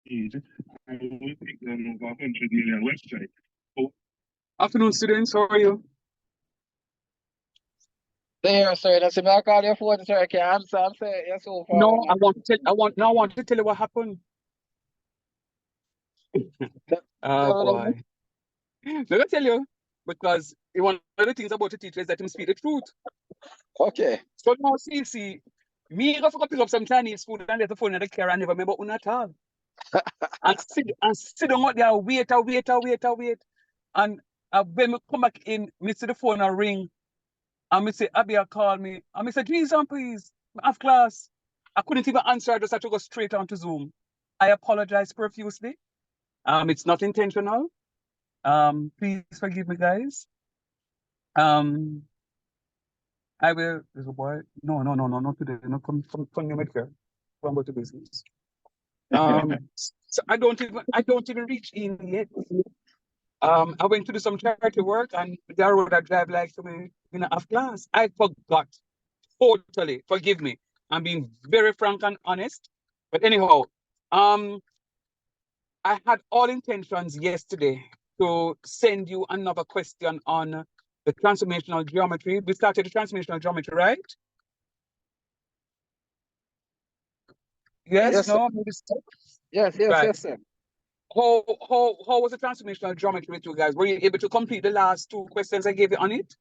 need, I will take them over 100 million website. Oh. Afternoon, students. How are you? There, sir. That's if I call your phone, sir. I can't answer. I'm saying yes, so far. No, I want to tell you what happened. Oh boy. Let me tell you, because one of the things about the teacher is that him speak the truth. Okay. So now see, me go for pick up some Chinese food and let the phone in the car and never remember one at all. and sit down out there, wait. And when me come back in, me see the phone and ring. And me say, Abia call me. And me say, Jason, please, I have class. I couldn't even answer. I just had to go straight on to Zoom. I apologize profusely. It's not intentional. Please forgive me, guys. I will. There's a boy. No, not today. No, come you make here. Come about the business. So I don't even reach in yet. I went to do some charity work and the road I drive like to me in a half class. I forgot. Totally. Forgive me. I'm being very frank and honest. But anyhow, I had all intentions yesterday to send you another question on the transformational geometry. We started the transformational geometry, right? Yes, Yes, no? Yes, Right. yes, sir. How was the transformational geometry with you guys? Were you able to complete the last two questions I gave you on it?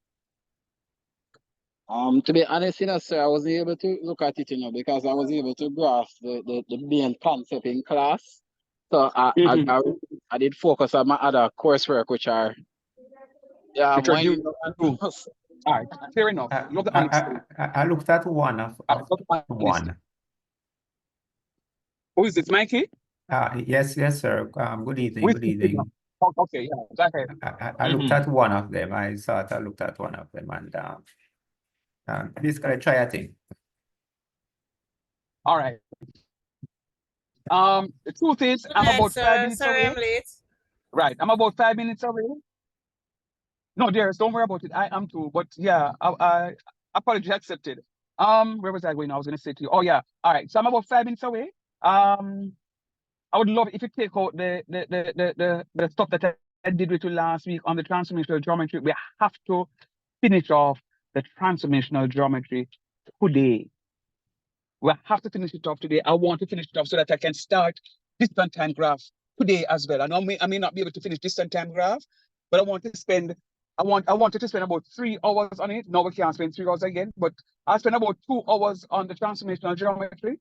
To be honest, sir, I wasn't able to look at it, because I was able to grasp the main concept in class. So I did focus on my other coursework, which are Which are due. All right, fair enough. I looked at one of one. Who is it, Mikey? Yes, sir. Good evening. Good evening. Okay, yeah, go ahead. I looked at one of them. I thought I looked at one of them, and basically try a thing. All right. The truth is, I'm about 5 minutes away. I'm late. Right, I'm about 5 minutes away. No, dearest, don't worry about it. I am too, but yeah, I apology accepted. Where was I going? I was going to say to you. Oh yeah. All right. So I'm about 5 minutes away. I would love if you take out the stuff that I did with you last week on the transformational geometry. We have to finish off the transformational geometry today. We have to finish it off today. I want to finish it off so that I can start distant time graph today as well. I may not be able to finish distant time graph, but I wanted to spend about 3 hours on it. No, we can't spend 3 hours again, but I'll spend about 2 hours on the transformational geometry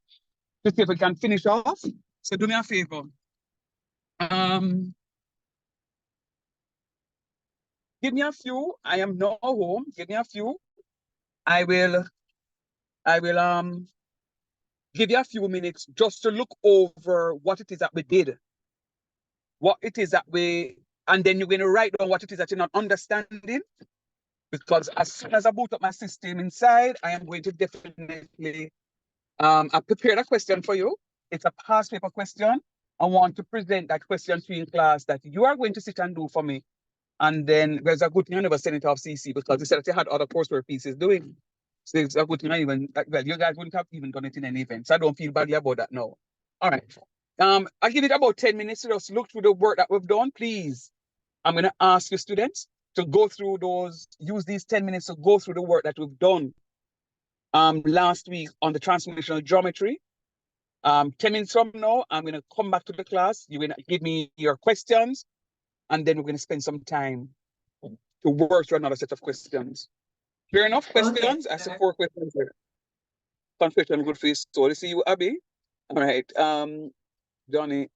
to see if we can finish off. So do me a favor. Give me a few. I am not home. Give me a few. I will give you a few minutes just to look over what it is that we did. What it is that we, and then you're going to write down what it is that you're not understanding. Because as soon as I boot up my system inside, I am going to definitely I prepared a question for you. It's a past paper question. I want to present that question to you in class that you are going to sit and do for me. And then there's a good thing I never sent it off CC because you said that you had other coursework pieces doing. So it's a good thing I even, well, you guys wouldn't have even done it in any event. So I don't feel badly about that now. All right. I'll give it about 10 minutes to just look through the work that we've done, please. I'm going to ask you students to go through those, use these 10 minutes to go through the work that we've done last week on the transformational geometry. 10 minutes from now, I'm going to come back to the class. You're going to give me your questions, and then we're going to spend some time to work through another set of questions. Fair enough? Questions? Okay. I said 4 questions here. Confession good for your soul. I see you, Abby. All right. Johnny.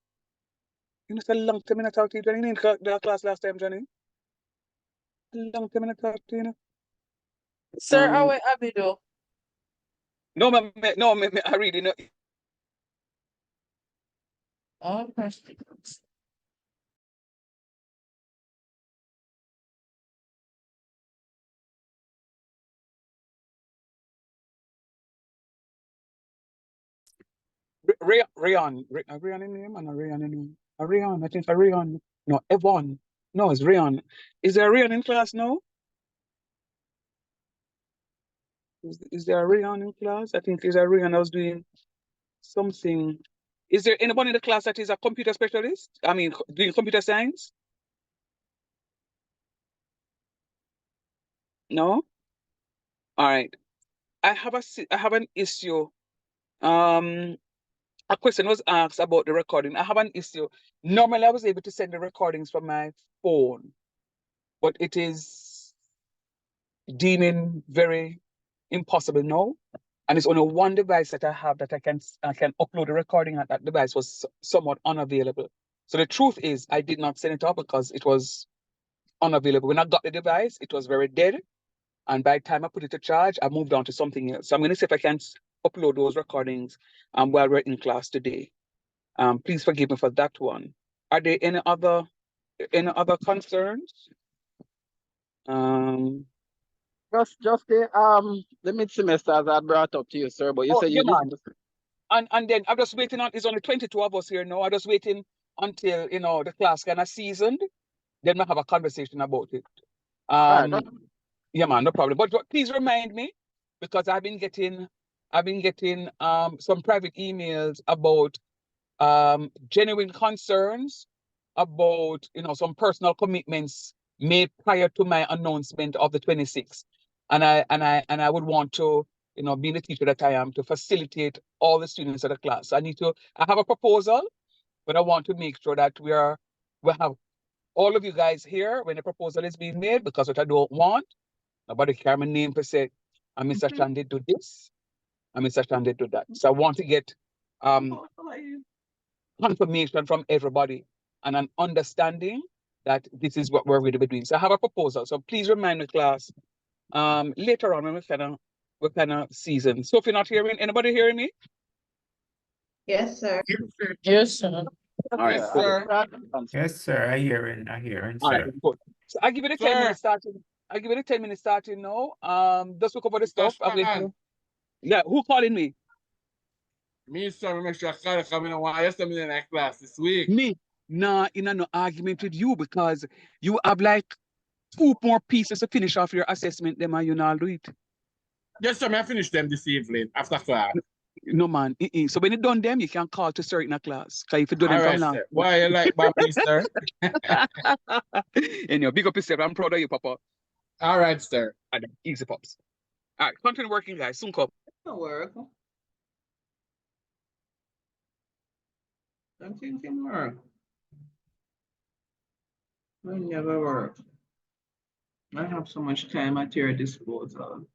You know, it's a long time I talked to you, Johnny. In the class last time, Johnny. A long time I talked to you, know. Sir, how are Abby though? No, I really know. Okay. Rayon in name and a Rayon in name. A Rayon, I think a Rayon. No, Evon. No, it's Rayon. Is there a Rayon in class now? Is there a Rayon in class? I think there's a Rayon. I was doing something. Is there anyone in the class that is a computer specialist? I mean, doing computer science? No? All right. I have an issue. A question was asked about the recording. I have an issue. Normally, I was able to send the recordings from my phone, but it is deeming very impossible now. And it's only one device that I have that I can upload the recording, and that device was somewhat unavailable. So the truth is, I did not send it out because it was unavailable. When I got the device, it was very dead. And by the time I put it to charge, I moved on to something else. So I'm going to see if I can upload those recordings while we're in class today. Please forgive me for that one. Are there any other concerns? Just the mid semester as I brought up to you, sir. But you Oh, said yeah, you man. didn't. And then I'm just waiting on. It's only 22 of us here now. I'm just waiting until the class kind of seasoned. Then we'll have a conversation about it. All right. Yeah, man, no problem. But please remind me, because I've been getting some private emails about genuine concerns about some personal commitments made prior to my announcement of the 26th. And I would want to, being the teacher that I am, to facilitate all the students of the class. So I have a proposal, but I want to make sure that we have all of you guys here when the proposal is being made, because what I don't want, nobody carry my name per se, and Mr. Shandy do this, and Mr. Shandy do that. So I want to get confirmation from everybody and an understanding that this is what we're going to be doing. So I have a proposal. So please remind me, class, later on when we kind of season. So if you're not hearing, anybody hearing me? Yes, sir. Yes, sir. All right, Yeah, sir. Yes, sir. I hearing, All right, sir. good. So I give it a 10 minutes starting. I give it a 10 minutes starting now. Just look over the stuff. I'm going to. Yeah, who calling me? Me, sir, make sure I call coming on why yesterday in that class this week. Me. Nah, in no argument with you, because you have like 2 more pieces to finish off your assessment, them, and you not do it. Yes, sir, I finished them this evening after class. No, man. So when you done them, you can call to sir in a class. Because if you do them All from right, now. sir. Why you like me, sir? And big up yourself. I'm proud of you, Papa. All right, sir. And easy, pops. All right, continue working, guys. Soon come. Work. Don't think it work. Will never work. I have so much time at your disposal.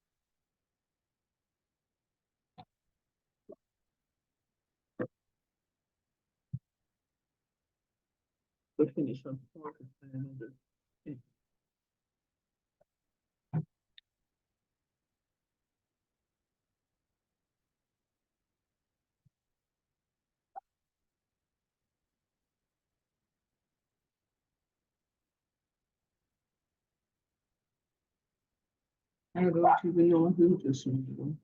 To finish on 4. I don't even know who this one.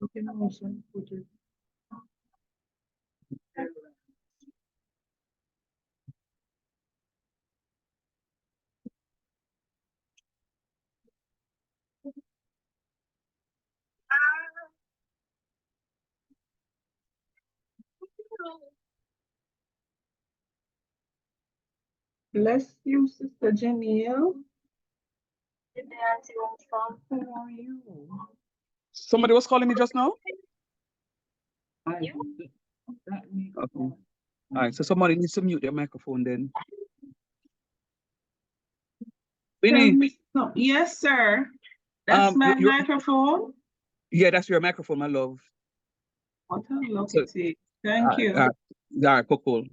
Okay, now also put it. Bless you, Sister Janelle. How are you? Somebody was calling me just now? I, that me- Okay. All right, so somebody needs to mute their microphone then. Tell Winnie, me some- Yes, sir. That's my you're- microphone. yeah, that's your microphone, my love. What a look So- it is. Thank you. All right, cool.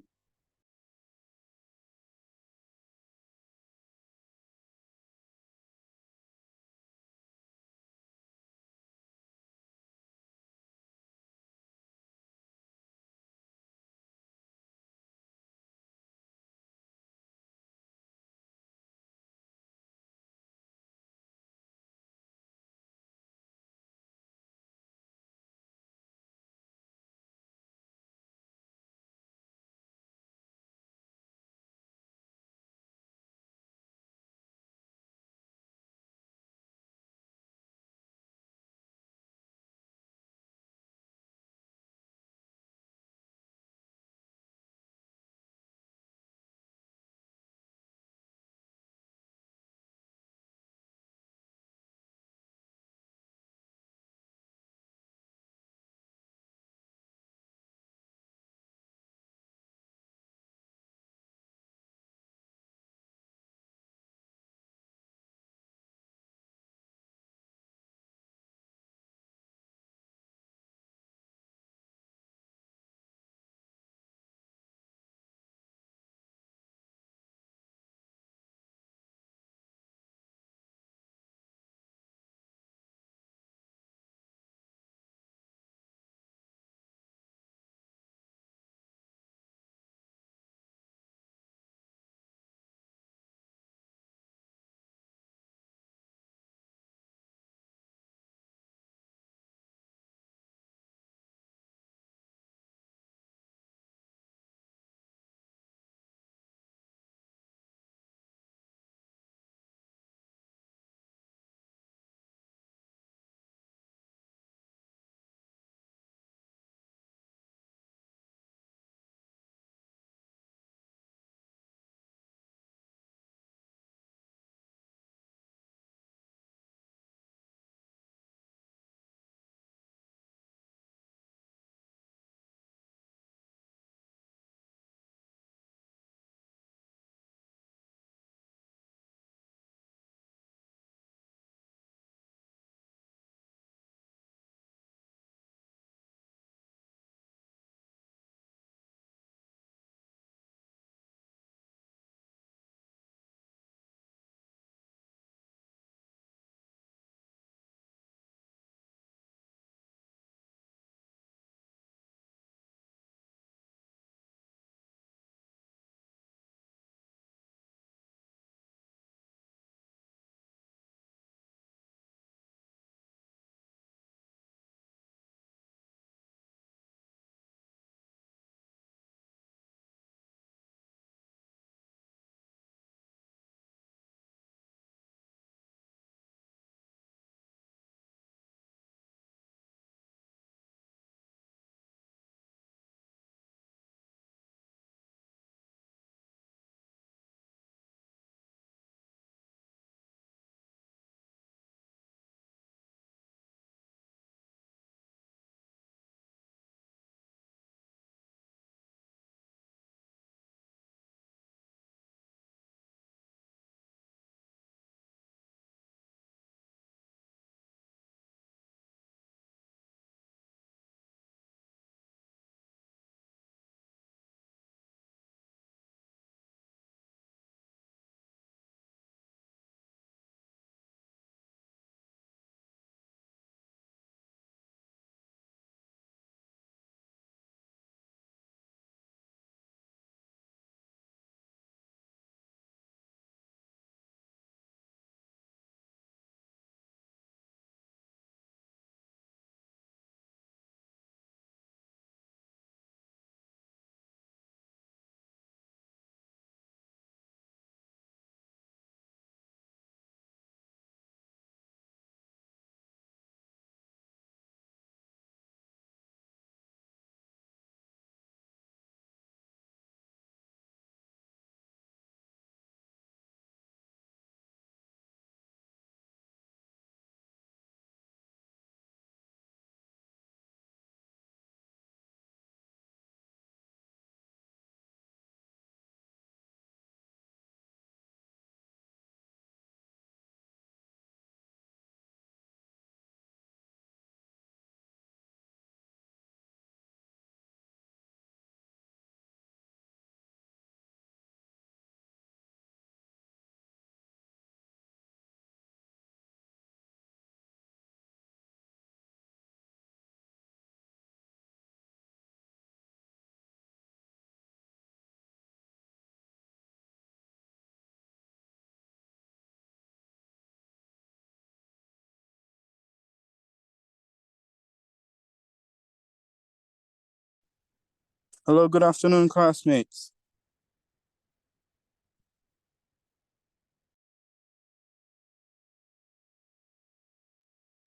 Hello, good afternoon, classmates.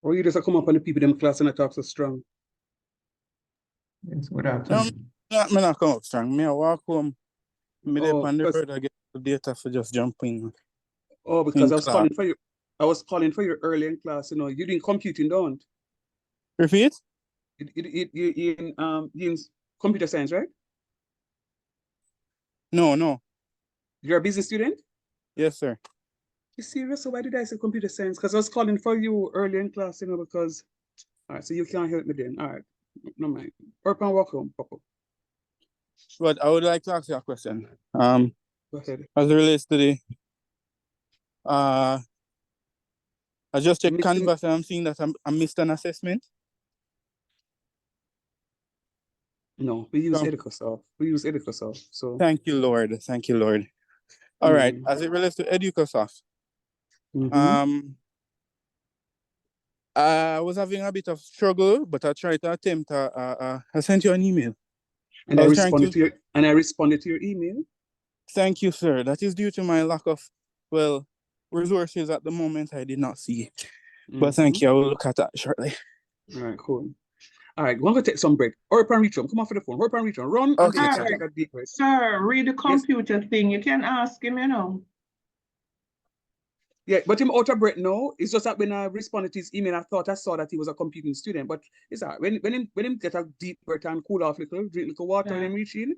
Or you just come up on the people them class and I talk so strong. Yes, good No, afternoon. me not come up strong. Me I walk home. Me dey Oh, on the because road. I get the data for just jumping because in I was class. calling for you. I was calling for you early in class. You know, you didn't computing, don't? Repeat? You in computer science, right? No. You're a business student? Yes, sir. You serious? So why did I say computer science? Because I was calling for you early in class, you know, because all right, so you can't help me then. All right. No mind. Up and walk home, Papa. But I would like to ask you a question. Go ahead. As it relates to the I just checked Missing- Canvas and I'm seeing that I missed an assessment. No, we use No. Educasoft. We use Educasoft. So Thank you, Lord. Thank you, Lord. All right. As it relates to Educasoft, I was having a bit of struggle, but I tried to attempt. I sent you an email. and I I was trying responded to- to your and I responded to your email. Thank you, sir. That is due to my lack of, well, resources at the moment. I did not see it. But thank you. I will look at that shortly. All right, cool. All right, we're gonna take some break. Hurry up and reach him. Come off for the phone. Hurry up and reach him. Run and Okay, take sir. take a deep breath. Sir, read the computer thing. You can ask him, you know. Yeah, but him out of breath now. It's just that when I responded to his email, I thought I saw that he was a computing student. But it's all right. When him get a deep breath and cool off little, drink little water and then reach in,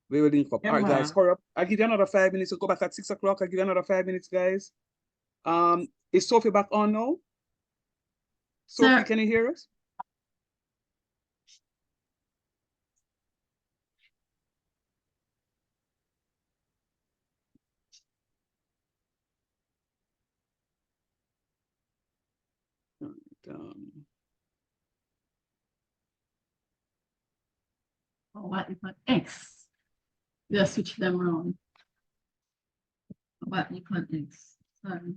we will link up. Yeah, All right, guys, man. hurry up. I'll give you another 5 minutes to go back at 6 o'clock. I'll give you another 5 minutes, guys. Is Sophie back on now? Sophie, Sir. can you hear us? Oh, what if an X? Just switch them around. What if an X? Sorry.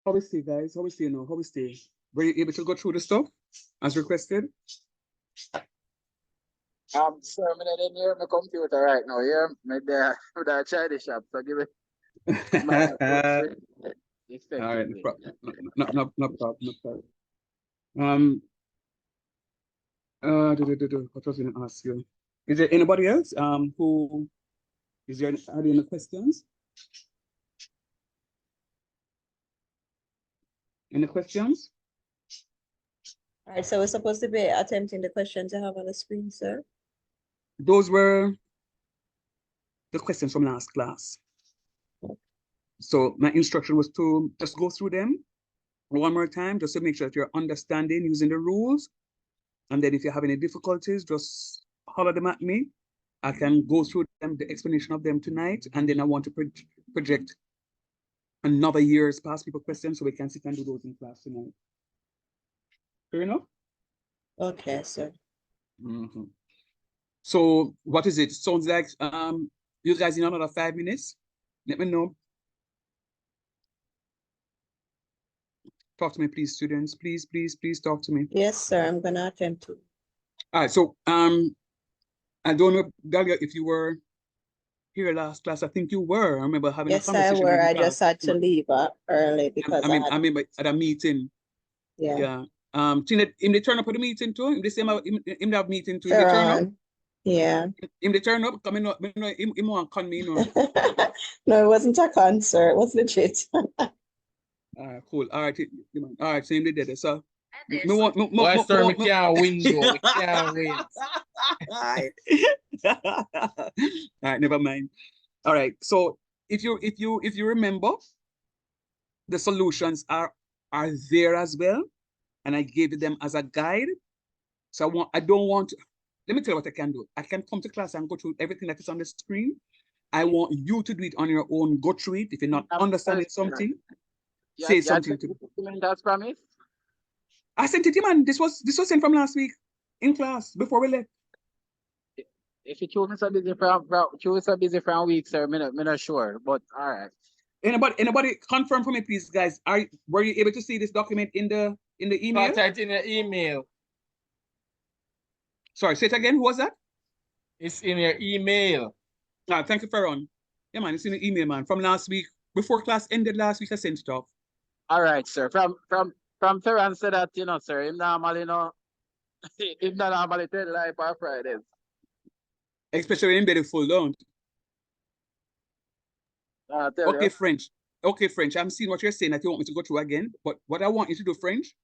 How we stay, guys? How we stay now? How we stay? Were you able to go through the stuff as requested? Sir, I'm not in here my computer right now. Yeah, maybe I should have tried the shop. So give it my All right, effectively. no problem, no problem. What was I going to ask you? Is there anybody else who is there are there any questions? Any questions? All right, so we're supposed to be attempting the questions you have on the screen, sir. Those were the questions from last class. So my instruction was to just go through them one more time, just to make sure that you're understanding using the rules. And then if you have any difficulties, just holler them at me. I can go through them, the explanation of them tonight, and then I want to project another year's past paper questions so we can sit and do those in class tonight. Fair enough? Okay, sir. Mm-hmm. So what is it? Sounds like you guys in another 5 minutes. Let me know. Talk to me, please, students. Please, please, please talk to me. Yes, sir. I'm gonna attempt to. All right, so I don't know, Dalia, if you were here last class. I think you were. I remember having a Yes, I conversation were. in I class. just had to leave early because I remember at a meeting. yeah. Yeah. Him they turn up at the meeting too. Him they say him have meeting too. Him they turn up. Yeah. Him they turn up. Coming up. Him want con me, you know. No, it wasn't a concert. It was legit. Cool. All right. All right. So him they did it. So. Why, sir, we can't win though. We can't win. All right. Never mind. All right. So if you remember, the solutions are there as well, and I gave them as a guide. So I don't want. Let me tell you what I can do. I can come to class and go through everything that is on the screen. I want you to do it on your own. Go through it. If you're not understanding something, say something to me. That's promise. I sent it to you, man. This was sent from last week in class before we left. If you choose so busy for a week, sir, I'm not sure. But all right. Anybody confirm for me, please, guys? Were you able to see this document in the email? Contact in your email. Sorry, say it again. Who was that? It's in your email. Thank you, Ferron. Yeah, man, it's in the email, man. From last week, before class ended last week, I sent it off. All right, sir. From Ferron said that, sir, him normally him not normally tell life on Fridays. Especially in very full, don't. Okay, French. Okay, French. I'm seeing what you're saying that you want me to go through again. But what I want you to do, French,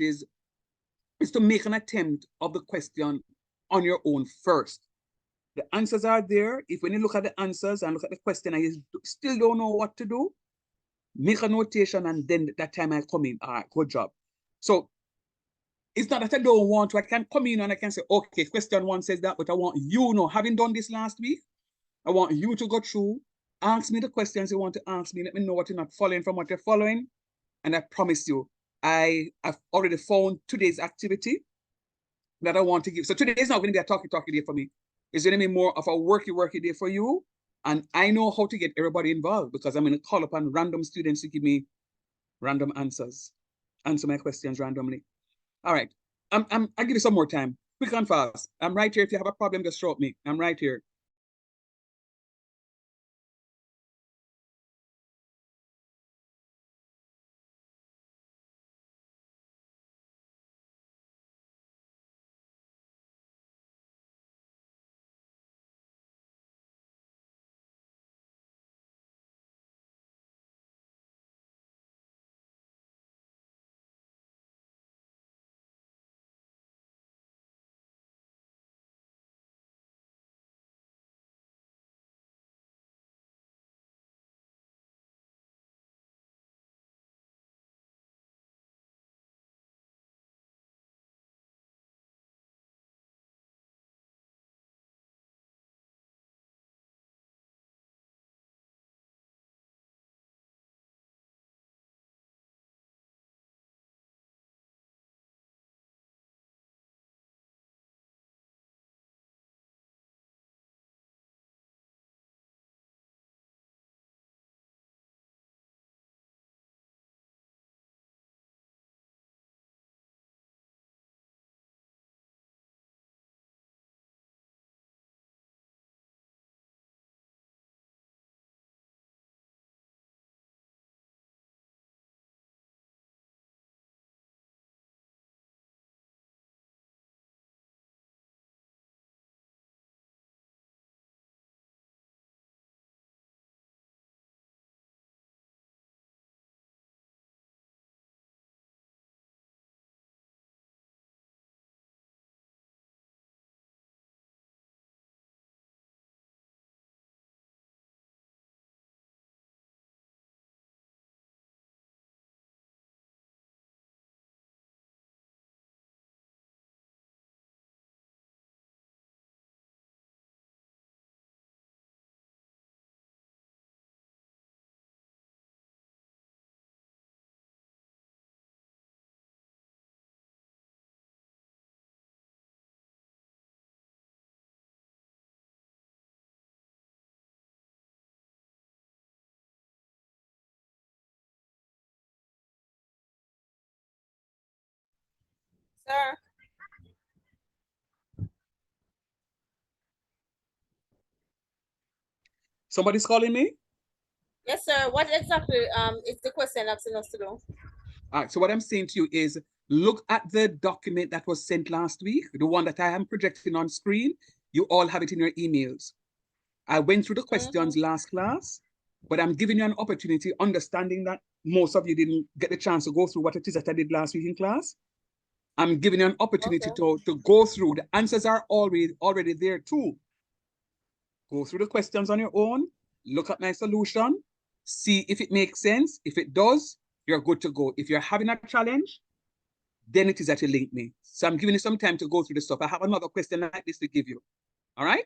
is to make an attempt of the question on your own first. The answers are there. If when you look at the answers and look at the question and you still don't know what to do, make a notation and then that time I come in. All right, good job. So it's not that I don't want to. I can come in and I can say, okay, question 1 says that, but I want you having done this last week, I want you to go through, ask me the questions you want to ask me, let me know what you're not following from what you're following. And I promise you, I have already found today's activity that I want to give. So today is not going to be a talky day for me. It's going to be more of a worky day for you. And I know how to get everybody involved because I'm going to call upon random students to give me random answers, answer my questions randomly. All right. I'll give you some more time. Quick and fast. I'm right here. If you have a problem, just shout me. I'm right here. Sir. Somebody's calling me? Yes, sir. What exactly is the question asking us to do? All right, so what I'm saying to you is look at the document that was sent last week, the one that I am projecting on screen. You all have it in your emails. I went through the questions last class, but I'm giving you an opportunity, understanding that most of you didn't get the chance to go through what it is that I did last week in class. I'm giving you an opportunity to go through. The answers are already there too. Go through the questions on your own, look at my solution, see if it makes sense. If it does, you're good to go. If you're having a challenge, then it is that you link me. So I'm giving you some time to go through the stuff. I have another question like this to give you. All right?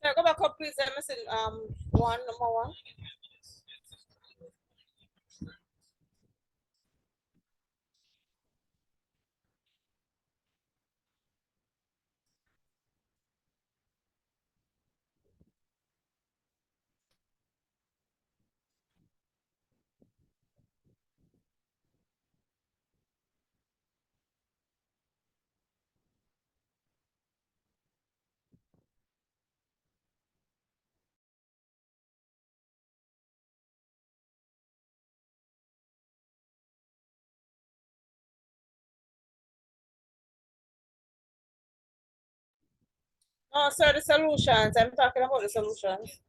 Sir, go back up, please. I'm missing number one. No, sir, the solutions. I'm talking about the solutions.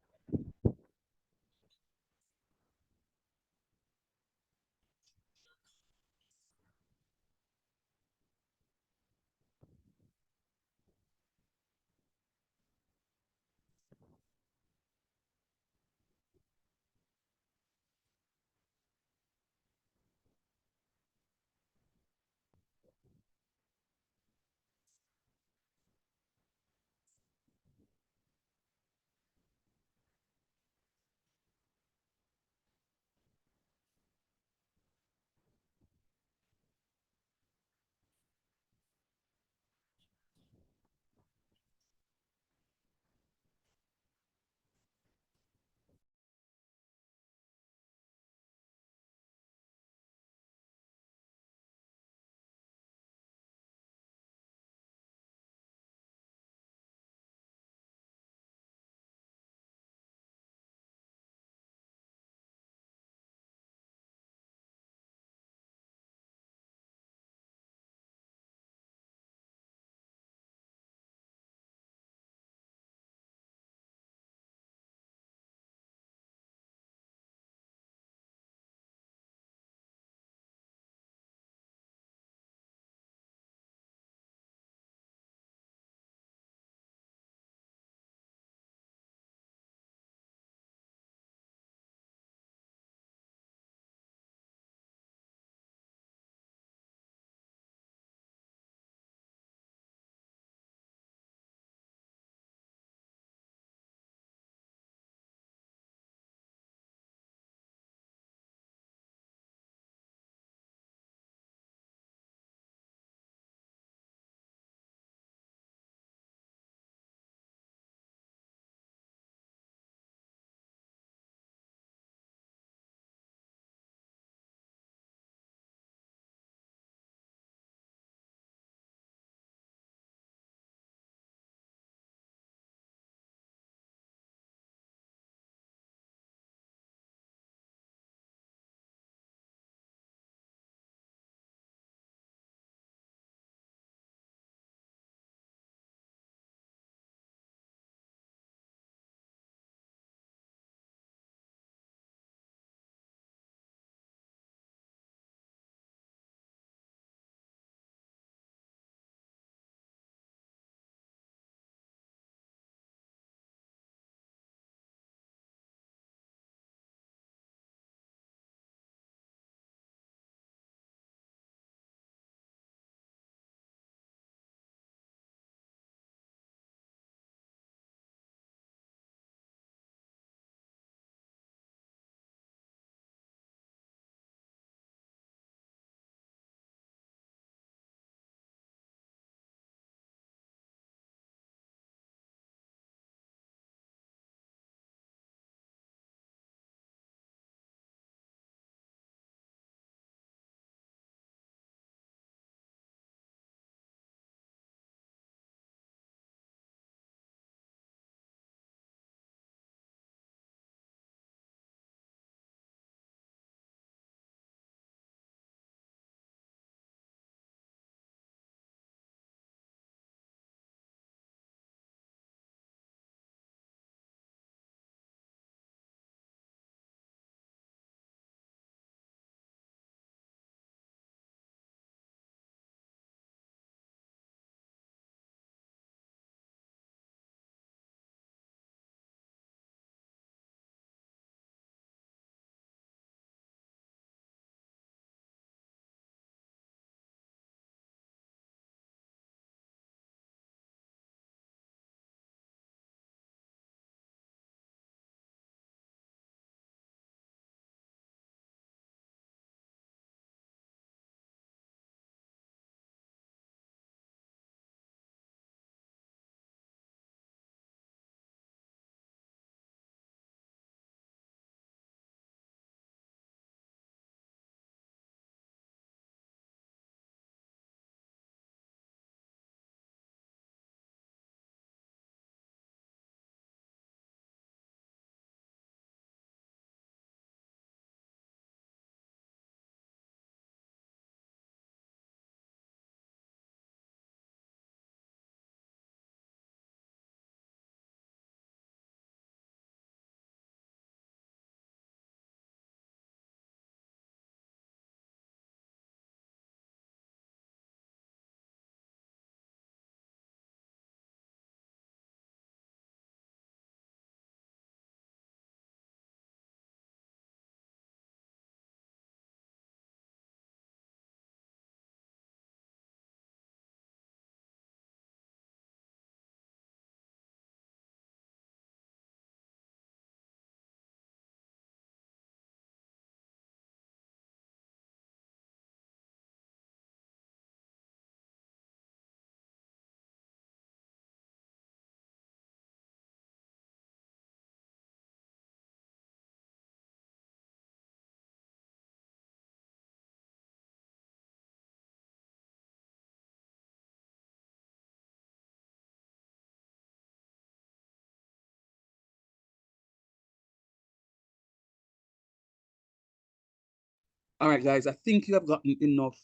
All right, guys, I think you have gotten enough.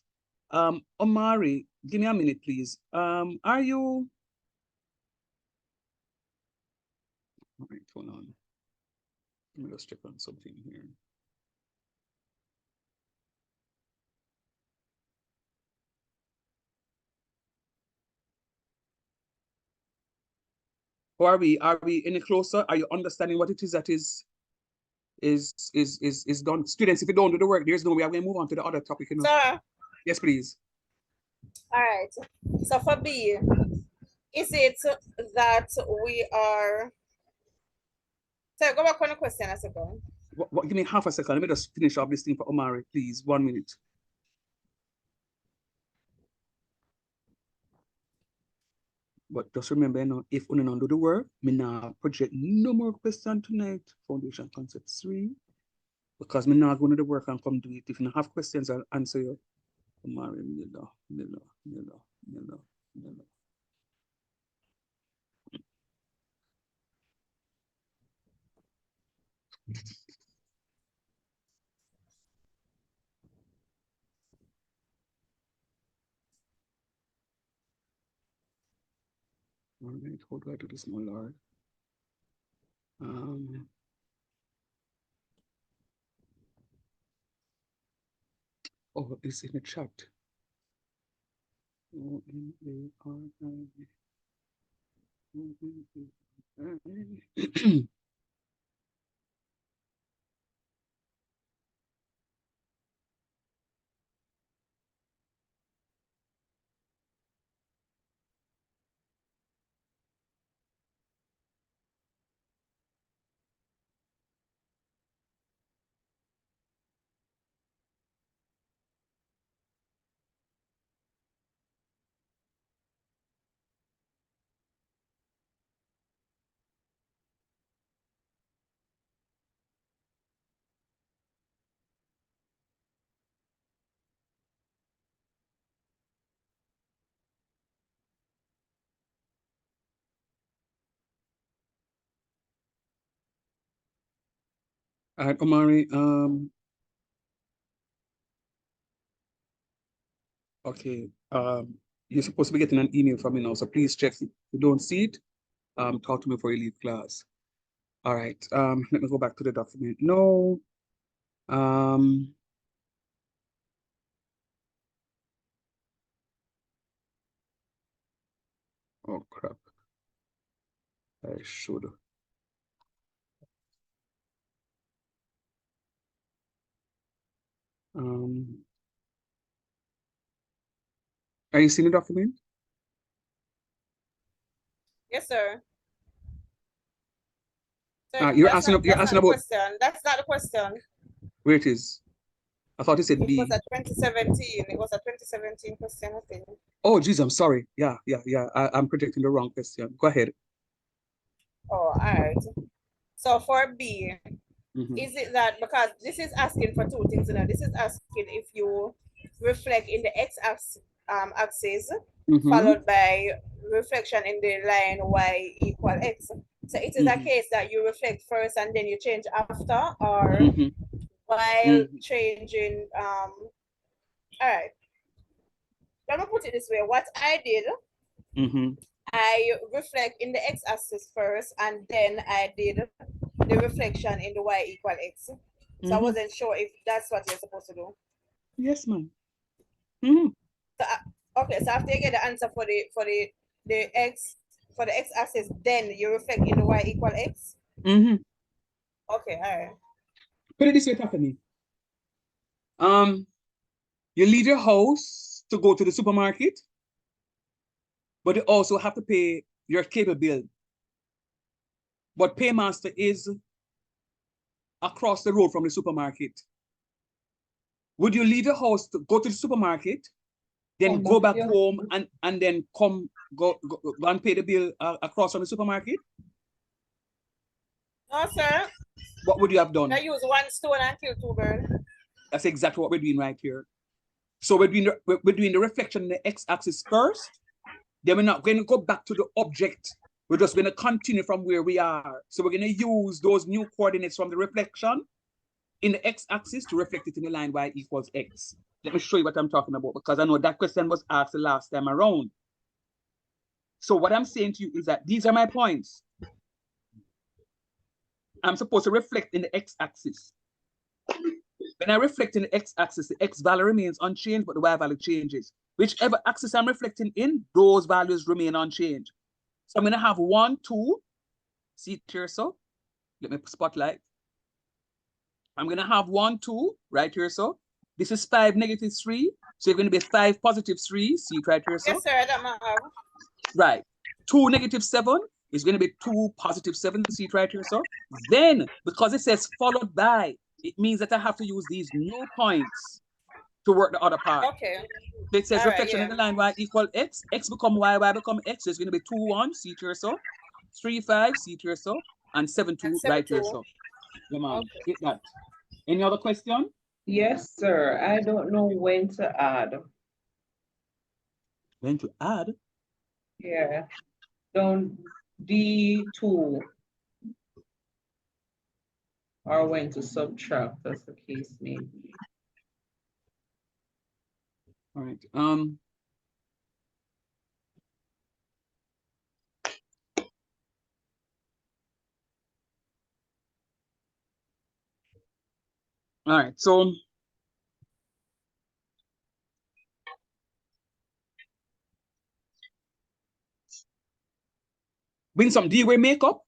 Omari, give me a minute, please. Are you? All right, hold on. Let me just check on something here. Or are we any closer? Are you understanding what it is that is done? Students, if you don't do the work, there's no way I'm going to move on to the other topic. You know? Sir, Yes, please. all right. So for B, is it that we are, so go back on the question a second. Give me half a second. Let me just finish off this thing for Omari, please. 1 minute. But just remember, you know, if we don't do the work, me now project no more question tonight. Foundation Concept 3. Because me now going to the work and come do it. If you don't have questions, I'll answer you. Omari, Miller. All right, how do I do this, my lord? Oh, it's in the chat. All right, Omari, okay, you're supposed to be getting an email from me now, so please check. If you don't see it, talk to me before you leave class. All right, let me go back to the document. No, oh crap, I should. Are you seeing the document? Yes, sir. So You're that's asking not the about question. That's not the question. where it is. I thought it said It B. was a 2017. It was a 2017 question, I think. Oh, geez, I'm sorry. Yeah. I'm predicting the wrong question. Go ahead. Oh, all right. So for B, is it that, because this is asking for two things, you know, this is asking if you reflect in the x-axis followed by reflection in the line y equal x. So it is a case that you reflect first and then you change after, or while changing. All right. Let me put it this way. What I did, I reflect in the x-axis first, and then I did the reflection in the y equal x. So I wasn't sure if that's what you're supposed to do. Yes, ma'am. So, okay, so after you get the answer for the x-axis, then you reflect in the y equal x. Okay, all right. Put it this way, Tiffany. You leave your house to go to the supermarket, but you also have to pay your cable bill. But Paymaster is across the road from the supermarket. Would you leave your house to go to the supermarket, then go back home and then go and pay the bill across from the supermarket? No, sir. What would you have done? I use one stone and kill two birds. That's exactly what we're doing right here. So we're doing the reflection in the x-axis first. Then we're not going to go back to the object. We're just going to continue from where we are. So we're going to use those new coordinates from the reflection in the x-axis to reflect it in the line y equals x. Let me show you what I'm talking about, because I know that question was asked the last time around. So what I'm saying to you is that these are my points. I'm supposed to reflect in the x-axis. When I reflect in the x-axis, the x value remains unchanged, but the y value changes. Whichever axis I'm reflecting in, those values remain unchanged. So I'm going to have 1, 2. See it here, so? Let me spotlight. I'm going to have 1, 2 right here, so? This is 5, -3. So you're going to be 5, +3. See it right here, so? Yes, sir. That might have. Right. 2, -7 is going to be 2, +7. See it right here, so? Then, because it says followed by, it means that I have to use these new points to work the other part. Okay. So it says All right, reflection in the line y equal x, x become y become x. So it's going to be 2, 1, see it here, so? 3, 5, see it here, so? And 7, 2, right here, so? Come on, Okay. hit that. Any other question? Yes, sir. I don't know when to add. When to add? Yeah. Down D2. Or when to subtract, as the case may be. All right. All right, so win some D way makeup.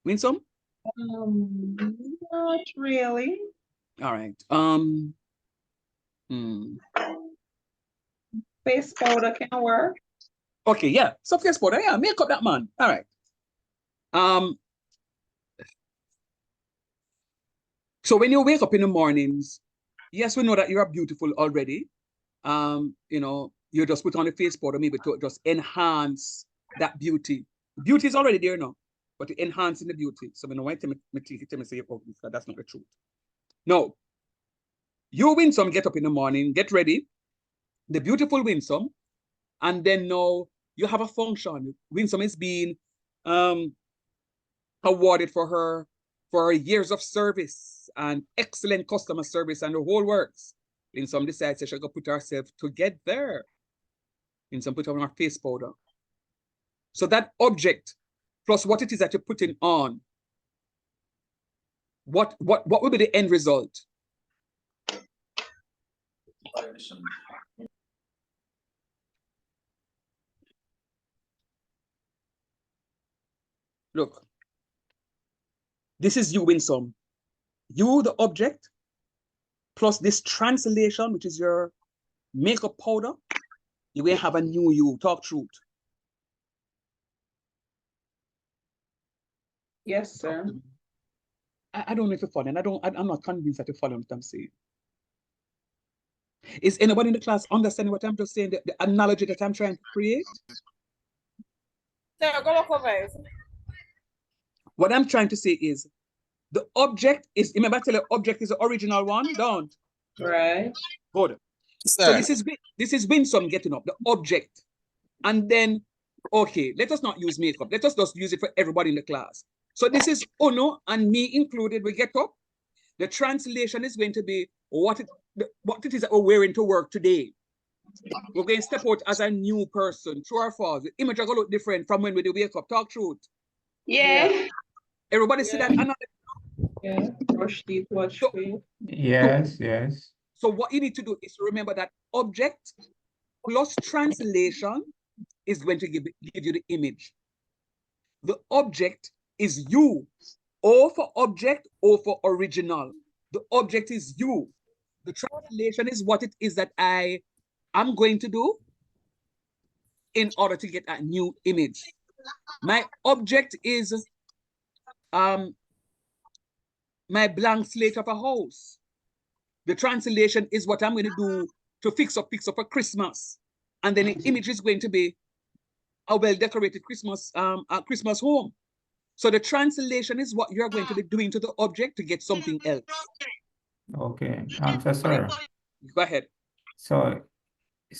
Win some? Not really. All right. Face powder can work. Okay, yeah. So face powder, yeah, make up that man. All right. So when you wake up in the mornings, yes, we know that you are beautiful already. You know, you just put on the face powder maybe to just enhance that beauty. Beauty is already there now, but enhancing the beauty. So when I want to say, oh, that's not the truth. No. You Winsome get up in the morning, get ready. The beautiful Winsome, and then now you have a function. Winsome is being awarded for her years of service and excellent customer service and the whole works. Winsome decides that she's going to put herself together. Winsome put on her face powder. So that object plus what it is that you're putting on, what will be the end result? Look, this is you, Winsome. You, the object, plus this translation, which is your makeup powder, you will have a new you. Talk truth. Yes, sir. I don't know if you're following. I'm not convinced that you're following what I'm saying. Is anybody in the class understanding what I'm just saying? The analogy that I'm trying to create? Sir, go look over it. What I'm trying to say is the object is, remember I tell you, object is the original one, don't? Right. Good. Sir. So this is Winsome getting up, the object. And then, okay, let us not use makeup. Let us just use it for everybody in the class. So this is Ono and me included. We get up. The translation is going to be what it is that we're wearing to work today. We're going to step out as a new person. True or false? The image are going to look different from when we do wake up. Talk truth. Yeah. Everybody see that? Yeah. Brush teeth, wash face. Yes, yes. So what you need to do is to remember that object plus translation is going to give you the image. The object is you. O for object, O for original. The object is you. The translation is what it is that I am going to do in order to get that new image. My object is my blank slate of a house. The translation is what I'm going to do to fix up for Christmas. And then the image is going to be a well-decorated Christmas home. So the translation is what you're going to be doing to the object to get something else. Okay. So sir. Go ahead. So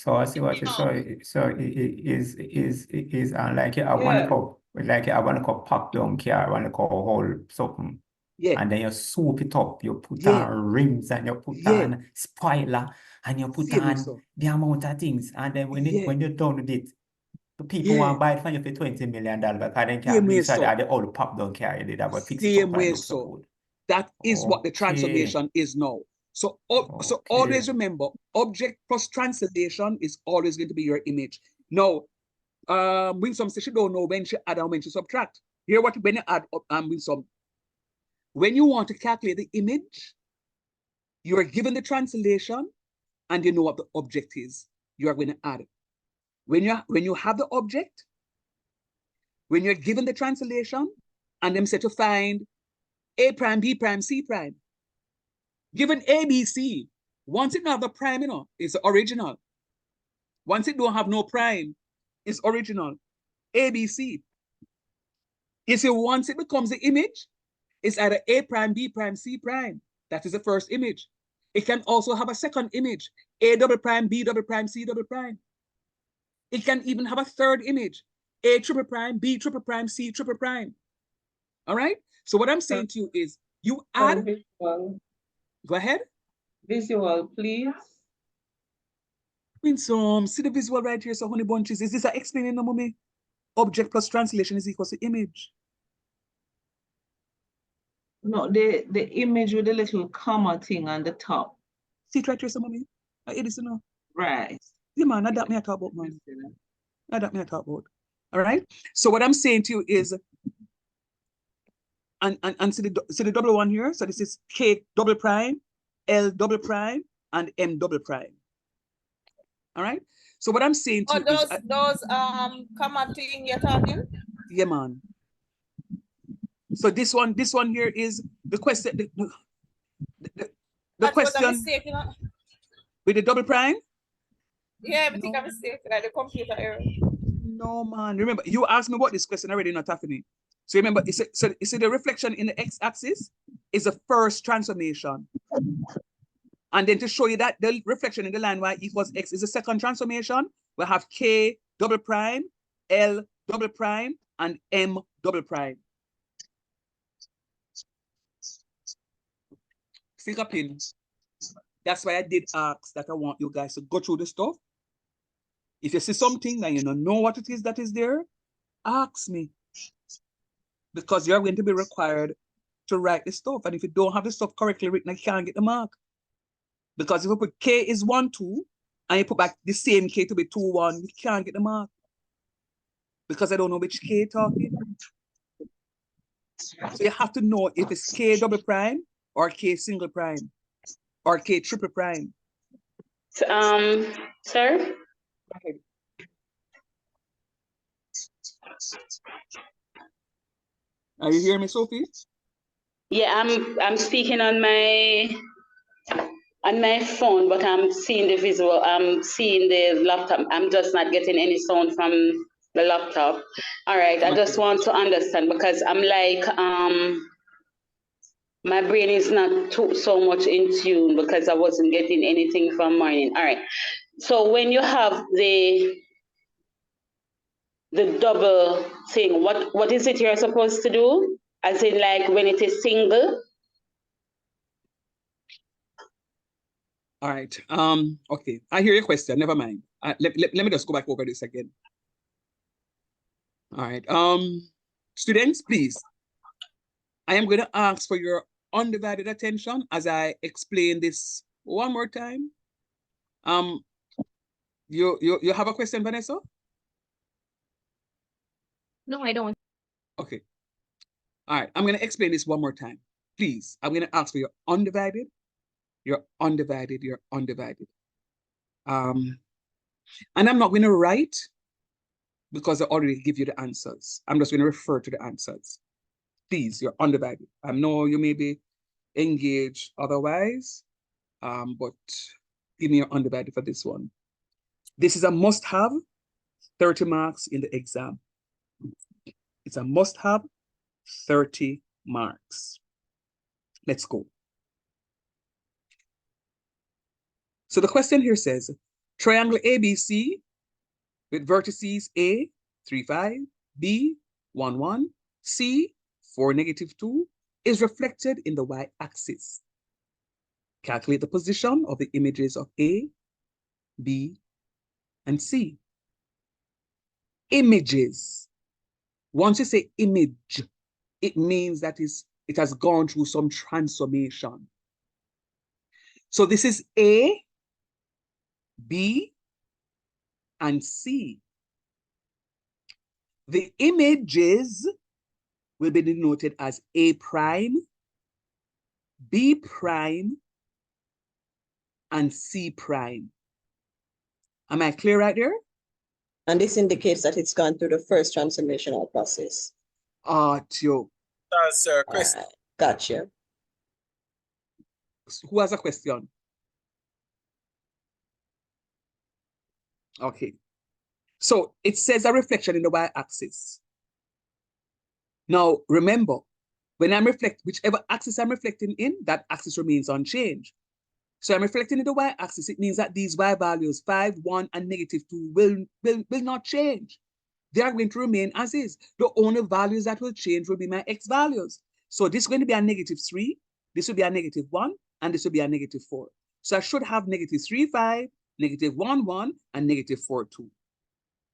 I see what you saw. So it is like you have one cup Like I want to go pop down car, I want to go hold something. Yeah, And then you soup it up, you put yeah, on rims and you put yeah. on spoiler and you put See me, on so. the amount of things. And then Yeah, when you're done with it, the people yeah. want to buy it from you for $20 million because they Same can't way, believe that so. the old pop down car you did, but fix it Same up and it way, looks so so. good. That is what the Okay. transformation is now. So, so Okay. always remember, object plus translation is always going to be your image. Now, when some say she don't know when she add and when she subtract. Here, what when you add up with some, when you want to calculate the image, you are given the translation, and you know what the object is. You are going to add it. When you have the object, when you're given the translation, and them say to find A prime, B prime, C prime. Given A, B, C, once it have the prime, it's original. Once it don't have no prime, it's original. A, B, C. You see, once it becomes the image, it's either A prime, B prime, C prime. That is the first image. It can also have a second image, A double prime, B double prime, C double prime. It can even have a third image, A triple prime, B triple prime, C triple prime. All right? So what I'm saying to you is, you add... Visual. Go ahead. Visual, please. See the visual right here, so honey bunches. Is this explaining the mommy? Object plus translation is equal to image. No, the image with the little comma thing on the top. See it right here, so mommy? I hear this, you know? Right. Yeah, man, that me I talk about, man. That me I talk about. All right? So what I'm saying to you is, and see the double one here? So this is K double prime, L double prime, and M double prime. All right? So what I'm saying to you is... those comma thing you're talking? Yeah, man. So this one here is the question. The question was a mistake, you know? with the double prime? Yeah, I think a mistake, like the computer error. No, man. Remember, you asked me about this question already, not happening. So remember, you see the reflection in the x-axis is the first transformation. And then to show you that the reflection in the line y equals x is the second transformation, we have K double prime, L double prime, and M double prime. Finger pin. That's why I did ask that I want you guys to go through the stuff. If you see something that you don't know what it is that is there, ask me. Because you're going to be required to write the stuff. And if you don't have the stuff correctly written, you can't get the mark. Because if you put K is 1, 2, and you put back the same K to be 2, 1, you can't get the mark. Because I don't know which K talking. So you have to know if it's K double prime or K single prime or K triple prime. Sir? Are you hearing me, Sophie? Yeah, I'm speaking on my phone, but I'm seeing the visual. I'm seeing the laptop. I'm just not getting any sound from the laptop. All right, I just want to understand because I'm like, my brain is not so much in tune because I wasn't getting anything from morning. All right, so when you have the double thing, what is it you're supposed to do? As in, like when it is single? All right. Okay. I hear your question. Never mind. Let me just go back over this again. All right. Students, please. I am going to ask for your undivided attention as I explain this one more time. You have a question, Vanessa? No, I don't. Okay. All right. I'm going to explain this one more time. Please, I'm going to ask for your undivided, your undivided, your undivided. And I'm not going to write because I already give you the answers. I'm just going to refer to the answers. Please, you're undivided. I know you may be engaged otherwise, but give me your undivided for this one. This is a must-have, 30 marks in the exam. It's a must-have, 30 marks. Let's go. So the question here says, triangle ABC with vertices A, 3, 5, B, 1, 1. C, 4, negative 2, is reflected in the y-axis. Calculate the position of the images of A, B, and C. Images. Once you say image, it means that it has gone through some transformation. So this is A, B, and C. The images will be denoted as A prime, B prime, and C prime. Am I clear right there? And this indicates that it's gone through the first transformational process. Tio. Sir, Chris. Gotcha. Who has a question? Okay. So it says a reflection in the y-axis. Now, remember, when I'm whichever axis I'm reflecting in, that axis remains unchanged. So I'm reflecting in the y-axis. It means that these y values, 5, 1, and negative 2, will not change. They are going to remain as is. The only values that will change will be my x values. So this is going to be a negative 3, this will be a negative 1, and this will be a negative 4. So I should have negative 3, 5, negative 1, 1, and negative 4, 2.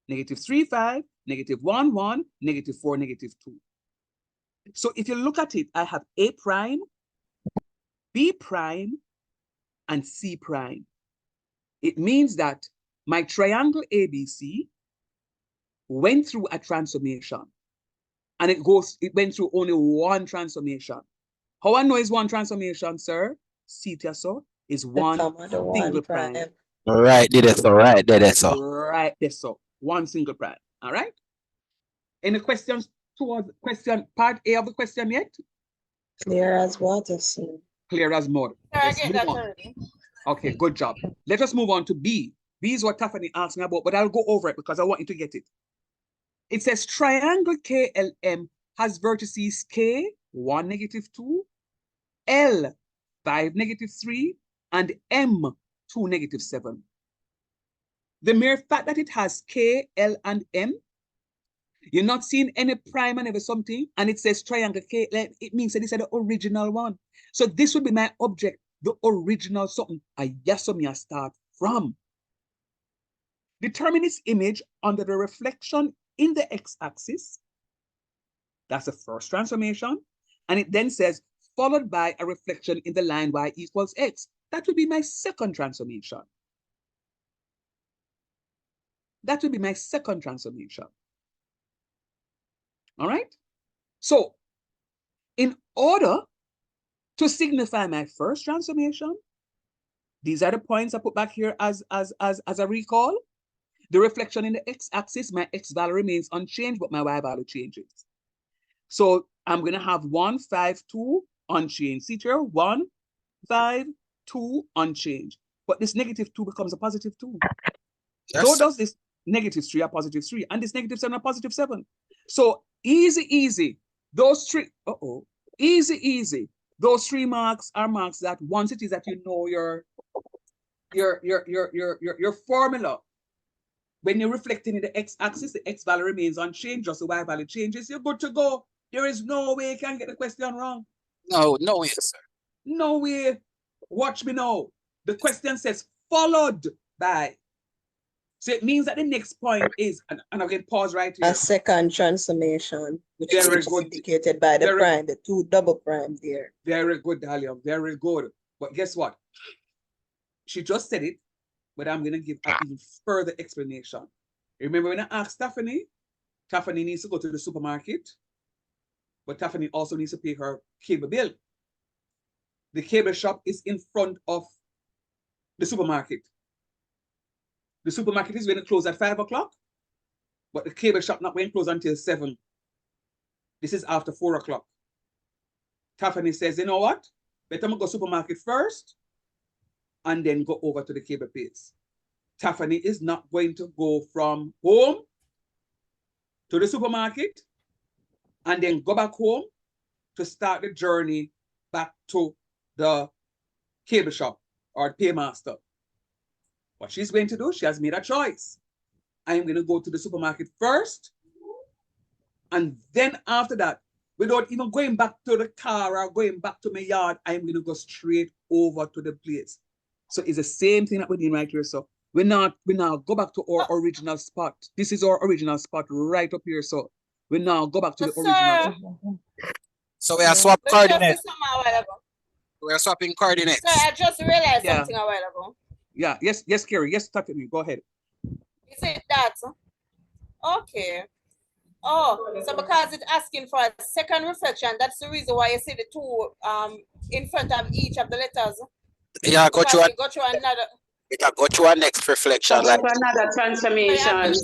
Negative 3, 5, negative 1, 1, negative 4, negative 2. So if you look at it, I have A prime, B prime, and C prime. It means that my triangle ABC went through a transformation, and it went through only one transformation. How I know it's one transformation, sir? See it so is one single prime. Right there, so right there, so. Right there, so one single prime. All right. Any questions towards part A of the question yet? Clear as water, sir. Clear as mud. Let's move on. Okay, good job. Let us move on to B. B is what Tiffany asked me about, but I'll go over it because I want you to get it. It says triangle KLM has vertices K, 1, negative 2, L, 5, negative 3, and M, 2, negative 7. The mere fact that it has K, L, and M, you're not seeing any prime and ever something, and it says triangle KLM, it means that it's the original one. So this would be my object, the original something. I guess me start from. Determine its image under the reflection in the x-axis. That's the first transformation. And it then says, followed by a reflection in the line y equals x. That would be my second transformation. That would be my second transformation. All right? So, in order to signify my first transformation, these are the points I put back here as a recall. The reflection in the x-axis, my x value remains unchanged, but my y value changes. So I'm going to have 1, 5, 2 unchanged. See here, 1, 5, 2 unchanged. But this negative 2 becomes a positive 2. Yes. So does this negative 3 a positive 3, and this negative 7 a positive 7. So easy. Those three, easy. Those 3 marks are marks that once it is that you know your formula, when you're reflecting in the x-axis, the x value remains unchanged, just the y value changes, you're good to go. There is no way you can get the question wrong. No way, sir. No way. Watch me now. The question says followed by. So it means that the next point is, and I'm going to pause right here. A second transformation, which is indicated by the prime, the 2 double prime there. Very good, Dahlia. Very good. But guess what? She just said it, but I'm going to give an even further explanation. Remember when I asked Stephanie needs to go to the supermarket, but Tiffany also needs to pay her cable bill. The cable shop is in front of the supermarket. The supermarket is going to close at 5 o'clock, but the cable shop not going to close until 7. This is after 4 o'clock. Tiffany says, you know what? Better go supermarket first and then go over to the cable place. Tiffany is not going to go from home to the supermarket and then go back home to start the journey back to the cable shop or paymaster. What she's going to do, she has made a choice. I'm going to go to the supermarket first And then after that, without even going back to the car or going back to my yard, I'm going to go straight over to the place. So it's the same thing that we're doing right here. So we now go back to our original spot. This is our original spot right up here. So we now go back to the original spot. So we are swapping coordinates. We are swapping coordinates. So I just realized something a while ago. Yeah, yes, Kerry. Yes, talk to me. Go ahead. Is it that? Okay. Oh, so because it's asking for a second reflection, that's the reason why you see the two in front of each of the letters. Yeah, go through another. It will go through our next reflection. Like another transformation.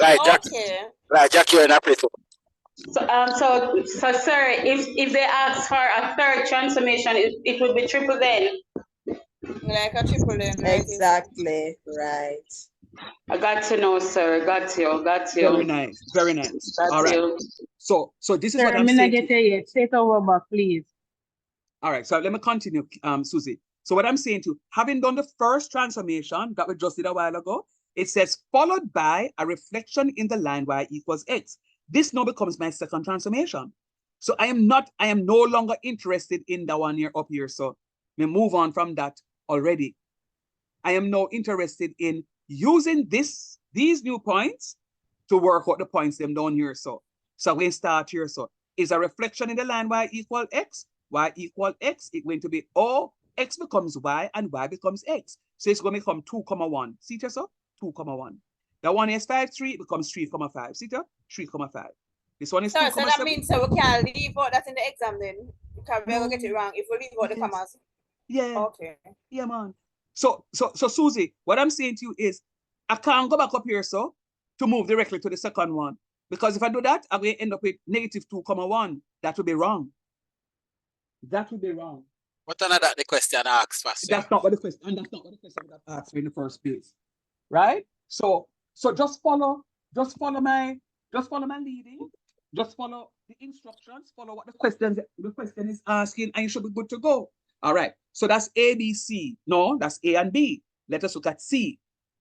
Right, Jack. Okay. Right, Jack, you're in a place. So sir, if they ask for a third transformation, it would be triple then. Like a triple then. Exactly, right. I got to know, sir. Got you. Very nice. Very nice. All right. So this is Sir, what I'm saying. Get yet. Say it over back, please. All right. So let me continue, Susie. So what I'm saying to, having done the first transformation that we just did a while ago, it says followed by a reflection in the line y equals x. This now becomes my second transformation. So I am no longer interested in the one here up here. So we move on from that already. I am now interested in using these new points to work out the points them down here. So we start here. So is a reflection in the line y equal x, it's going to be x becomes y and y becomes x. So it's going to become 2, 1. See it so? 2, 1. The one is 5, 3, it becomes 3, 5. See it? 3, 5. This one is 2, so that 7. means we can leave out that in the exam then. Because we're going to get it wrong if we leave out the commas. Yeah. Okay. Yeah, man. So Susie, what I'm saying to you is I can't go back up here, so to move directly to the second one. Because if I do that, I'm going to end up with negative 2, 1. That would be wrong. That would be wrong. What another the question asks first? That's not what the question, and that's not what the question would have asked in the first place. Right? So just follow my leading. Just follow the instructions, follow what the question is asking, and you should be good to go. All right. So that's A, B, C. No, that's A and B. Let us look at C.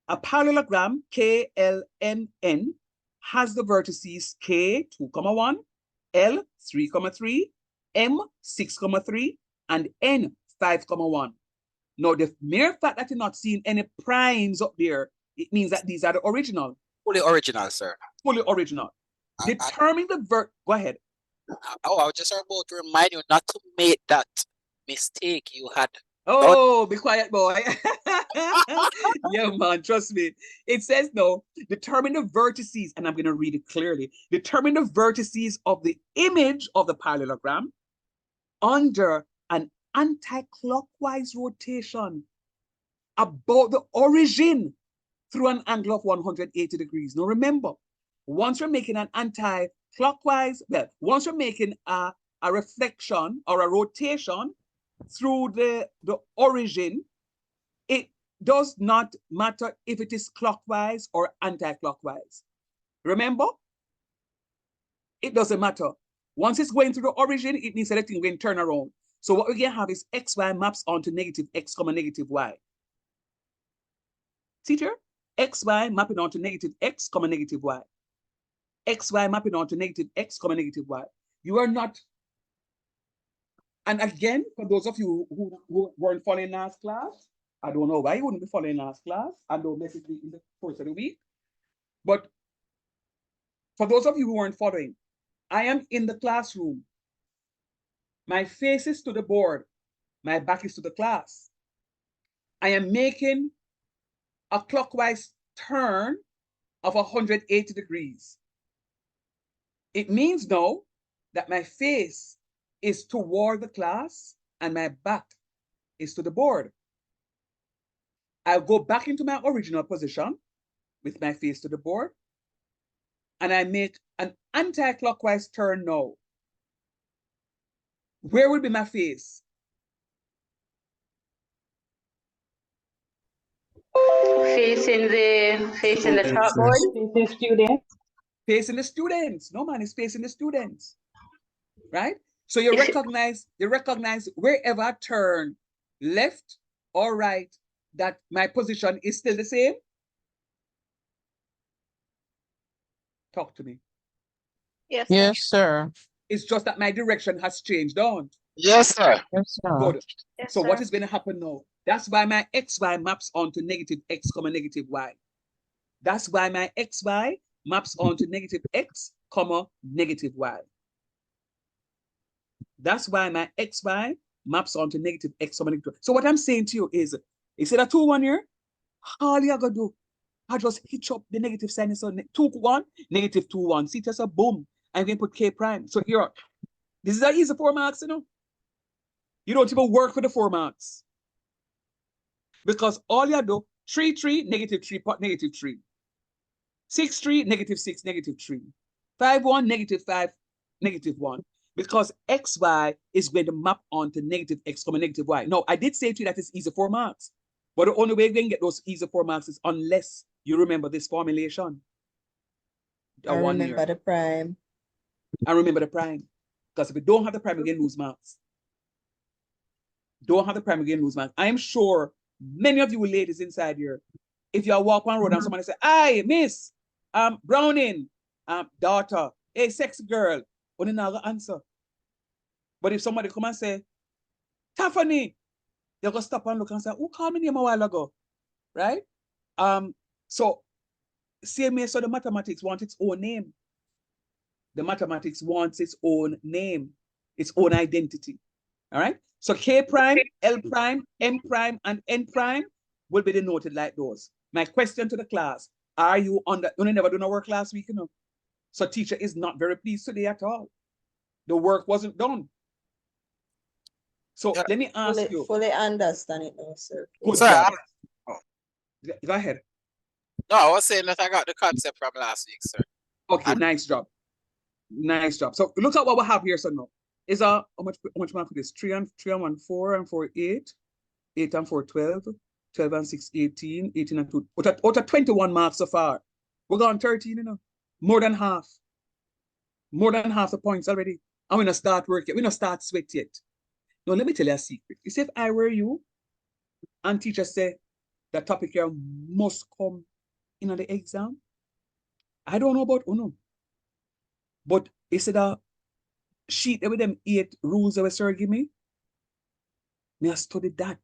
A parallelogram KLMN has the vertices K 2, 1, L 3, 3, M 6, 3, and N 5, 1. Now, the mere fact that you're not seeing any primes up there, it means that these are the original. Fully original, sir. Fully original. Determine the go ahead. I was just about to remind you not to make that mistake you had. Oh, be quiet, boy. Yeah, man, trust me. It says no, determine the vertices, and I'm going to read it clearly. Determine the vertices of the image of the parallelogram under an anti-clockwise rotation about the origin through an angle of 180 degrees. Now remember, once you're making an anti-clockwise, once you're making a reflection or a rotation through the origin, it does not matter if it is clockwise or anti-clockwise. Remember, it doesn't matter. Once it's going through the origin, it means that the thing will turn around. So what we're going to have is xy maps onto negative x, negative y. See here? Xy mapping onto negative x, negative y. Xy mapping onto negative x, negative y. You are not. And again, for those of you who weren't following last class, I don't know why you wouldn't be following last class. I know basically in the course of the week. But for those of you who weren't following, I am in the classroom. My face is to the board. My back is to the class. I am making a clockwise turn of 180 degrees. It means now that my face is toward the class and my back is to the board. I'll go back into my original position with my face to the board, and I make an anti-clockwise turn now. Where will be my face? Facing the chalkboard. Facing students. Facing the students. No, man, it's facing the students. Right? So you recognize wherever I turn left or right, that my position is still the same. Talk to me. Yes, Yes, sir. It's just that my direction has changed on. Yes, sir. Yes, sir. Good. Yes, So what sir. is going to happen now? That's why my xy maps onto negative x comma negative y. That's why my xy maps onto negative x comma negative y. That's why my xy maps onto negative x comma negative. So what I'm saying to you is, instead of 2, 1 here, all you gotta do, I just hitch up the negative sign. So 2, 1, negative 2, 1. See, just a boom. I'm going to put k prime. So here, this is an easy 4 marks, you know. You don't even work with the 4 marks. Because all you do, 3, 3, negative 3, negative 3. 6, 3, negative 6, negative 3. 5, 1, negative 5, negative 1. Because xy is going to map onto negative x comma negative y. No, I did say to you that it's easy 4 marks. But the only way you're going to get those easy 4 marks is unless you remember this formulation. I remember the prime. I remember the prime. Because if you don't have the prime, you're going to lose marks. Don't have the prime, you're going to lose marks. I am sure many of you ladies inside here, if you walk on road and somebody say, "Hi, miss, Browning, daughter, hey, sexy girl," only now the answer. But if somebody come and say, "Tiffany," they're gonna stop and look and say, "Who called me name a while ago?" Right? So same way, so the mathematics wants its own name. The mathematics wants its own name, its own identity. All right. So K prime, L prime, M prime, and N prime will be denoted like those. My question to the class, are you under, you never done a work last week, you know? So teacher is not very pleased today at all. The work wasn't done. So let me ask you. Fully understand it now, sir. Good Sir, job. Go ahead. No, I was saying that I got the concept from last week, sir. Okay, nice job. Nice job. So look at what we have here, so now. Is how much mark for this? 3 and 1, 4 and 4, 8. 8 and 4, 12. 12 and 6, 18. 18 and 2. Out of 21 marks so far. We're gone 13, you know. More than half. More than half the points already. And we're not start work yet. We're not start sweat yet. Now let me tell you a secret. You see, if I were you, and teacher say the topic here must come in the exam, I don't know about Uno. But instead of sheet with them 8 rules that sir give me I study that.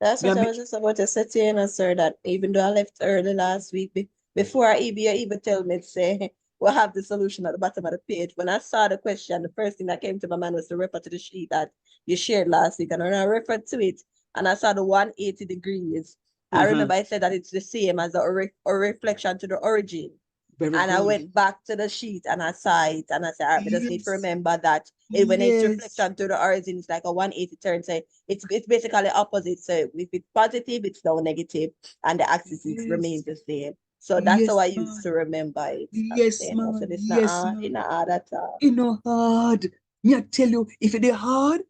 That's what I was just about to say to you, know, sir, that even though I left early last week, before I even tell me to say, we'll have the solution at the bottom of the page. When I saw the question, the first thing that came to my mind was to refer to the sheet that you shared last week. And when I referred to it, and I saw the 180 degrees, I remember I said that it's the same as a reflection to the origin. Very and good. I went back to the sheet and I saw it and I said, all right, we just need to remember that when it's reflection to the origin, it's like a 180 turn. So it's basically opposite. So if it's positive, it's now negative, and the axis remains the same. So that's how I used to remember it. Yes, man. So it's not hard at all. It's not hard. Me I tell you, if it is hard,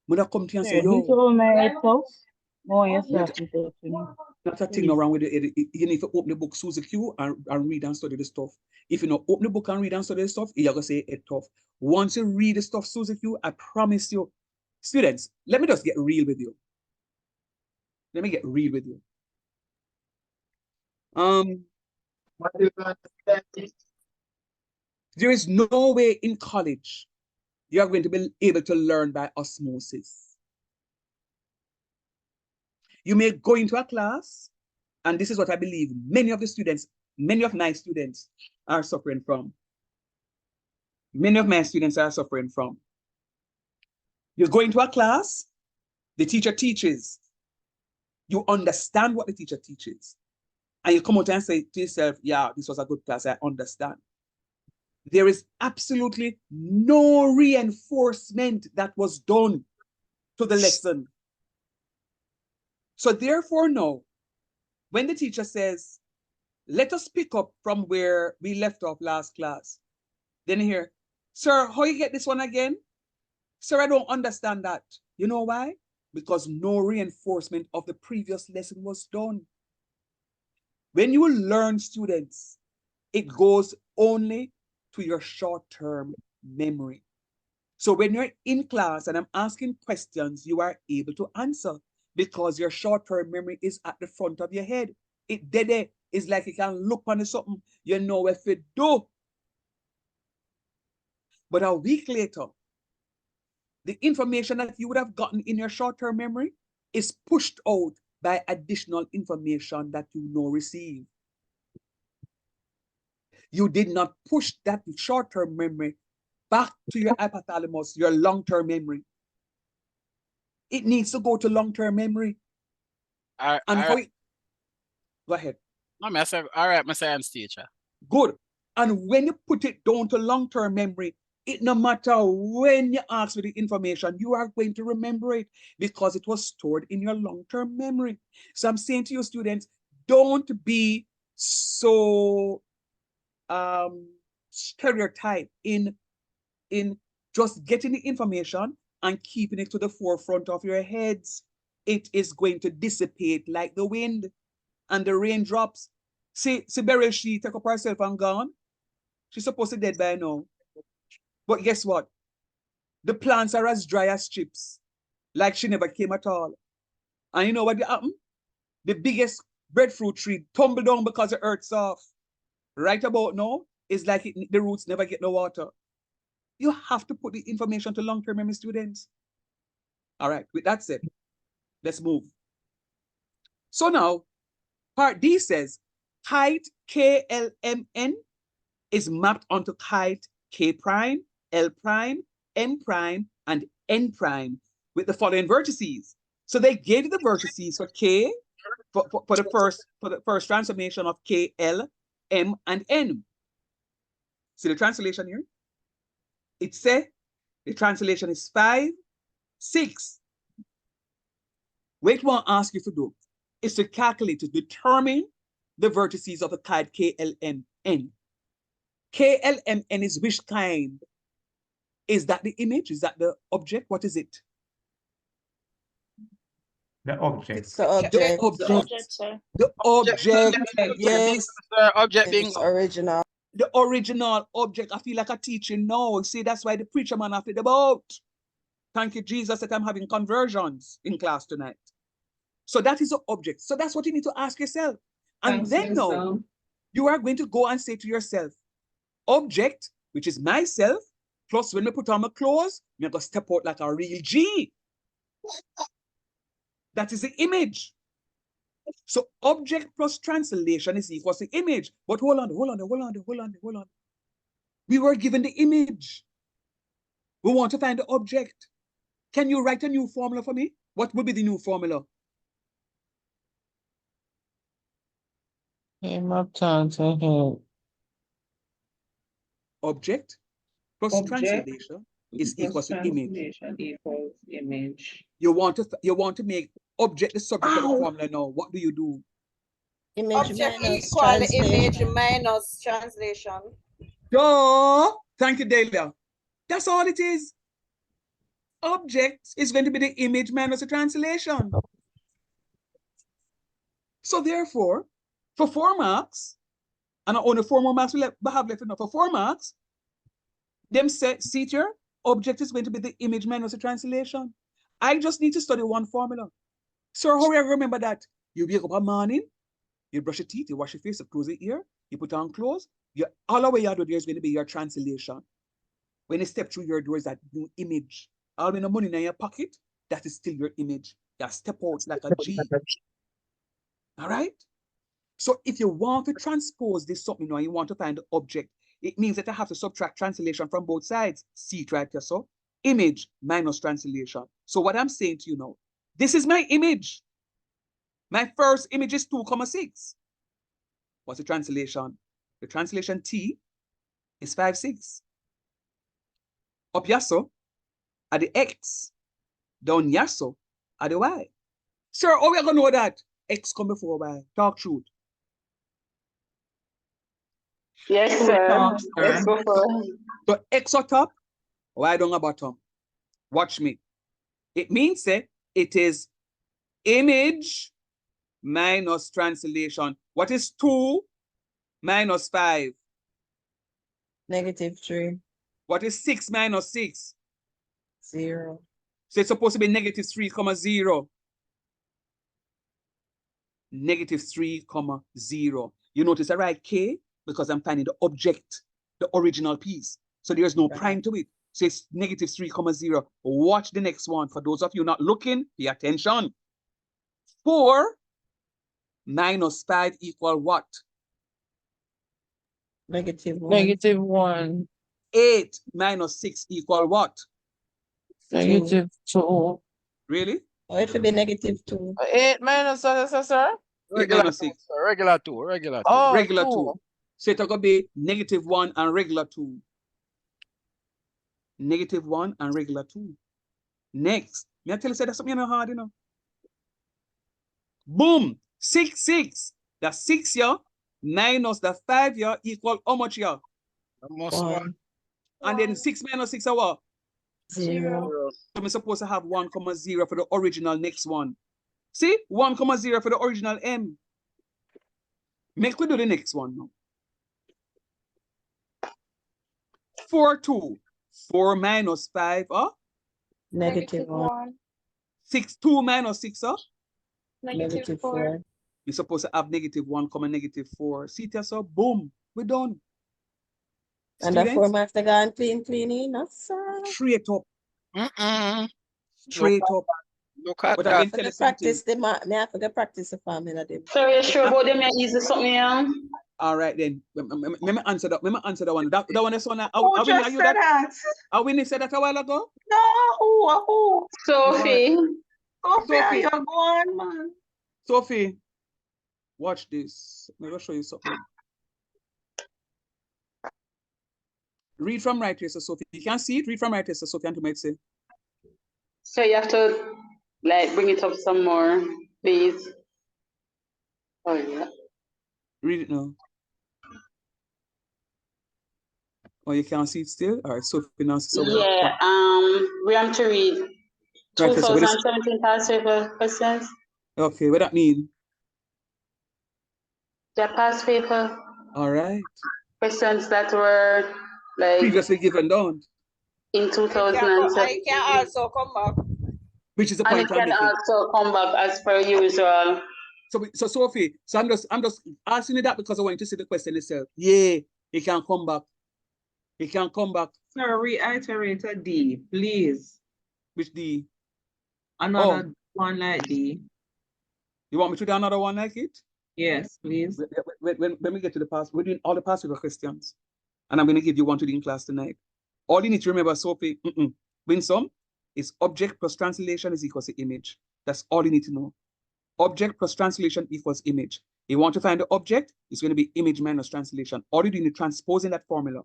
when I come to you and say, yo, not a thing around with it. You need to open the book, Suzy Q, and read and study the stuff. If you not open the book and read and study the stuff, you're going to say it's tough. Once you read the stuff, Suzy Q, I promise you, students, let me just get real with you. Let me get real with you. There is no way in college you are going to be able to learn by osmosis. You may go into a class, and this is what I believe many of my students are suffering from. Many of my students are suffering from. You go into a class, the teacher teaches. You understand what the teacher teaches. And you come out and say to yourself, yeah, this was a good class, I understand. There is absolutely no reinforcement that was done to the lesson. So therefore, no, when the teacher says, let us pick up from where we left off last class, then you hear, sir, how you get this one again? Sir, I don't understand that. You know why? Because no reinforcement of the previous lesson was done. When you learn, students, it goes only to your short-term memory. So when you're in class and I'm asking questions, you are able to answer because your short-term memory is at the front of your head. It dead. It's like you can look on something, you know if it do. But a week later, the information that you would have gotten in your short-term memory is pushed out by additional information that you now receive. You did not push that short-term memory back to your hypothalamus, your long-term memory. It needs to go to long-term memory. All And right. for it, go ahead. No, me say, all right, my science teacher. Good. And when you put it down to long-term memory, it no matter when you ask for the information, you are going to remember it because it was stored in your long-term memory. So I'm saying to you students, don't be so stereotyped in just getting the information and keeping it to the forefront of your heads. It is going to dissipate like the wind and the raindrops. See Beryl, she take up herself and gone. She's supposed to be dead by now. But guess what? The plants are as dry as chips, like she never came at all. And you know what happened? The biggest breadfruit tree tumbled down because the earth's off. Right about now, it's like the roots never get no water. You have to put the information to long-term memory, students. All right, with that said, let's move. So now, part D says, height KLMN is mapped onto height K prime, L prime, M prime, and N prime with the following vertices. So they gave you the vertices for K for the first transformation of K, L, M, and N. See the translation here? It says the translation is 5, 6. What I want to ask you to do is to calculate, to determine the vertices of the kite KLMN. KLMN is which kind? Is that the image? Is that the object? What is it? The object. It's the object. The object, sir. The object, yes. Object It's bingo. original. The original object. I feel like a teaching now. See, that's why the preacher man have to about. Thank you, Jesus, that I'm having conversions in class tonight. So that is the object. So that's what you need to ask yourself. And then now, you are going to go and say to yourself, object, which is myself, plus when we put on my clothes, I'm going to step out like a real G. That is the image. So object plus translation is equal to image. But hold on. We were given the image. We want to find the object. Can you write a new formula for me? What would be the new formula? Object plus translation is equal to image. Equals image. You want to make object the subject of the formula now. What do you do? Image Object minus equal image translation. minus translation. Duh! Thank you, Delia. That's all it is. Object is going to be the image minus the translation. So therefore, for 4 marks, and only 4 more marks we have left enough for 4 marks, them say, see here, object is going to be the image minus the translation. I just need to study one formula. So how do I remember that? You wake up in the morning, you brush your teeth, you wash your face, you close your ear, you put on clothes, all the way you do there is going to be your translation. When you step through your door, is that new image. All when the money in your pocket, that is still your image. You step out like a G. All right? So if you want to transpose this something now, you want to find the object, it means that I have to subtract translation from both sides. See it right here, so image minus translation. So what I'm saying to you now, this is my image. My first image is 2,6. What's the translation? The translation T is 5, 6. Up here, so, at the X. Down here, so, at the Y. Sir, how we are going to know that? X come before Y. Talk truth. Yes, sir. Let's go for it. So X on top, Y down the bottom. Watch me. It means it is image minus translation. What is 2 minus 5? -3. What is 6 minus 6? 0. So it's supposed to be -3, 0. -3, 0. You notice I write K because I'm finding the object, the original piece. So there's no prime to it. So it's negative 3, 0. Watch the next one. For those of you not looking, pay attention. 4 minus 5 equal what? Negative 1. Negative 1. 8 minus 6 equal what? Negative 2. Really? Or it should be negative 2. 8 minus what, sir? 8 minus 6. Regular 2. Regular 2. Oh, Regular 2. 2. So it's going to be negative 1 and regular 2. Negative 1 and regular 2. Next. May I tell you, say that's something hard, you know? Boom. 6, 6. The 6 here minus the 5 here equal how much here? Almost 1. And then 6 minus 6 are what? 0. So I'm supposed to have 1, 0 for the original next one. See? 1, 0 for the original M. Make we do the next one now. 4, 2. 4 minus 5, Negative 1. 6, 2 minus 6, Negative 4. You're supposed to have negative 1, negative 4. See it so boom, we're done. And the 4 marks are gone clean, no, sir. Straight up. Straight up. Look at But that. again, tell you Practice something. the I forget practice the formula. So you're sure about them easy something, yeah? All right then. Let me answer that. Let me answer that one. That one is on. Who just said that? Winnie said that a while ago. No, who? Sophie. Sophie, you're gone, man. Sophie, watch this. I'm going to show you something. Read from right here, so Sophie. You can see it. Read from right here, so Sophie, and you might say. So you have to like bring it up some more, please. Oh yeah. Read it now. Oh, you can't see it still? All right, Sophie now. Yeah, we have to read Right, so 2017 past paper questions. Okay, what that mean? The past paper All right. questions that were like Previously given down. in 2007. I can also come back. Which is the And point it I'm can making. also come back as per usual. So Sophie, so I'm just asking you that because I want you to see the question itself. Yeah, he can come back. He can come back. Sir, reiterate a D, please. Which D? Another one like D. You want me to do another one like it? Yes, please. When we get to the past, we're doing all the past paper questions. And I'm going to give you one to do in class tonight. All you need to remember, Sophie, win some is object plus translation is equals to image. That's all you need to know. Object plus translation equals image. You want to find the object, it's going to be image minus translation. All you do is transposing that formula.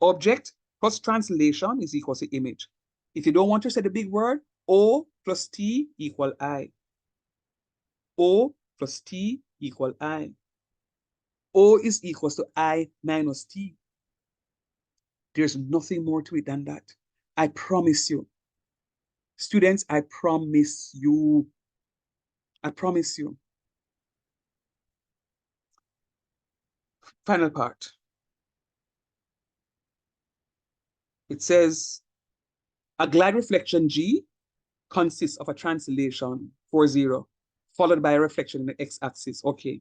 Object plus translation is equals to image. If you don't want to say the big word, O plus T equal I. O plus T equal I. O is equals to I minus T. There's nothing more to it than that. I promise you. Students, I promise you. I promise you. Final part. It says, a glide reflection G consists of a translation 40, followed by a reflection in the x-axis. Okay.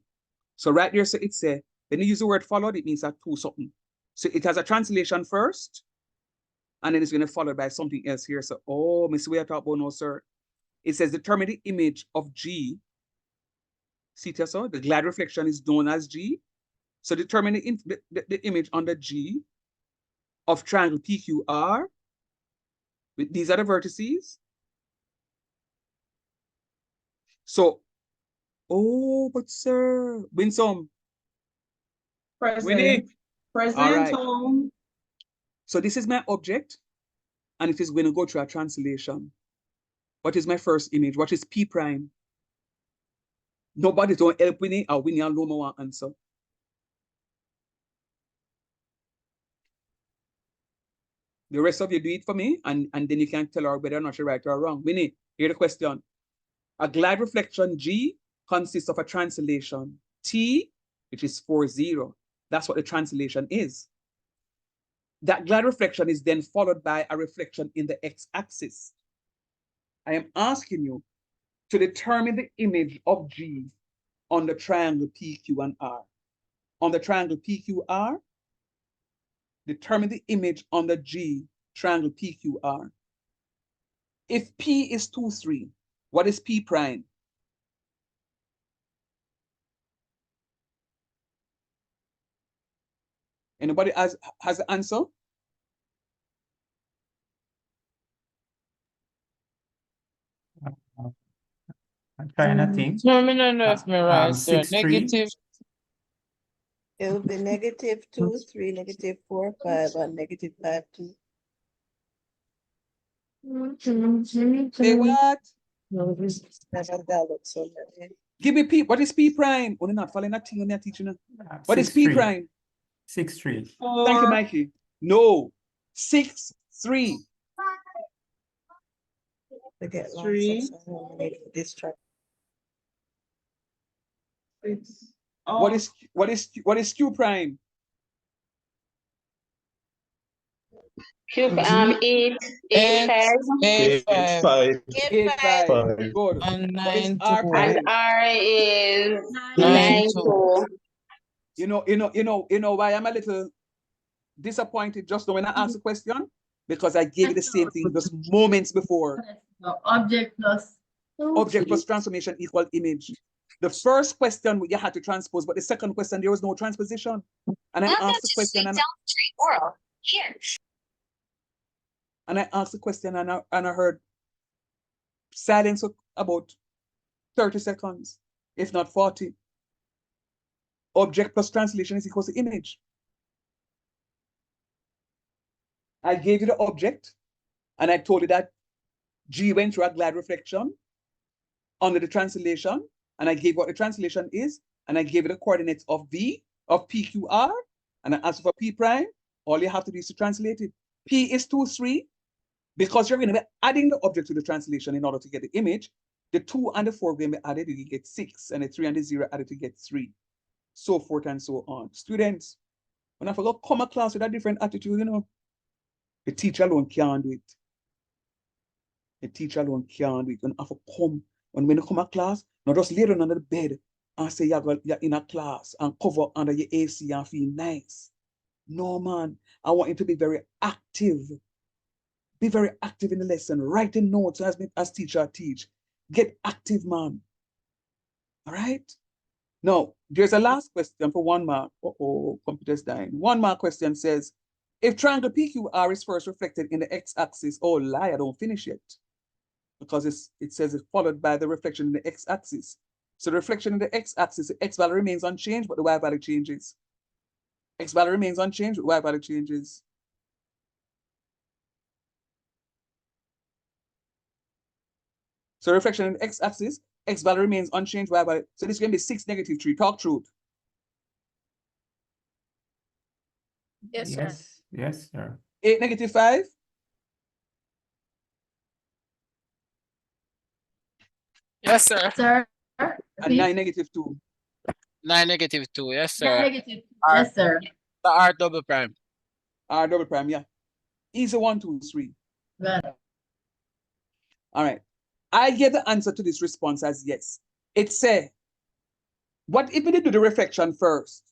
So right there, so it says, when you use the word followed, it means that 2 something. So it has a translation first, and then it's going to follow by something else here. So, oh, Miss Way I talk about no, sir. It says determine the image of G. See it so? The glide reflection is known as G. So determine the image under G of triangle PQR. These are the vertices. So, oh, but sir, win some. Present. Present. All right. So this is my object, and it is going to go through a translation. What is my first image? What is P prime? Nobody don't help Winnie or Winnie alone want answer. The rest of you do it for me, and then you can tell her whether or not you're right or wrong. Winnie, hear the question. A glide reflection G consists of a translation T, which is 40. That's what the translation is. That glide reflection is then followed by a reflection in the x-axis. I am asking you to determine the image of G on the triangle PQ and R. On the triangle PQR, Determine the image on the G triangle PQR. If P is 2, 3, what is P prime? Anybody has the answer? I'm trying to think. No, me not know if me right, sir. 6, 3. Negative. It will be -2, 3, -4, 5, and -5, 2. Say what? Never download so many. Give me P. What is P prime? Only not following that thing on your teaching. What is 6, P 3. prime? 6, 3. Thank you, Mikey. No. 6, 3. To get lost, 3. so I don't need to distract. It's What is Q prime? Cube 8, 8, 5, 8, 5, 8, 5. Good. and What is 9, R 2. prime? and R is 9, 9, 2. You know why I'm a little disappointed just when I asked the question? Because I gave you the same thing just moments before. Object plus Transformation equal image. The first question you had to transpose, but the second question there was no transposition. And I asked the question and I asked the question and I heard silence of about 30 seconds, if not 40. Object plus translation is equal to image. I gave you the object and I told you that G went through a glide reflection under the translation, and I gave what the translation is, and I gave you the coordinates of V, of PQR, and I asked for P prime. All you have to do is to translate it. P is 2, 3, because you're going to be adding the object to the translation in order to get the image. The 2 and the 4 will be added, you get 6, and the 3 and the 0 added to get 3. So forth and so on. Students, when I forgot come a class with a different attitude, the teacher alone can't do it. The teacher alone can't do it. When I have to come, when you come to class, not just lay down under the bed and say you're in a class and cover under your AC and feel nice. No, man. I want you to be very active. Be very active in the lesson. Writing notes as teacher teach. Get active, man. All right? Now, there's a last question for 1 mark. Computer's dying. 1 mark question says, if triangle PQR is first reflected in the x-axis, oh, lie, I don't finish yet. Because it says it's followed by the reflection in the x-axis. So the reflection in the x-axis, the x value remains unchanged, but the y value changes. X value remains unchanged, but y value changes. So reflection in the x-axis, x value remains unchanged, y value. So this is going to be 6, -3. Talk truth. Yes, sir. Yes, sir. 8, -5. Yes, sir. Sir. And 9, -2. 9, -2. Yes, sir. Negative. Yes, sir. The R double prime. R double prime, yeah. Easy 1, 2, 3. Good. All right. I get the answer to this response as yes. It says, what if we did do the reflection first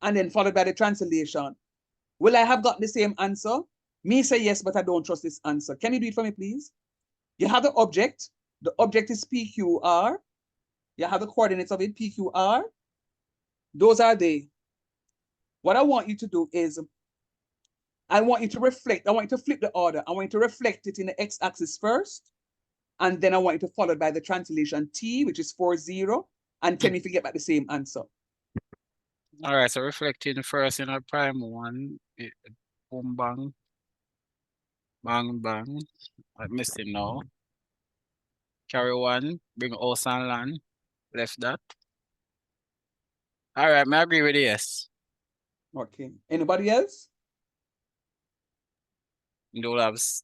and then followed by the translation? Will I have gotten the same answer? Me say yes, but I don't trust this answer. Can you do it for me, please? You have the object. The object is PQR. You have the coordinates of it, PQR. Those are they. What I want you to do is, I want you to reflect. I want you to flip the order. I want you to reflect it in the x-axis first. And then I want you to follow by the translation T, which is 4, 0. And tell me if you get back the same answer. All right, so reflecting first in our prime 1. Boom, bang. Bang, bang. I'm missing now. Carry 1. Bring house and land. Left that. All right, I agree with yes. Okay. Anybody else? You'll have 6,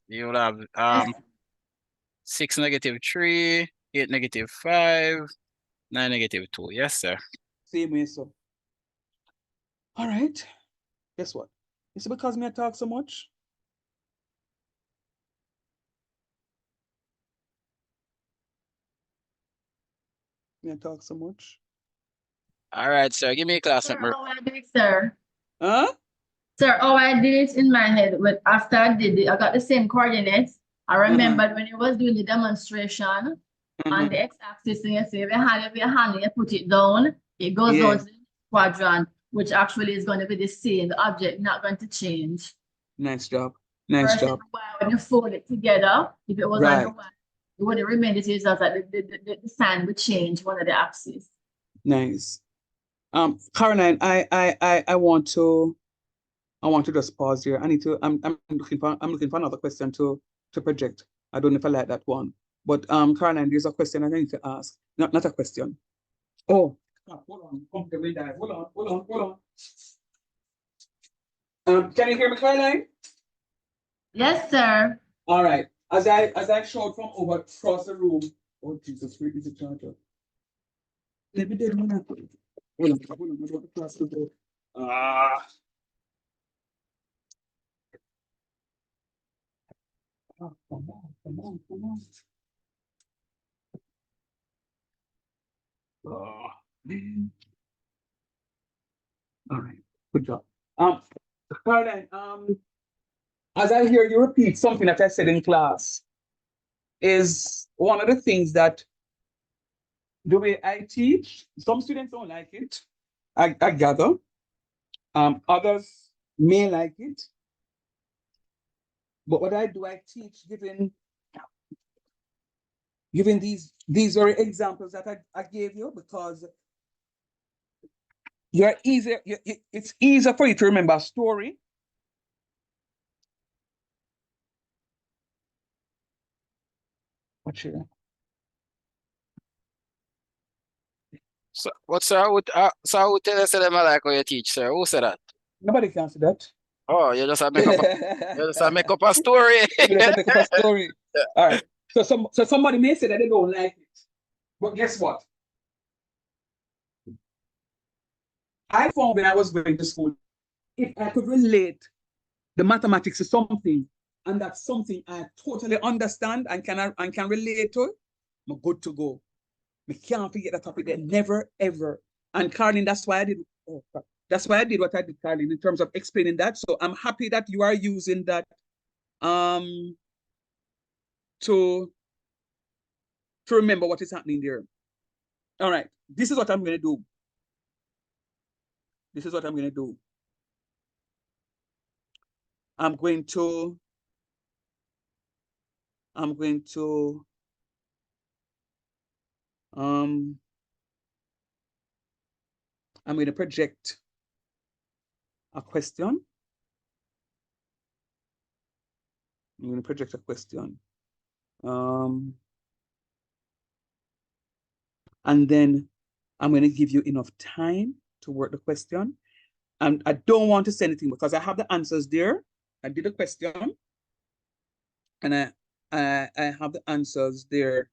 -3, 8, -5, 9, -2. Yes, sir. Same way, so. All right. Guess what? Is it because me I talk so much? Me I talk so much? All right, sir. Give me a class. Sir. Huh? Sir, oh, I did it in my head, but after I did it, I got the same coordinates. I remembered when you was doing the demonstration on the x-axis, and you say, if you have your hand and you put it down, it goes down to the quadrant, which actually is going to be the same. The object not going to change. Nice job. Nice Versus job. when you fold it together, if it was on Right. the Y, it would remain the same, just like the sign would change one of the axes. Nice. Caroline, I want to just pause here. I'm looking for another question to project. I don't know if I like that one. But Caroline, there's a question I need to ask. Not a question. Oh, hold on. Hold on. Can you hear me, Caroline? Yes, sir. All right. As I showed from over across the room. Oh Jesus, where is the charger? Let me do it. Hold on. I don't cross the road. Oh, come on. Oh, man. All right, good job. Caroline, as I hear you repeat something that I said in class, is one of the things that the way I teach, some students don't like it, I gather. Others may like it. But what I do, I teach giving these very examples that I gave you, because it's easier for you to remember a story. What's your So what sir? So I would tell you say them I like how you teach, sir. Who said that? Nobody can say that. Oh, you just make up a story. You just make up a story. All right. So somebody may say that they don't like it. But guess what? I found when I was going to school, if I could relate the mathematics to something, and that's something I totally understand and can relate to, I'm good to go. I can't forget that topic there. Never ever. And Caroline, that's why I did. That's why I did what I did, Caroline, in terms of explaining that. So I'm happy that you are using that to remember what is happening there. All right. This is what I'm going to do. I'm going to project a question. And then I'm going to give you enough time to work the question. And I don't want to say anything because I have the answers there. I did a question and I have the answers there.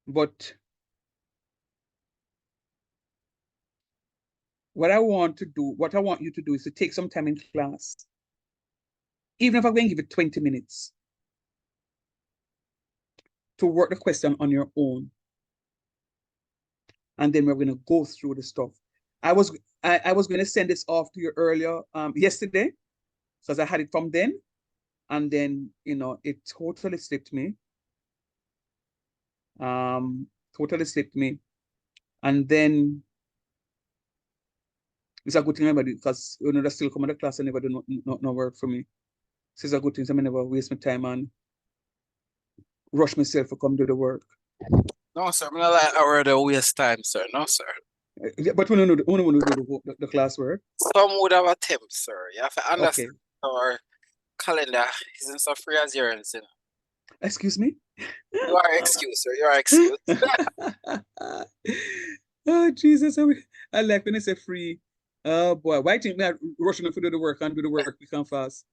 But what I want you to do is to take some time in class. Even if I'm going to give it 20 minutes to work the question on your own. And then we're going to go through the stuff. I was going to send this off to you earlier yesterday, because I had it from then. And then, it totally slipped me. And then it's a good thing I did, because they still come to the class and never do no work for me. So it's a good thing I never waste my time and rush myself to come do the work. No, sir. I'm not like already waste time, sir. No, sir. But when you do the classwork, some would have attempt, sir. You have to understand our calendar isn't so free as yours, Excuse me? You are excused, sir. You are excused. Oh, Jesus. I like when they say free. Oh, boy. Why think that rushing to do the work and do the work become fast?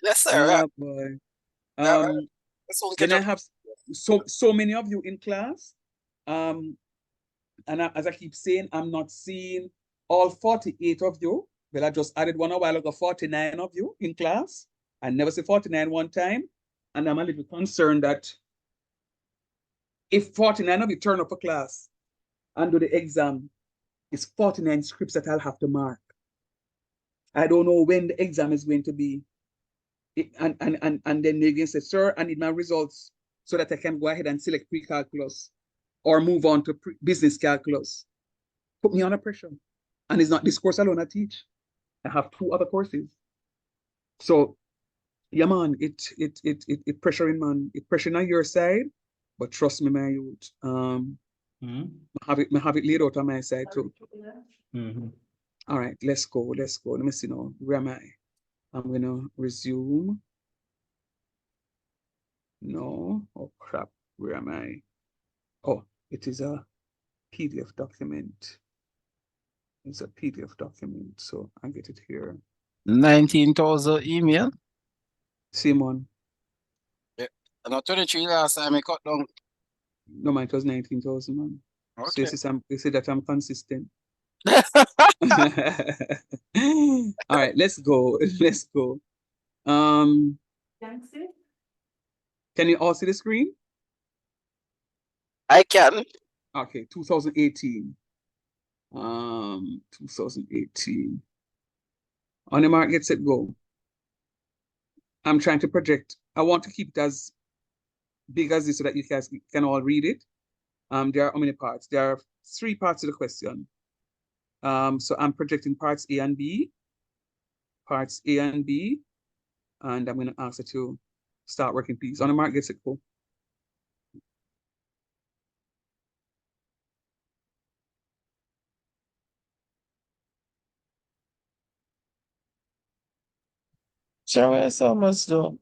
Yes, sir. Oh, boy. Then I have so many of you in class. And as I keep saying, I'm not seeing all 48 of you. Well, I just added one a while ago, 49 of you in class. I never say 49 one time. And I'm a little concerned that if 49 of you turn up for class and do the exam, it's 49 scripts that I'll have to mark. I don't know when the exam is going to be. And then they can say, sir, I need my results so that I can go ahead and select pre-calculus or move on to business calculus. Put me under pressure. And it's not this course alone I teach. I have 2 other courses. So yeah, man, it pressuring, man. It pressuring on your side, but trust me, my youth. I have it laid out on my side too. All right, let's go. Let's go. Let me see now. Where am I? I'm gonna resume. No. Oh crap. Where am I? Oh, it is a PDF document. It's a PDF document. So I get it here. 19,000 email. Same one. Yeah. And 23 last time I cut down. No, mine was 19,000, man. Okay. So you say that I'm consistent. All right, let's go. Let's go. Can you all see the screen? I can. Okay, 2018. 2018. On the mark, get set, go. I'm trying to project. I want to keep it as big as this so that you guys can all read it. There are how many parts? There are 3 parts to the question. So I'm projecting parts A and B. Parts A and B. And I'm going to ask you to start working, please. On the mark, get set, go. Sure, it's almost done.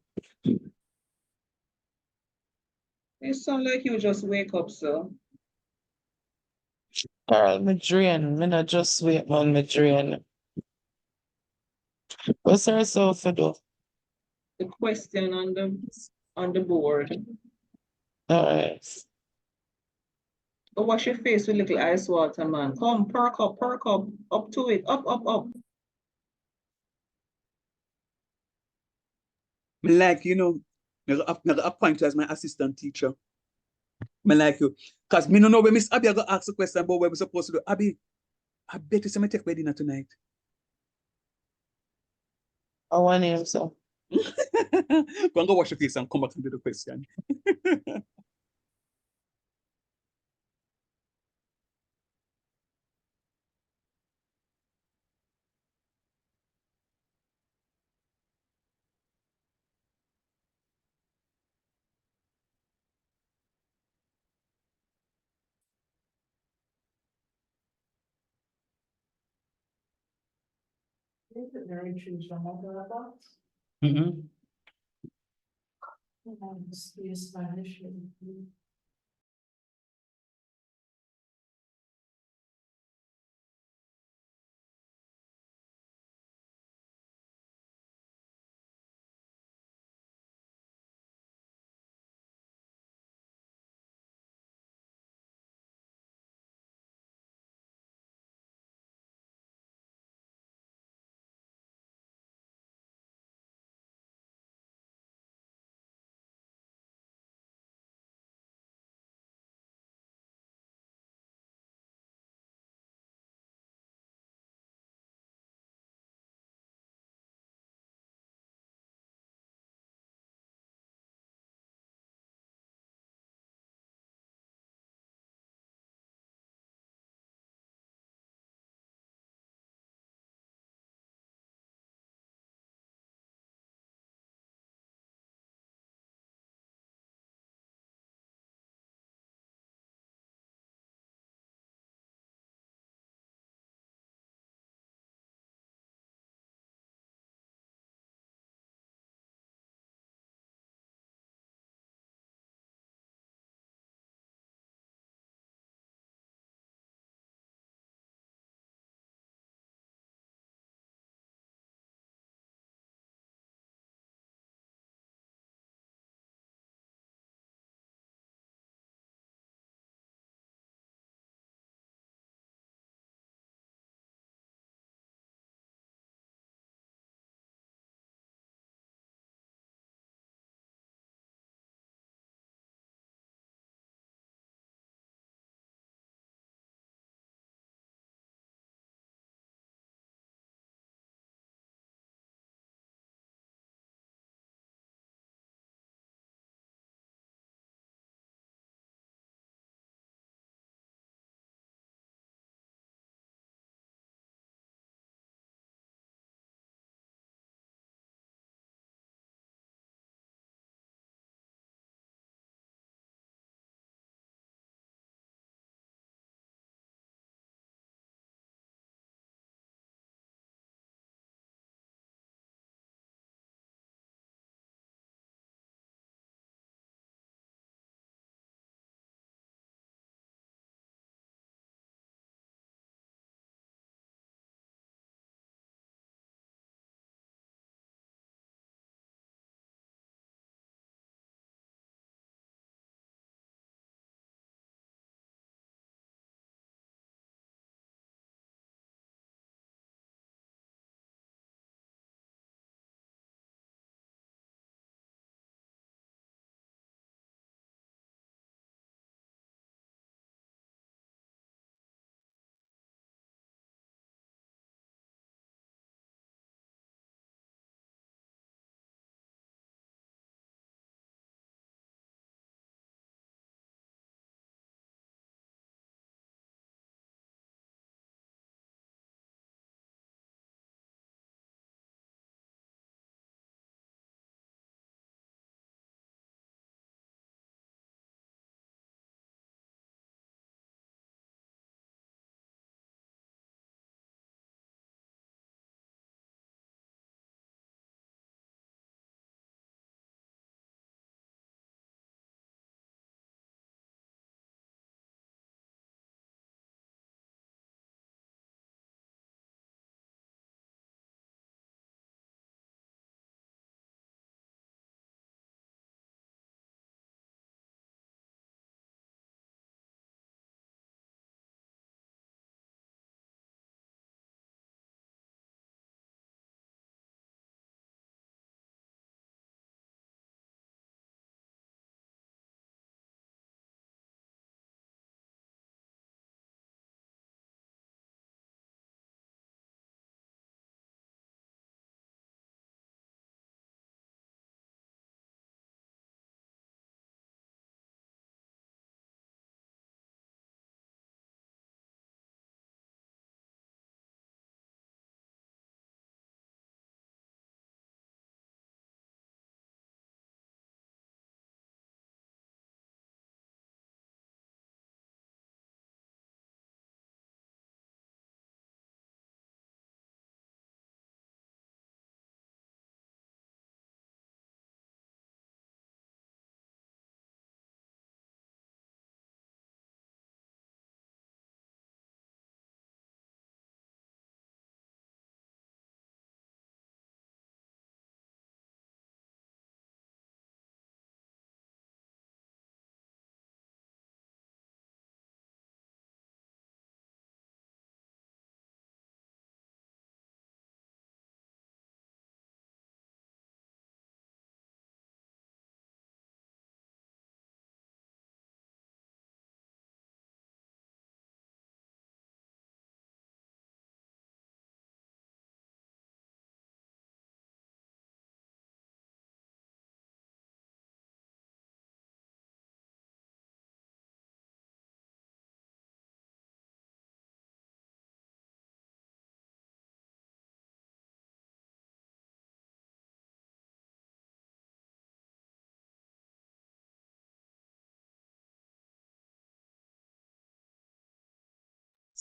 It sound like you just wake up, sir. Girl, me drain. Me not just wait, man, me drain. What's there so for do? The question on the board. All right. But wash your face with little ice water, man. Come, perk up, up to it, up. Like, you know, I appoint you as my assistant teacher. I like you. Because me no know when Miss Abby I go ask a question about what we're supposed to do. Abby, I bet you say me take my dinner tonight. I want him so. Go and go wash your face and come back and do the question.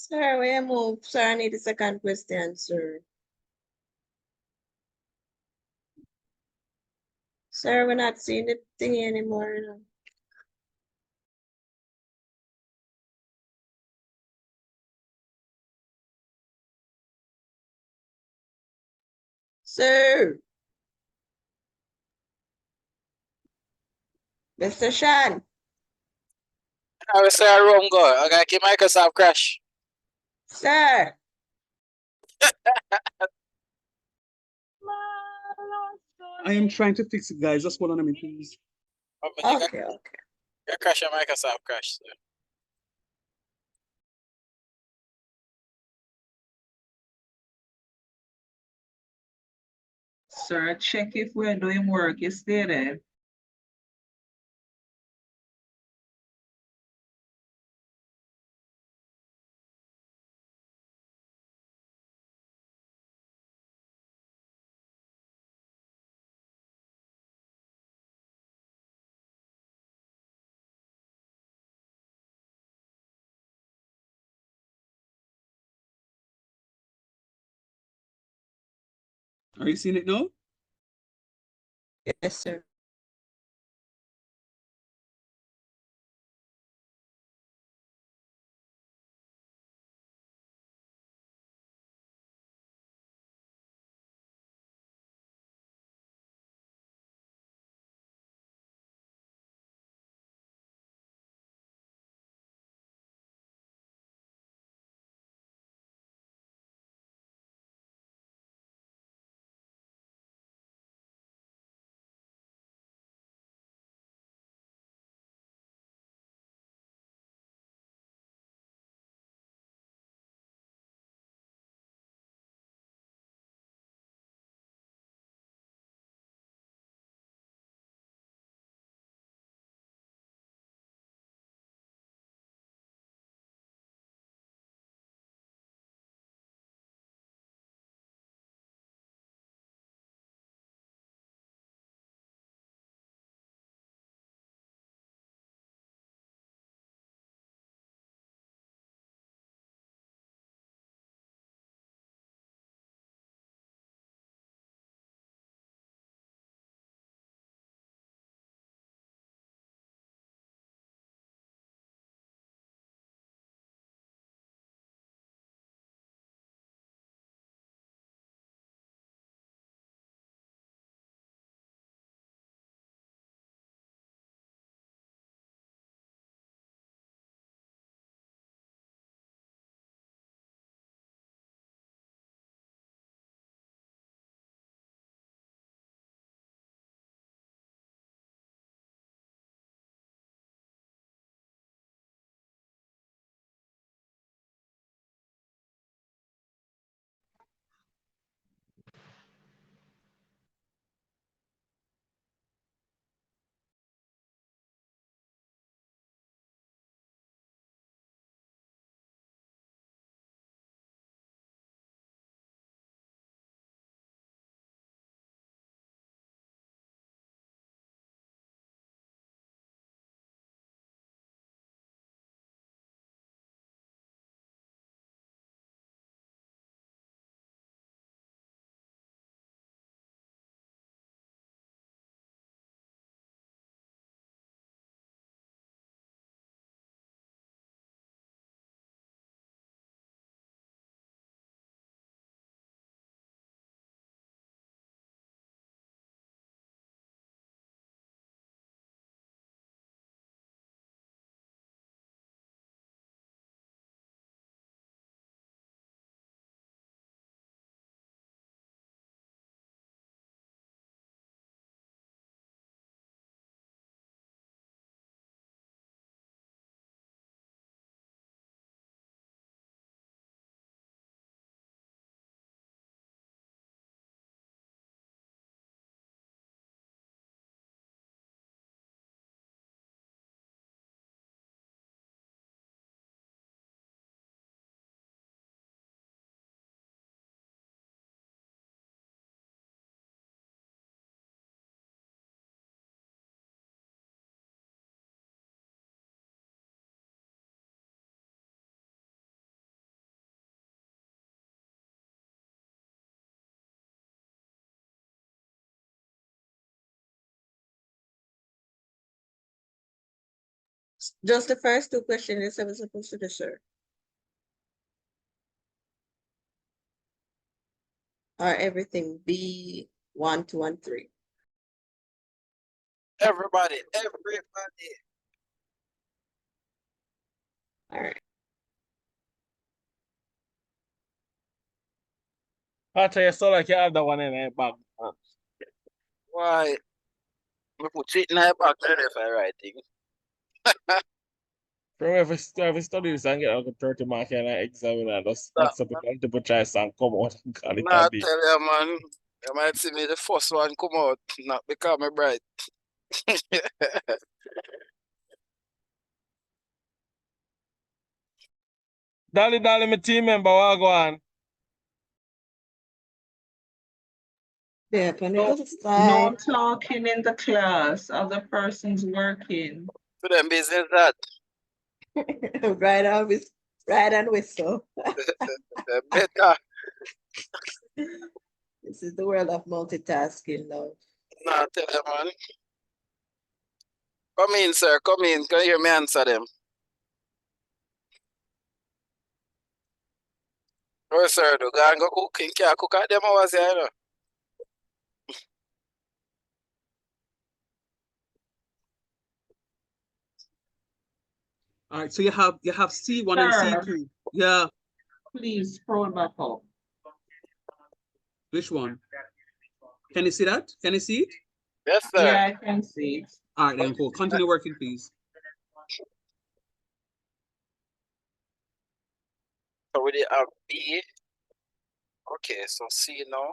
Sir, where you move? Sir, I need the second question, sir. Sir, we're not seeing the thingy anymore. You know. Sir. Mr. Shan. I will say a room go. Okay, keep Microsoft crash. Sir. I am trying to fix it, guys. Just hold on a minute, please. Okay. You crash your Microsoft crash. So. Sir, check if we're doing work. You stay there. Are you seeing it now? Yes, sir. Just the first two questions I was supposed to do, sir. Or everything B 1, 2, and 3. Everybody. All right. Actually, you sound like you have that one in your bag. Why? We put it in my back there if I write thing. Remember, if I study this and get like a 30 mark in an exam, and just accept multiple choice and come out and call it Nah, a day. tell you, man. You might see me the first one come out, not because I'm bright. Dolly, my team member, what go on? Yeah, can you No, go to no slide? talking in the class. Other person's working. To them business that. Right and whistle. Better. This is the world of multitasking, love. Nah, tell you, man. Come in, sir. Come in. Can you hear me answer them? Oh, sir. Do go and go cooking. Can't cook at them hours here, you know. All right, so you have C1 and Sir, C2. Yeah. please scroll back up. Which one? Can you see that? Can you see it? Yes, sir. Yeah, I can see it. All right, then cool. Continue working, please. So we did have B. Okay, so C now.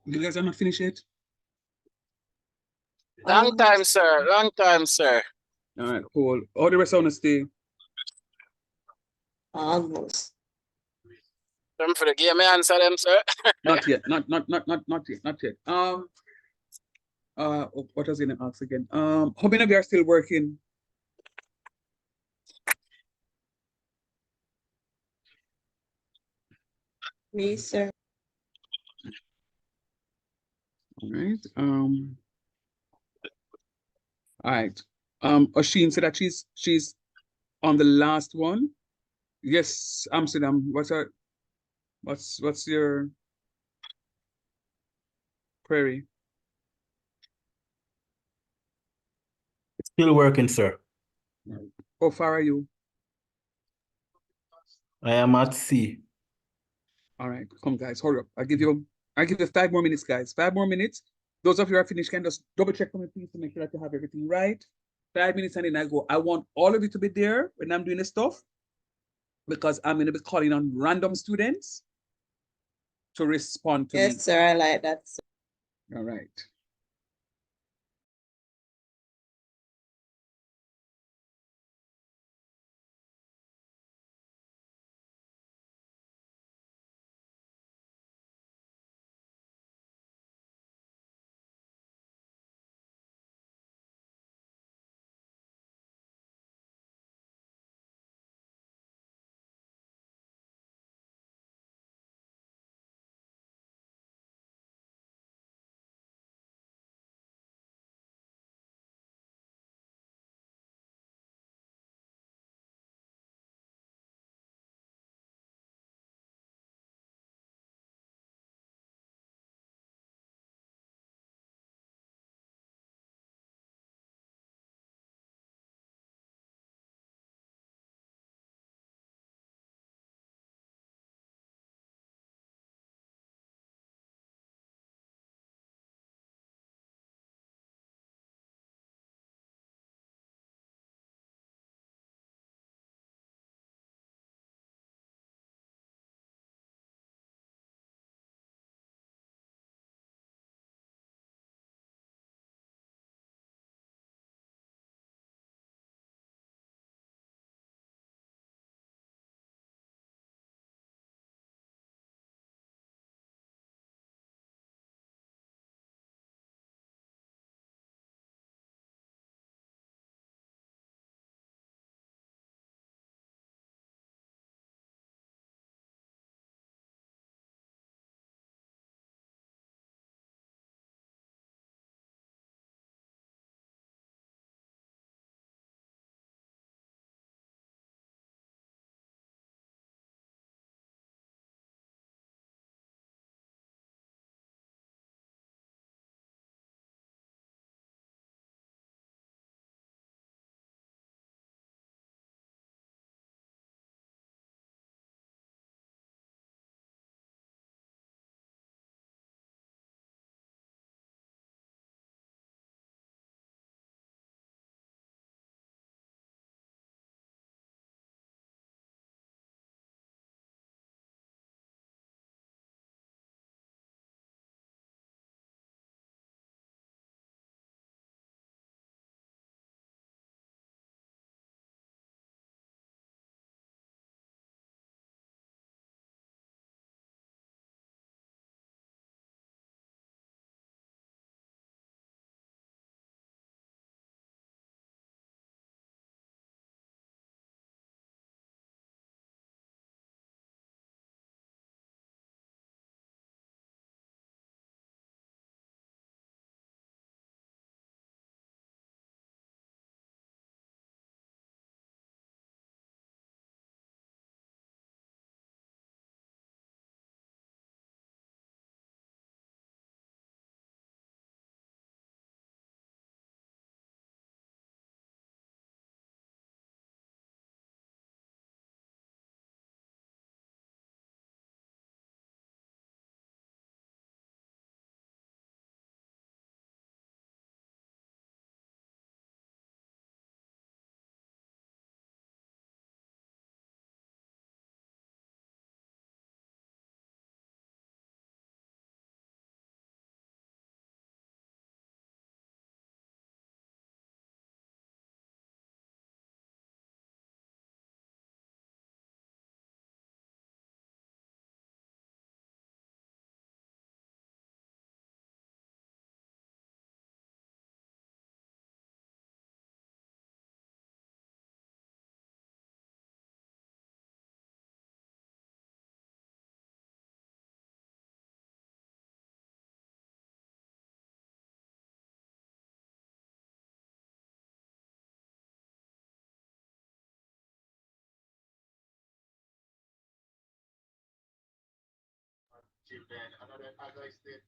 You guys are not finished yet? Long time, sir. Long time, sir. All right, cool. All the rest want to stay. Almost. Them for the game, me answer them, sir. Not yet. Not yet. Not yet. What was I gonna ask again? How many of you are still working? Me, sir. All right. All right. Oshin said that she's on the last one. Yes, Amsterdam. What's your query? Still working, sir. How far are you? I am at C. All right, come guys, hurry up. I'll give you 5 more minutes, guys. 5 more minutes. Those of you who are finished can just double check for me, please, to make sure that you have everything right. 5 minutes and then I go. I want all of you to be there when I'm doing the stuff, because I'm gonna be calling on random students to respond to me. Yes, sir. I like that. All right.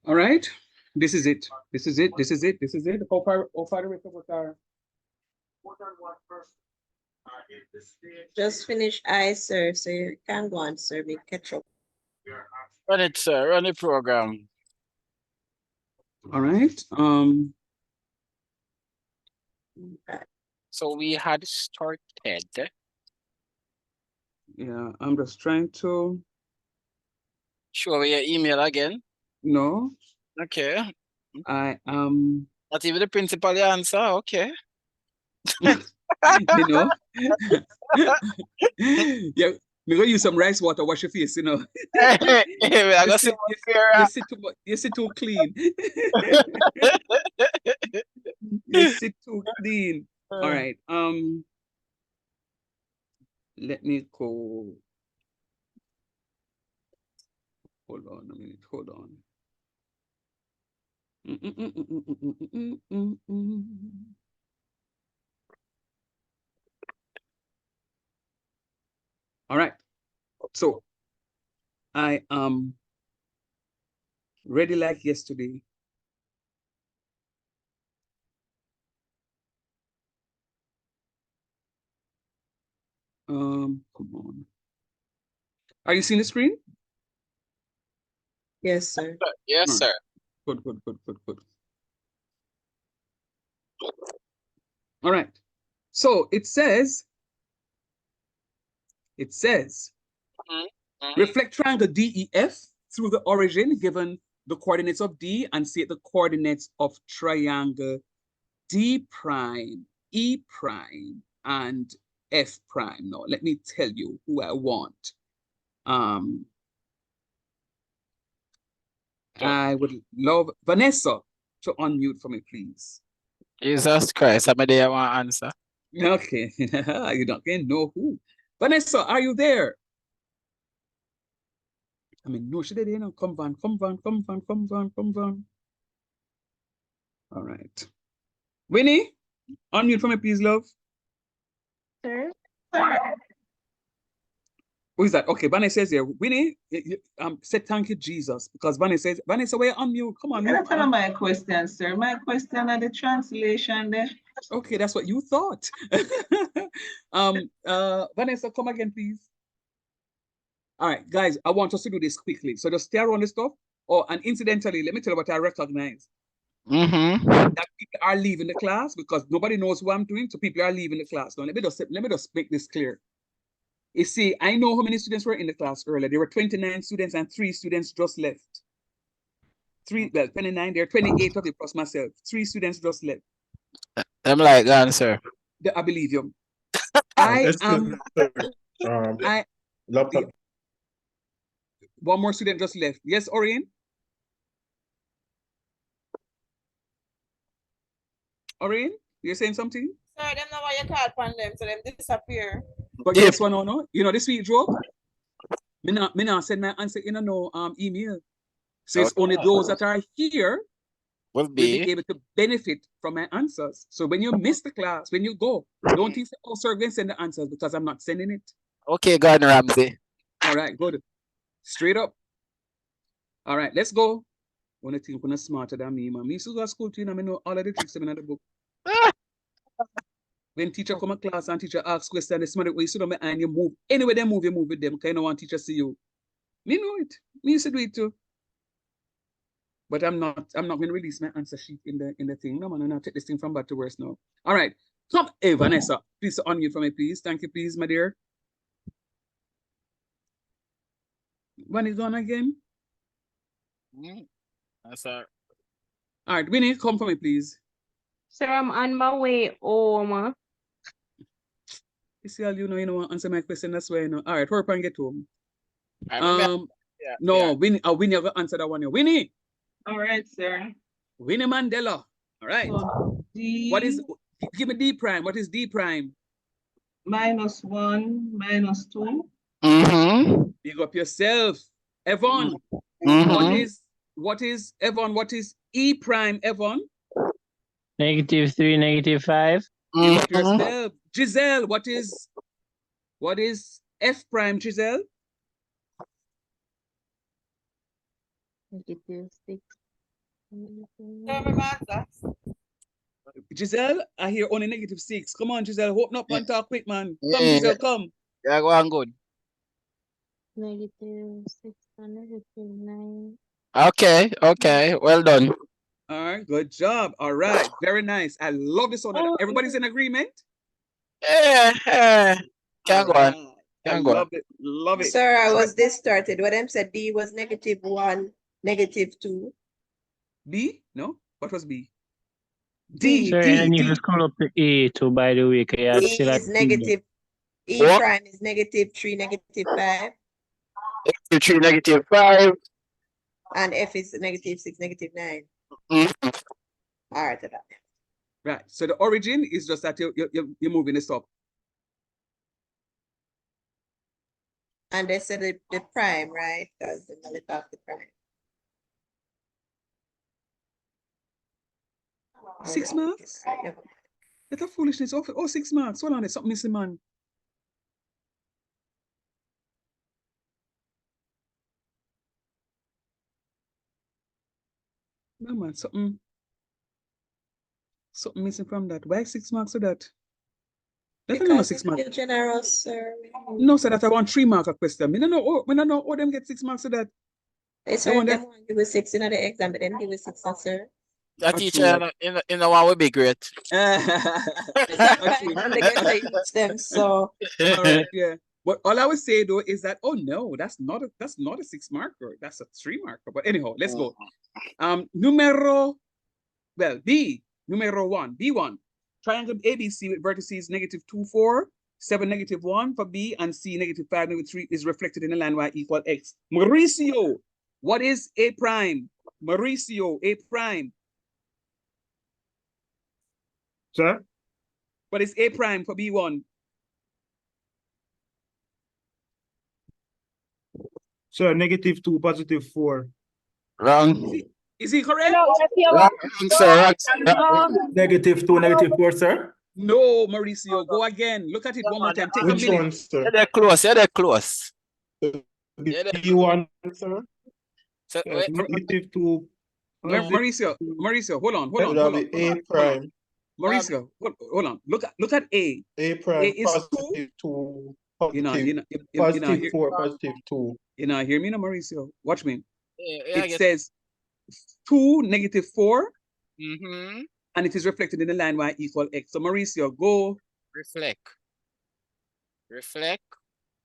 All right. This is it. This is it. This is it. This is it. How far the rest of us are? Just finish I, sir. So you can go on, sir. We catch up. Run it, sir. Run the program. All right. So we had started. Yeah, I'm just trying to. Show your email again. No. Okay. I am. Not even the principal answer. Okay. You know. Yeah, we gonna use some rice water, wash your face, you know. You sit too clean. You sit too clean. All right. Let me go. Hold on a minute. Hold on. All right. So I am ready like yesterday. Come on. Are you seeing the screen? Yes, sir. Yes, sir. Good, good, good, good, good. All right. So it says, reflect triangle DEF through the origin given the coordinates of D and say the coordinates of triangle D prime, E prime, and F prime. Now, let me tell you who I want. I would love Vanessa to unmute for me, please. Jesus Christ, somebody I want to answer. Okay, you don't know who. Vanessa, are you there? I mean, no, she did, you know. Come on. All right. Winnie, unmute for me, please, love. Sir? Who is that? Okay, Vanessa says here. Winnie, say thank you, Jesus, because Vanessa says, Vanessa, where unmute? Come on. That's not my question, sir. My question are the translation there. Okay, that's what you thought. Vanessa, come again, please. All right, guys, I want us to do this quickly. So just stay around the stuff. Oh, and incidentally, let me tell you what I recognize. That people are leaving the class because nobody knows what I'm doing. So people are leaving the class. Now, let me just make this clear. You see, I know how many students were in the class earlier. There were 29 students and 3 students just left. 29, there are 28 of you plus myself. 3 students just left. I'm like, answer. I believe you. Laptop. One more student just left. Yes, Orion? Orion, you're saying something? Sorry, them know why you call upon them, so them disappear. But guess what, no? You know this sweet joke? Me not send my answer in no email. So it's only those that are here will be able to benefit from my answers. So when you miss the class, when you go, don't think, oh, sir, go and send the answers because I'm not sending it. Okay, Gordon Ramsay. All right, good. Straight up. All right, let's go. One think you're smarter than me, man. Me used to go to school too, and I know all of the tricks in the book. When teacher come to class and teacher asks questions, somebody way sit down behind you move. Anyway, they move, you move with them. Because you don't want teacher see you. Me know it. Me used to do it too. But I'm not going to release my answer sheet in the thing. No, man, I'm not take this thing from bad to worse now. All right. Come, hey, Vanessa, please unmute for me, please. Thank you, please, my dear. When is gone again? That's all. All right, Winnie, come for me, please. Sir, I'm on my way home. You see, you know, you know, answer my question. That's why you know. All right, hurry up and get home. Winnie, Winnie, I'm gonna answer that one. Winnie. All right, sir. Winnie Mandela. All right. So D. What is? Give me D prime. What is D prime? -1, -2. Big up yourself, Evan. What is Evan? What is E prime, Evan? -3, -5. Big up yourself, Giselle. What is F prime, Giselle? -6. Giselle, I hear only -6. Come on, Giselle, open up and talk quick, man. Come, Yeah. Giselle, come. Yeah, go on good. -6 and -9. Okay. Well done. All right, good job. All right, very nice. I love this one. Everybody's in agreement? Yeah. Can go on. I love it. Love it. Sir, I was distorted. What them said D was -1, -2. B? No? What was B? D. Sir, I need to scroll up to A too, by the way, because E still at is D. negative. E What? prime is -3, -5. -3, -5. And F is -6, -9. Mhm. All right, that. Right. So the origin is just that you're moving this up. And they said the prime, right? Because the nullity of the prime. 6 marks? That's a foolishness. Oh, 6 marks. Hold on, there's something missing, man. No, man, something missing from that. Why 6 marks for that? That's not 6 marks. You're generous, sir. No, sir, that I want 3 mark a question. I don't know how them get 6 marks for that. It's right, them one give us 6 in the exam, but them give us 6, sir. That teacher in the one will be great. And they get to use them, so. All right, yeah. But all I would say though is that no, that's not a 6 marker. That's a 3 marker. But anyhow, let's go. B, numero 1. B1. Triangle ABC with vertices -2, 4, 7, -1 for B, and C -5, -3 is reflected in the line Y equal X. Mauricio, what is A prime? Mauricio, A prime. Sir? What is A prime for B1? Sir, -2, +4. Wrong. Is he correct? Wrong, sir. -2, -4, sir? No, Mauricio, go again. Look at it one more time. Take Which a minute. one, sir? Yeah, they're close. B1, sir? So, -2. Mauricio, hold on. A prime. Mauricio, hold on. Look at A. A prime A is +2, +4, +2. You know, hear me now, Mauricio. Watch me. Yeah, It says 2, -4, Mm-hmm. and it is reflected in the line Y equal X. So Mauricio, go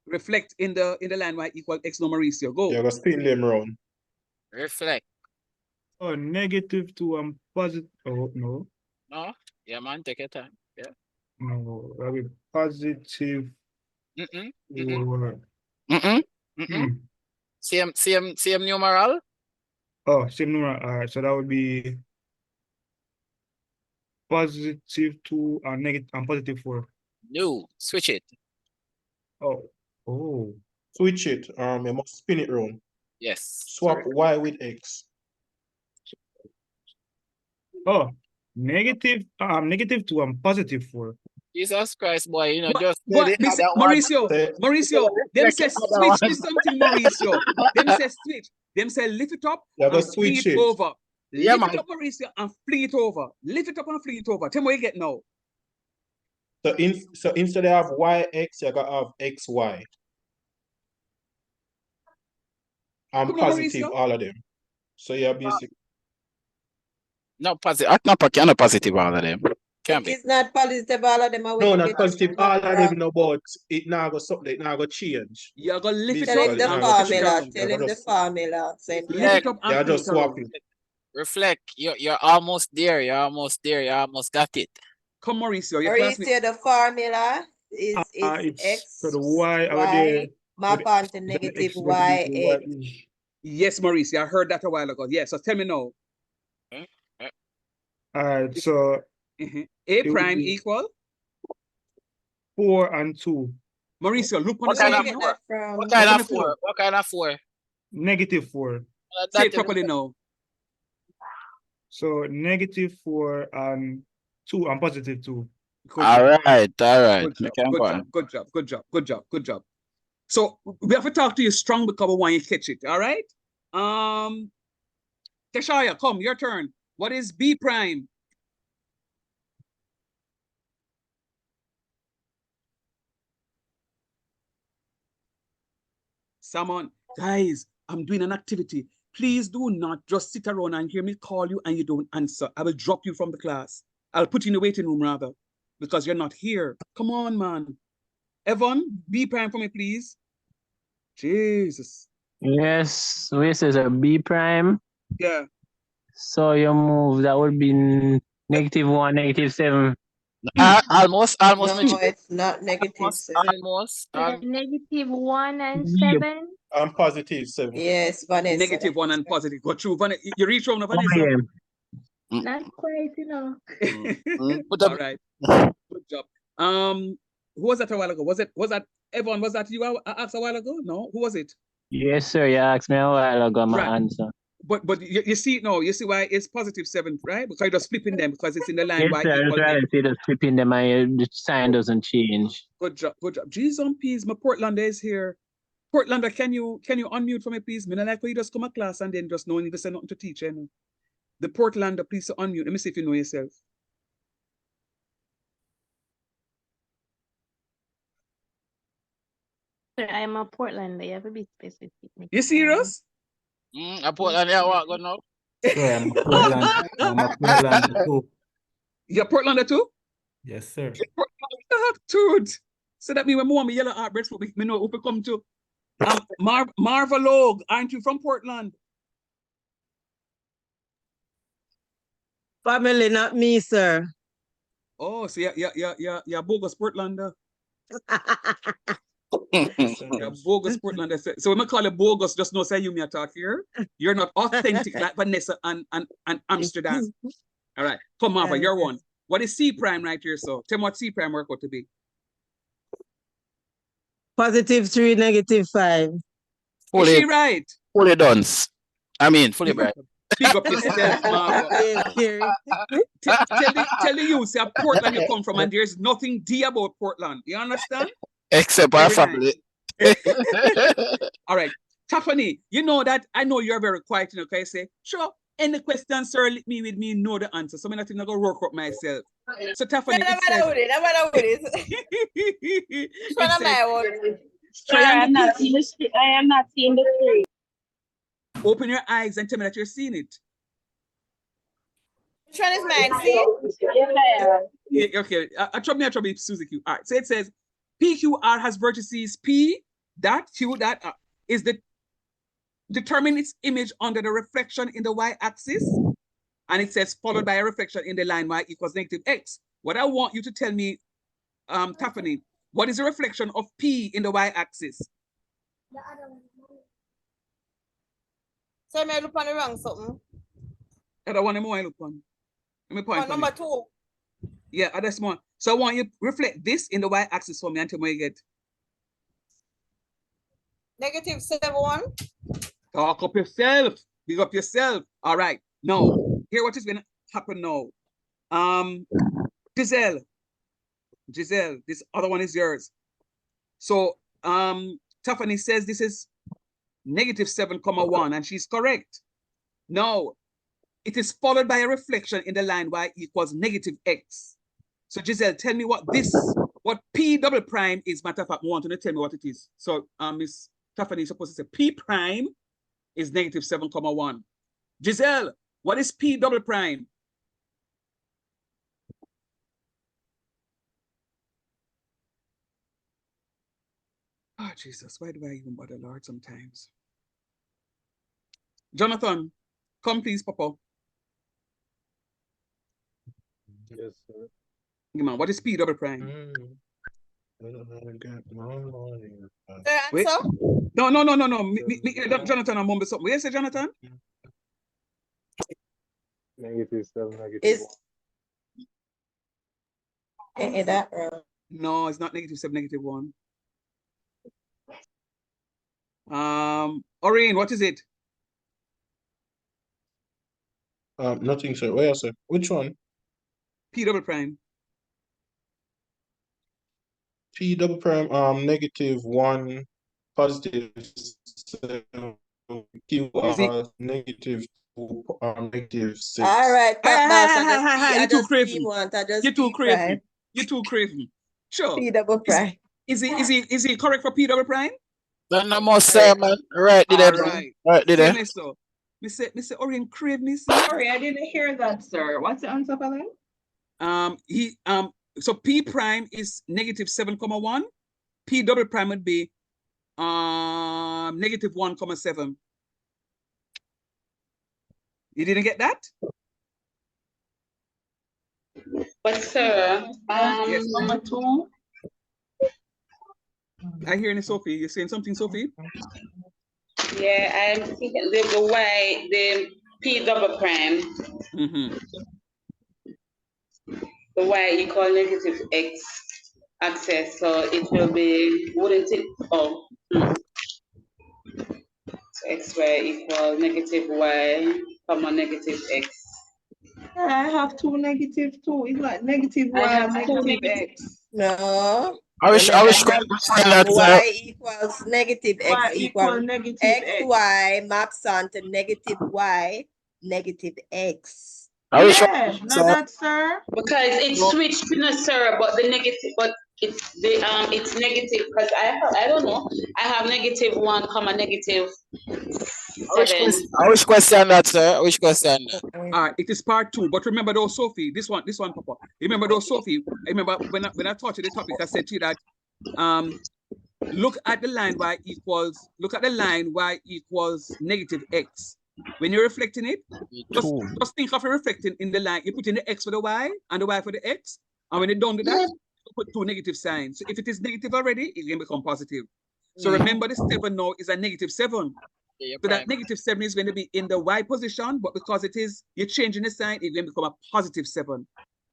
Reflect in the line Y equal X. No, Mauricio, go. Yeah, go spin them round. reflect. Oh, -2 and positive. Oh, no. No? Yeah, man, take your time. Yeah. No, that will be positive. Same numeral? Oh, same number. All right, so that would be +2 and +4. No, switch it. Oh. Switch it. You must spin it round. Yes. Swap Y with X. Oh, -2 and +4. Jesus Christ, boy, you know, But Mauricio, them say switch is something, Mauricio. Them say switch. Them say lift it up Yeah, and go fling switch it it. over. Yeah, Lift it man. up, Mauricio, and fling it over. Lift it up and fling it over. Tell me what you get now. So instead of YX, you gotta have XY. And Come on, positive, Mauricio. all of them. So you're basic. No, positive. Not positive, all of them. Can be. It's not positive, all of them are No, when not you get positive, it all of wrong. them, no, but it now go something, it now go change. You're going to lift it Tell up him the and go push it formula. down. Tell him the formula. Send Lift it up and Yeah, fling just it around. swap it. Reflect. You're almost there. You almost got it. Come, Mauricio, your classmate. Mauricio, the formula is It's X, so the Y over there. map onto negative Y, X. Yes, Mauricio, I heard that a while ago. Yes, so tell me now. All right, so A prime equal 4 and 2. Mauricio, look on What the kind screen. of 4? What kind of 4? What kind of 4? -4. Say it properly now. So -4 and 2 and +2. All right. Good job. So we have to talk to you strong because we want you to catch it. All right. Keshaya, come, your turn. What is B prime? Someone, guys, I'm doing an activity. Please do not just sit around and hear me call you and you don't answer. I will drop you from the class. I'll put you in the waiting room rather, because you're not here. Come on, man. Evan, B prime for me, please. Jesus. Yes, this is a B prime. Yeah. So your move, that would be -1, -7. Almost. No, it's not negative 7. Almost. -1 and Yep. 7. I'm positive 7. Yes, Vanessa. Negative 1 and positive. Go through. You reach round, Oh, Vanessa? yeah. Not quite, you know. All right. Good job. Who was that a while ago? Was that Evan? Was that you I asked a while ago? No, who was it? Yes, sir. You asked me a while ago my Right. answer. But you see it now. You see why it's positive 7, right? Because you're just flipping them because it's in the line Yes, y sir. equal That's right. negative. I see the flipping them and the sign doesn't change. Good job. Good job. Jeez on peas, my Portlander is here. Portlander, can you unmute for me, please? Me not like when you just come to class and then just no need to say nothing to teacher. You know? The Portlander, please unmute. Let me see if you know yourself. Sir, I am a Portlander. You have to be specific. You serious? A Portland, yeah, what go now? Sir, I'm a Portland. I'm a Portland too. You're Portlander too? Yes, sir. Dude. So that means when more me yellow heartbreaks for me know who to come to. Marva Logue, aren't you from Portland? Family, not me, sir. Oh, so you're bogus Portlander. You're bogus Portlander. So when I call you bogus, just know say you me attack here. You're not authentic like Vanessa and Amsterdam. All right. Come Marva, you're one. What is C prime right here? So tell me what C prime work out to be. +3, -5. Is she right? Fully done. I mean, fully bright. Big up yourself, Marva. Tell the youth, say Portland you come from, and there's nothing D about Portland. You understand? Except our family. All right. Tiffany, you know that I know you're very quiet, you know, can you say, sure, any question, sir, let me with me know the answer. So I'm not gonna work up myself. So Tiffany, No matter what it is. Sir, I am not seeing the screen. Open your eyes and tell me that you're seeing it. Which one is mine? See? Yeah, okay, I trouble Suzuki. All right, so it says PQR has vertices P dot Q dot R. Is the determine its image under the reflection in the y-axis, and it says followed by a reflection in the line y equals -x. What I want you to tell me, Tiffany, what is the reflection of P in the y-axis? So I may look on the wrong something. I don't want more I look on. Let me point number 2. Yeah, that's more. So I want you to reflect this in the y-axis for me until we get -7. Talk up yourself. Big up yourself. All right. Now, here what is going to happen now. Giselle, this other one is yours. So Tiffany says this is -7, and she's correct. Now, it is followed by a reflection in the line y equals -x. So Giselle, tell me what P double prime is. Matter of fact, I want you to tell me what it is. So Miss Tiffany is supposed to say P prime is -7, Giselle, what is P double prime? Oh, Jesus, why do I even bother, Lord, sometimes? Jonathan, come please, Papa. Yes, sir. Man, what is P double prime? Wait. No. Jonathan, I'm mumble something. What you say, Jonathan? -7, Is that wrong? No, it's not -7, -1. Oreen, what is it? Nothing, sir. Where, sir? Which one? P double prime. P double prime, -1, +7, QR, -2. -6. All right, Pop Boss, I You too just crazy. want, I just You too P crazy. prime. You too crazy. Sure. P double prime. Is he correct for P double prime? Then the most man. Right, did All I? right. Right, did I? So, Mr. Orion crave me. Sorry, I didn't hear that, sir. What's the answer for that? So P prime is -7,1. P double prime would be -1,7. You didn't get that? But sir, yes. Number 2. I hear you, Sophie. You're saying something, Sophie? Yeah, I'm thinking the P double prime. The y equal -x access, so it will be, wouldn't it? Oh, so xy equal -y comma -x. I have 2 -2. It's like -y I have -x. No. I wish that, y equals -x Y equal -x. xy maps onto -y, -x. Yeah, no, that, sir. Because it's switched, you know, sir, but the negative, but it's negative because I don't know. I have -1 comma -7. I wish question that, sir. I wish question that. All right, it is part 2. But remember though, Sophie, this one, Papa. Remember though, Sophie, remember when I taught you the topic, I said to you that look at the line y equals -x. When you're reflecting it, just think of it reflecting in the line. You put in the x for the y and the y for the x. And when you're done with that, you put 2 negative signs. So if it is negative already, it can become positive. So remember the 7 now is a -7. So that -7 is going to be in the y position, but because you're changing the sign, it's going to become a +7.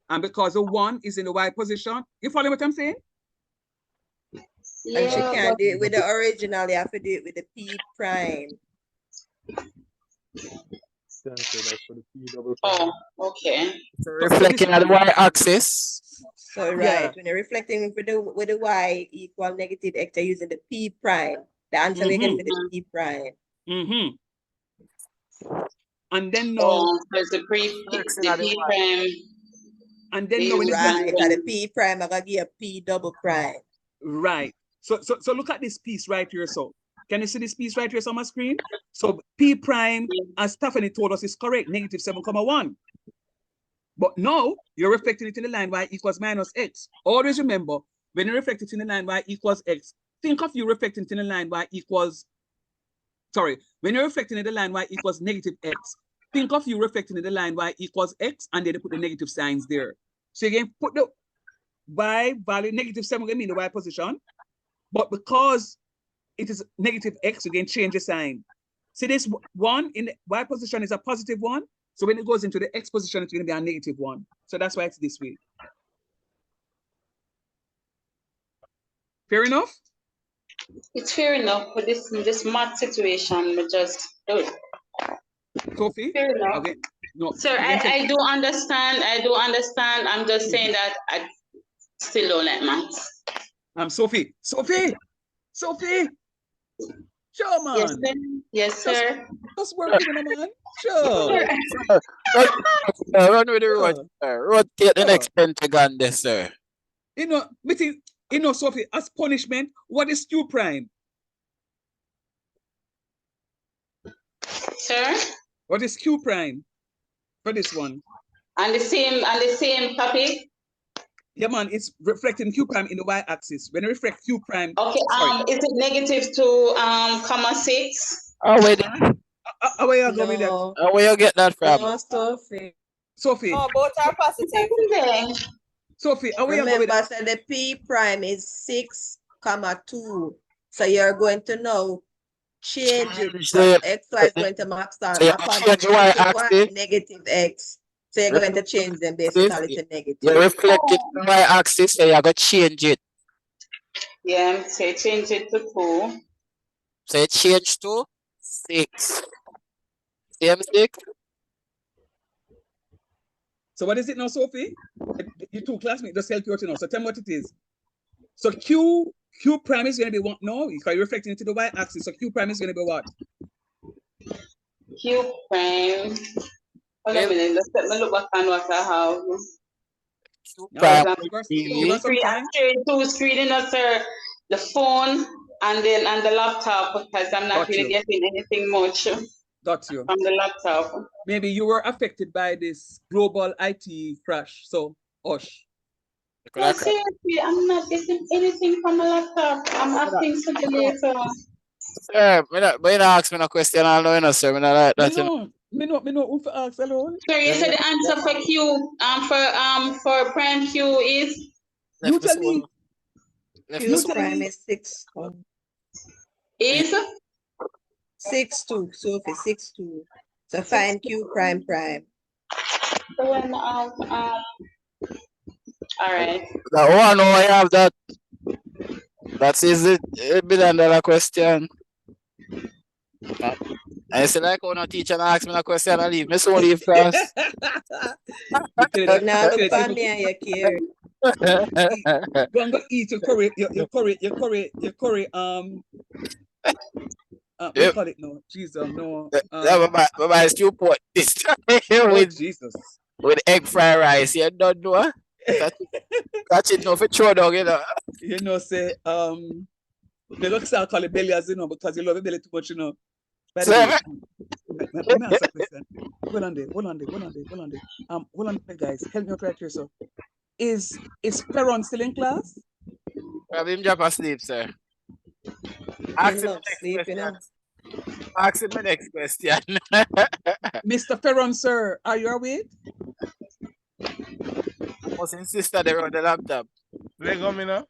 And because the 1 is in the y position, you follow what I'm saying? Yeah, and she can't do it with the original, you have to do it with the P prime. Oh, okay. So reflecting at the y-axis. So right, when you're reflecting with the y equal -x, you're using the P prime. The answer we get for the P prime. And then no. There's the P prime. And then no, the P prime, I'm gonna give a P double prime. Right. So look at this piece right here. So can you see this piece right here on my screen? So P prime, as Stephanie told us, is correct, -7,1. But now you're reflecting it in the line y equals -x. Always remember, when you reflect it in the line y equals x, think of you reflecting it in the line y equals, when you're reflecting in the line y equals -x, think of you reflecting in the line y equals x, and then you put the negative signs there. So again, put the y value -7 going to be in the y position, but because it is -x, you can change the sign. See, this 1 in the y position is a +1, so when it goes into the x position, it's going to be a -1. So that's why it's this way. Fair enough? It's fair enough, but this math situation, we just do it. Sophie? Fair enough. Okay. No, sir, I do understand. I'm just saying that I still don't like maths. Sophie. Sure, man. Yes, sir. Just working, man. Sure. Run with the road, sir. Rotate the next pentagon there, sir. Sophie, as punishment, what is Q prime? Sir? What is Q prime for this one? And the same topic? Yeah, man, it's reflecting Q prime in the y-axis. When you reflect Q prime, okay, is it -2, 6? Oh, wait. Where you go with that? Where you get that from? No, Sophie. Oh, both are positive. Sophie, where you go with that? Remember, the P prime is 6, 2. So you're going to now change it. So x, y is going to map on -x. So you're going to change them basically to negative. You reflect it on the y-axis, so you're going to change it. Yeah, so you change it to 2. So you change to 6. Same 6. So what is it now, Sophie? You two classmates just help you out now. So tell me what it is. So Q prime is going to be what? No, because you're reflecting it to the y-axis. So Q prime is going to be what? Q prime. Hold a minute, let me look back on what I have. Prime I'm sharing two screen, sir. The phone and the laptop because I'm not really getting anything much Got you. from the laptop. Maybe you were affected by this global IT crash. So, Osh. No, seriously, I'm not getting anything from the laptop. I'm asking for the later. Sir, but you ask me a question, I know, sir. I like that. Me know who to ask. Hello. So you said the answer for Q, for prime Q is? You tell me. Q prime is 6. Is? 6-2, Sophie, 6-2. So find Q prime. So when, all right. That one, I have that. That's easy. $1 billion question. I say like when a teacher ask me a question, I leave. Me so leave class. Now look for me and you care. Go and go eat your curry. Your curry. What do you call it now? Jesus, no. My stew pot this time with Jesus. With egg fried rice. You don't know? Catch it now for throw dog, you know. You know, say they look so call it belly as you know because you love your belly too much, you know. By the way, let me ask a question. Hold on there. Hold on there, guys. Help me out right here, so. Is Ferron still in class? Have him drop asleep, sir. Ask him the next question. Mr. Ferron, sir, are you awake? Must insist that they're on the laptop. Lego me now.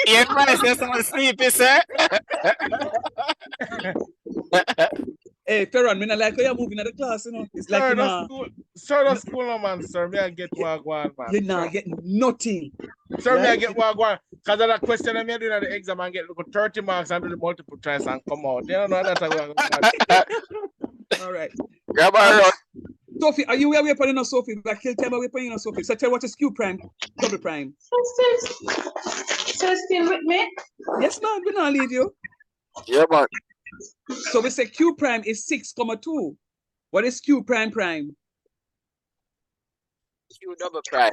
Yeah, Christ, there's someone sleepy, sir. Hey, Ferron, me not like how you're moving at the class, you know. It's like, Sir, the school no man, sir. Me I get wagwan, man. You're not getting nothing. Sir, me I get wagwan. Because of that question I'm doing at the exam and get 30 marks and do the multiple choice and come out. You don't know that. All right. Grab her Sophie, are you away upon you, Sophie? Back here, tell me away upon you, Sophie. So tell what is Q prime, double prime. So still with me? Yes, man. We not leave you. Yeah, man. So we say Q prime is 6,2. What is Q prime? Q double prime.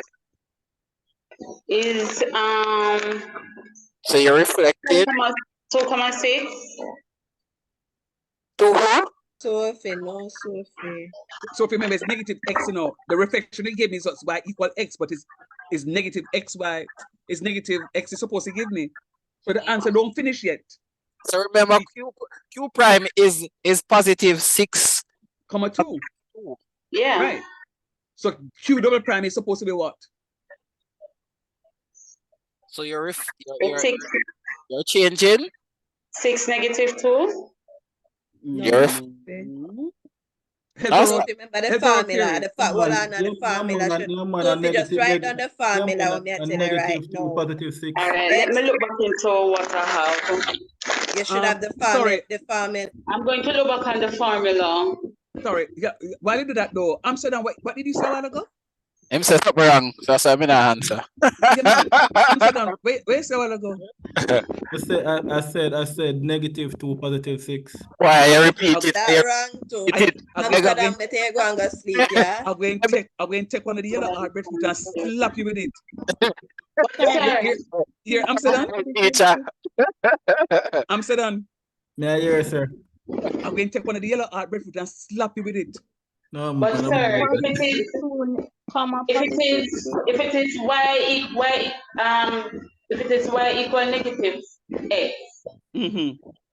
Is So you're reflected. 2,6. 2 who? Sophie, no Sophie. Sophie, remember it's negative x, you know. The reflection it gave me is y equal x, but it's negative xy. It's negative x is supposed to give me. So the answer don't finish yet. So remember, Q prime is positive 6,2. Yeah. Right. So Q double prime is supposed to be what? So you're changing 6 negative 2. No. Sophie, remember the formula. The formula should. Sophie, just write down the formula when you tell her right now. Positive 6. All right, let me look back into what I have. You should have the formula. Sorry. The formula. I'm going to look back on the formula. Sorry. Yeah. Why did you do that though? Amsterdam, what did you say a while ago? Him said something wrong, so that's why I'm in a answer. Yeah, man. Amsterdam, wait a while ago. I said negative 2, positive 6. Why you repeat it? That's wrong too. Amsterdam, let you go and go sleep, yeah? I'm going to take one of the yellow heartbread food and slap you with it. Here, Amsterdam. Amsterdam. May I hear, sir? I'm going to take one of the yellow heartbread food and slap you with it. No, but sir, if it is y equal negative x,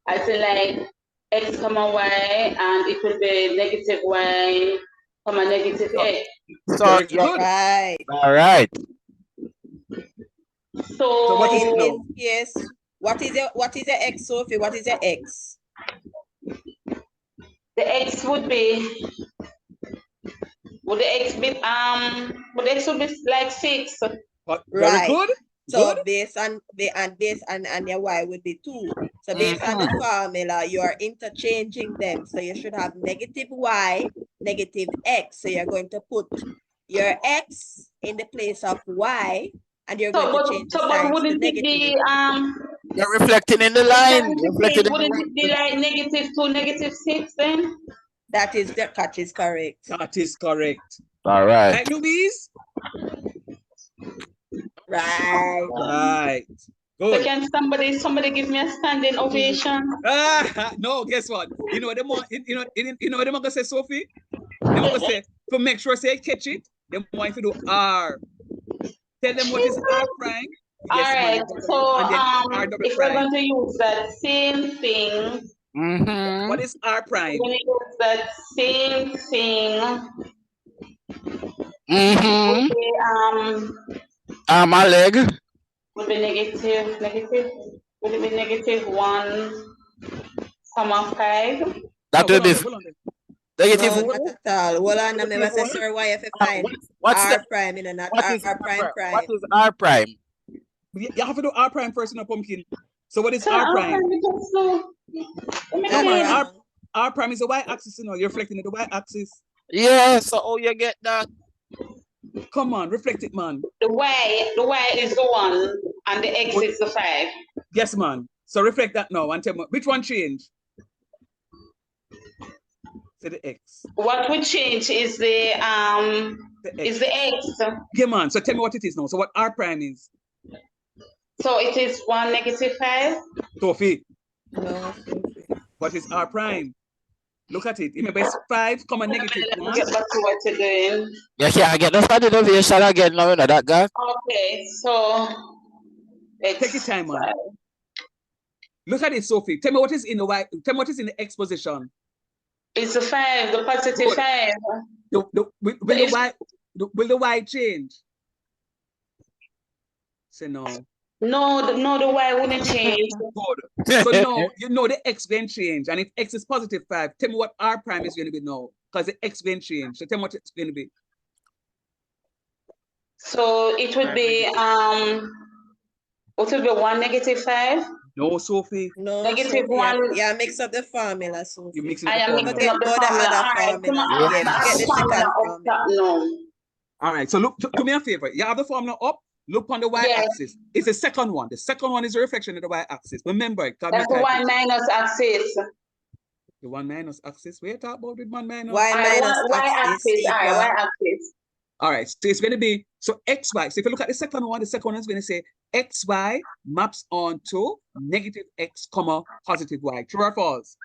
I feel like x comma y, and it will be negative y comma negative x. So good. Right. All right. So what is it now? Yes. What is your x, Sophie? What is your x? The x would be. Would the x be like 6? Very good. So base and your y would be 2. So based on the formula, you are interchanging them. So you should have negative y, negative x. So you're going to put your x in the place of y, and you're going to change the signs to negative. You're reflecting in the line. Wouldn't it be like negative 2, negative 6 then? That is correct. That is correct. All right. Right, Louise? Right. Right. So Good. can somebody give me a standing ovation? No, guess what? You know what them want, you know what them gonna say, Sophie? Them gonna say, to make sure say catch it, them want to do R. Tell them what is R prime. All Yes, right. man. So And then R double if we're prime. going to use that same thing, What is R prime? we're going to use that same thing. My leg. Would be negative. Would it be negative 1,5? That will be negative No, one. not at all. Hold on, I'm never say, sir, why if you find What's R the prime, you know, not what R, is R prime prime. what is R prime? You have to do R prime first in a pumpkin. So what is So R prime? That's wrong. R prime is the y-axis, you know, you're reflecting at the y-axis. Yeah, so how you get that? Come on, reflect it, man. The y is the 1 and the x is the 5. Yes, man. So reflect that now and tell me which one changed. Say the x. What would change is the x. Yeah, man. So tell me what it is now. So what R prime is? So it is 1 negative 5. Sophie. No. What is R prime? Look at it. Remember, it's 5, negative 1. Get back to what you're doing. You can't get the standing ovation again now, you know that guy. Okay, so take your time, man. Look at it, Sophie. Tell me what is in the y. Tell me what is in the x position. It's a 5, the positive 5. Will the y change? Say no. No, the y wouldn't change. Good. So no, you know the x going to change. And if x is positive 5, tell me what R prime is going to be now. Because the x going to change. So tell me what it's going to be. So it would be what would be 1 negative 5? No, Sophie. No, negative Sophie, 1. Yeah, mix up the formula, Sophie. You mixing I am mixing up the Forget formula. other All right, formula. come on, Yeah, forget the second formula. No. All right, so look, do me a favor. You have the formula up. Look on the y-axis. It's the second one. The second one is a reflection of the y-axis. Remember it. That's the 1 minus axis. The 1 minus axis. Where you talk about with 1 minus? Y minus y-axis. Y-axis. All right, so it's going to be, so xy. So if you look at the second one is going to say xy maps onto negative x, comma, positive y. True or false?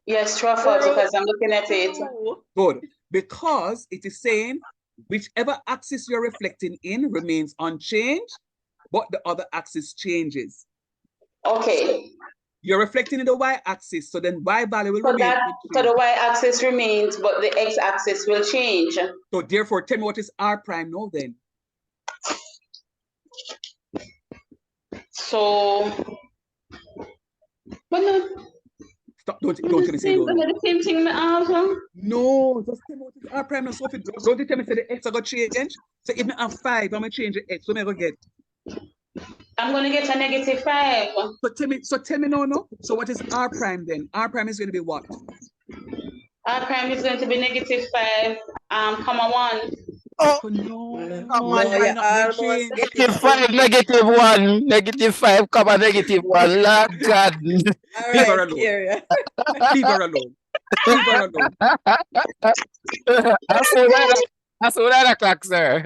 Yes, true or false, because I'm looking at it. Good. Because it is saying whichever axis you're reflecting in remains unchanged, but the other axis changes. Okay. You're reflecting in the y-axis, so then y value will remain. So the y-axis remains, but the x-axis will change. So therefore, tell me what is R prime now then. So, but no. Stop, don't tell me say no. The same thing me have. No, just tell me what is R prime now. So don't you tell me say the x are going to change. So if I have 5, I'm going to change the x. What am I going to get? I'm going to get a negative 5. So tell me no. So what is R prime then? R prime is going to be what? R prime is going to be negative 5, comma 1. Oh no! Come on, you almost negative 5, negative 1, negative 5, comma negative 1. Lord God. All right, Kyria. Leave her alone. Leave her alone. I saw that clock, sir.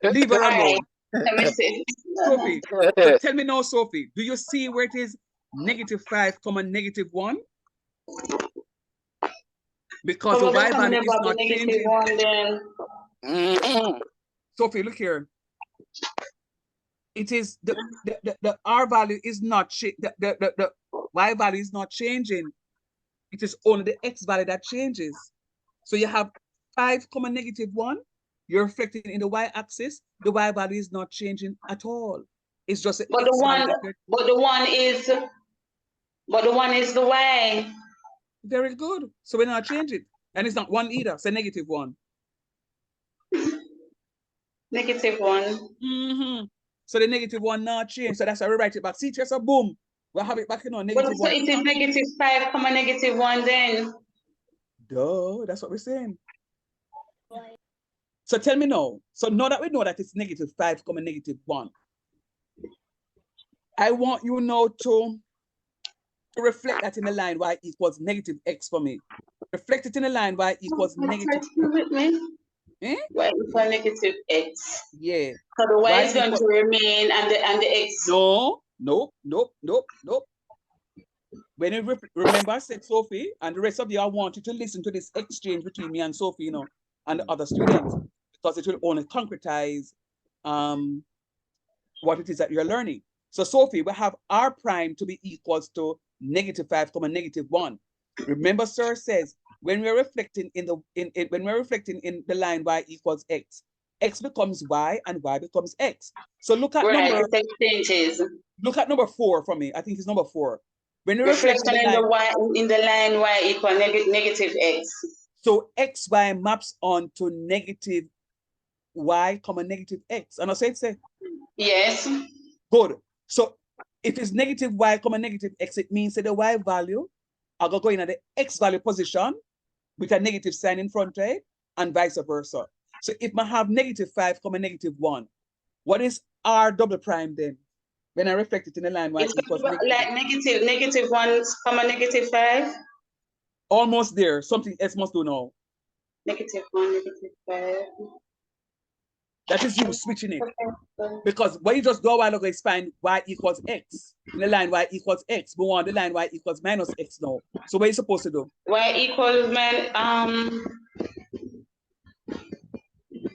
Leave her alone. Let me see. Sophie, so tell me now, Sophie, do you see where it is negative 5, comma negative 1? Because the y value is not changing. Sophie, look here. It is the R value is not the y value is not changing. It is only the x value that changes. So you have 5, comma negative 1. You're reflecting in the y-axis. The y value is not changing at all. It's just the but the one is the y. Very good. So we're not changing it. And it's not 1 either. It's a negative 1. Negative 1. So the negative 1 not change. So that's how we write it back. See, just a boom. We'll have it back in on negative 1. So it is negative 5, comma negative 1 then. Duh, that's what we're saying. So tell me now. So now that we know that it's negative 5, comma negative 1, I want you now to reflect that in the line y equals negative x for me. reflect it in a line y equals negative. With me? Eh? Y equal negative x. Yeah. So the y Y is going equal- to remain and the x. No. When you remember, I said Sophie, and the rest of you, I want you to listen to this exchange between me and Sophie, you know, and the other students, because it will only concretize what it is that you're learning. So Sophie, we have r prime to be equals to -5, -1. Remember, sir says when we're reflecting in the line y equals x, x becomes y and y becomes x. So look at Right, number. it exchanges. Look at number 4 for me. I think it's number 4. When you reflect Reflection in the line y equal negative x. So xy maps onto negative y, negative x. And I say it's yes. Good. So if it's negative y, negative x, it means that the y value are going to go in at the x value position with a negative sign in front of it, and vice versa. So if I have -5, -1, what is r double prime then? When I reflect it in the line y it's equals like negative 1, -5. Almost there. Something else must do now. -1, -5. That is you switching it. Because what you just do a while ago is find y equals x. In the line y equals x. We want the line y equals -x now. So what are you supposed to do? Y equals -1,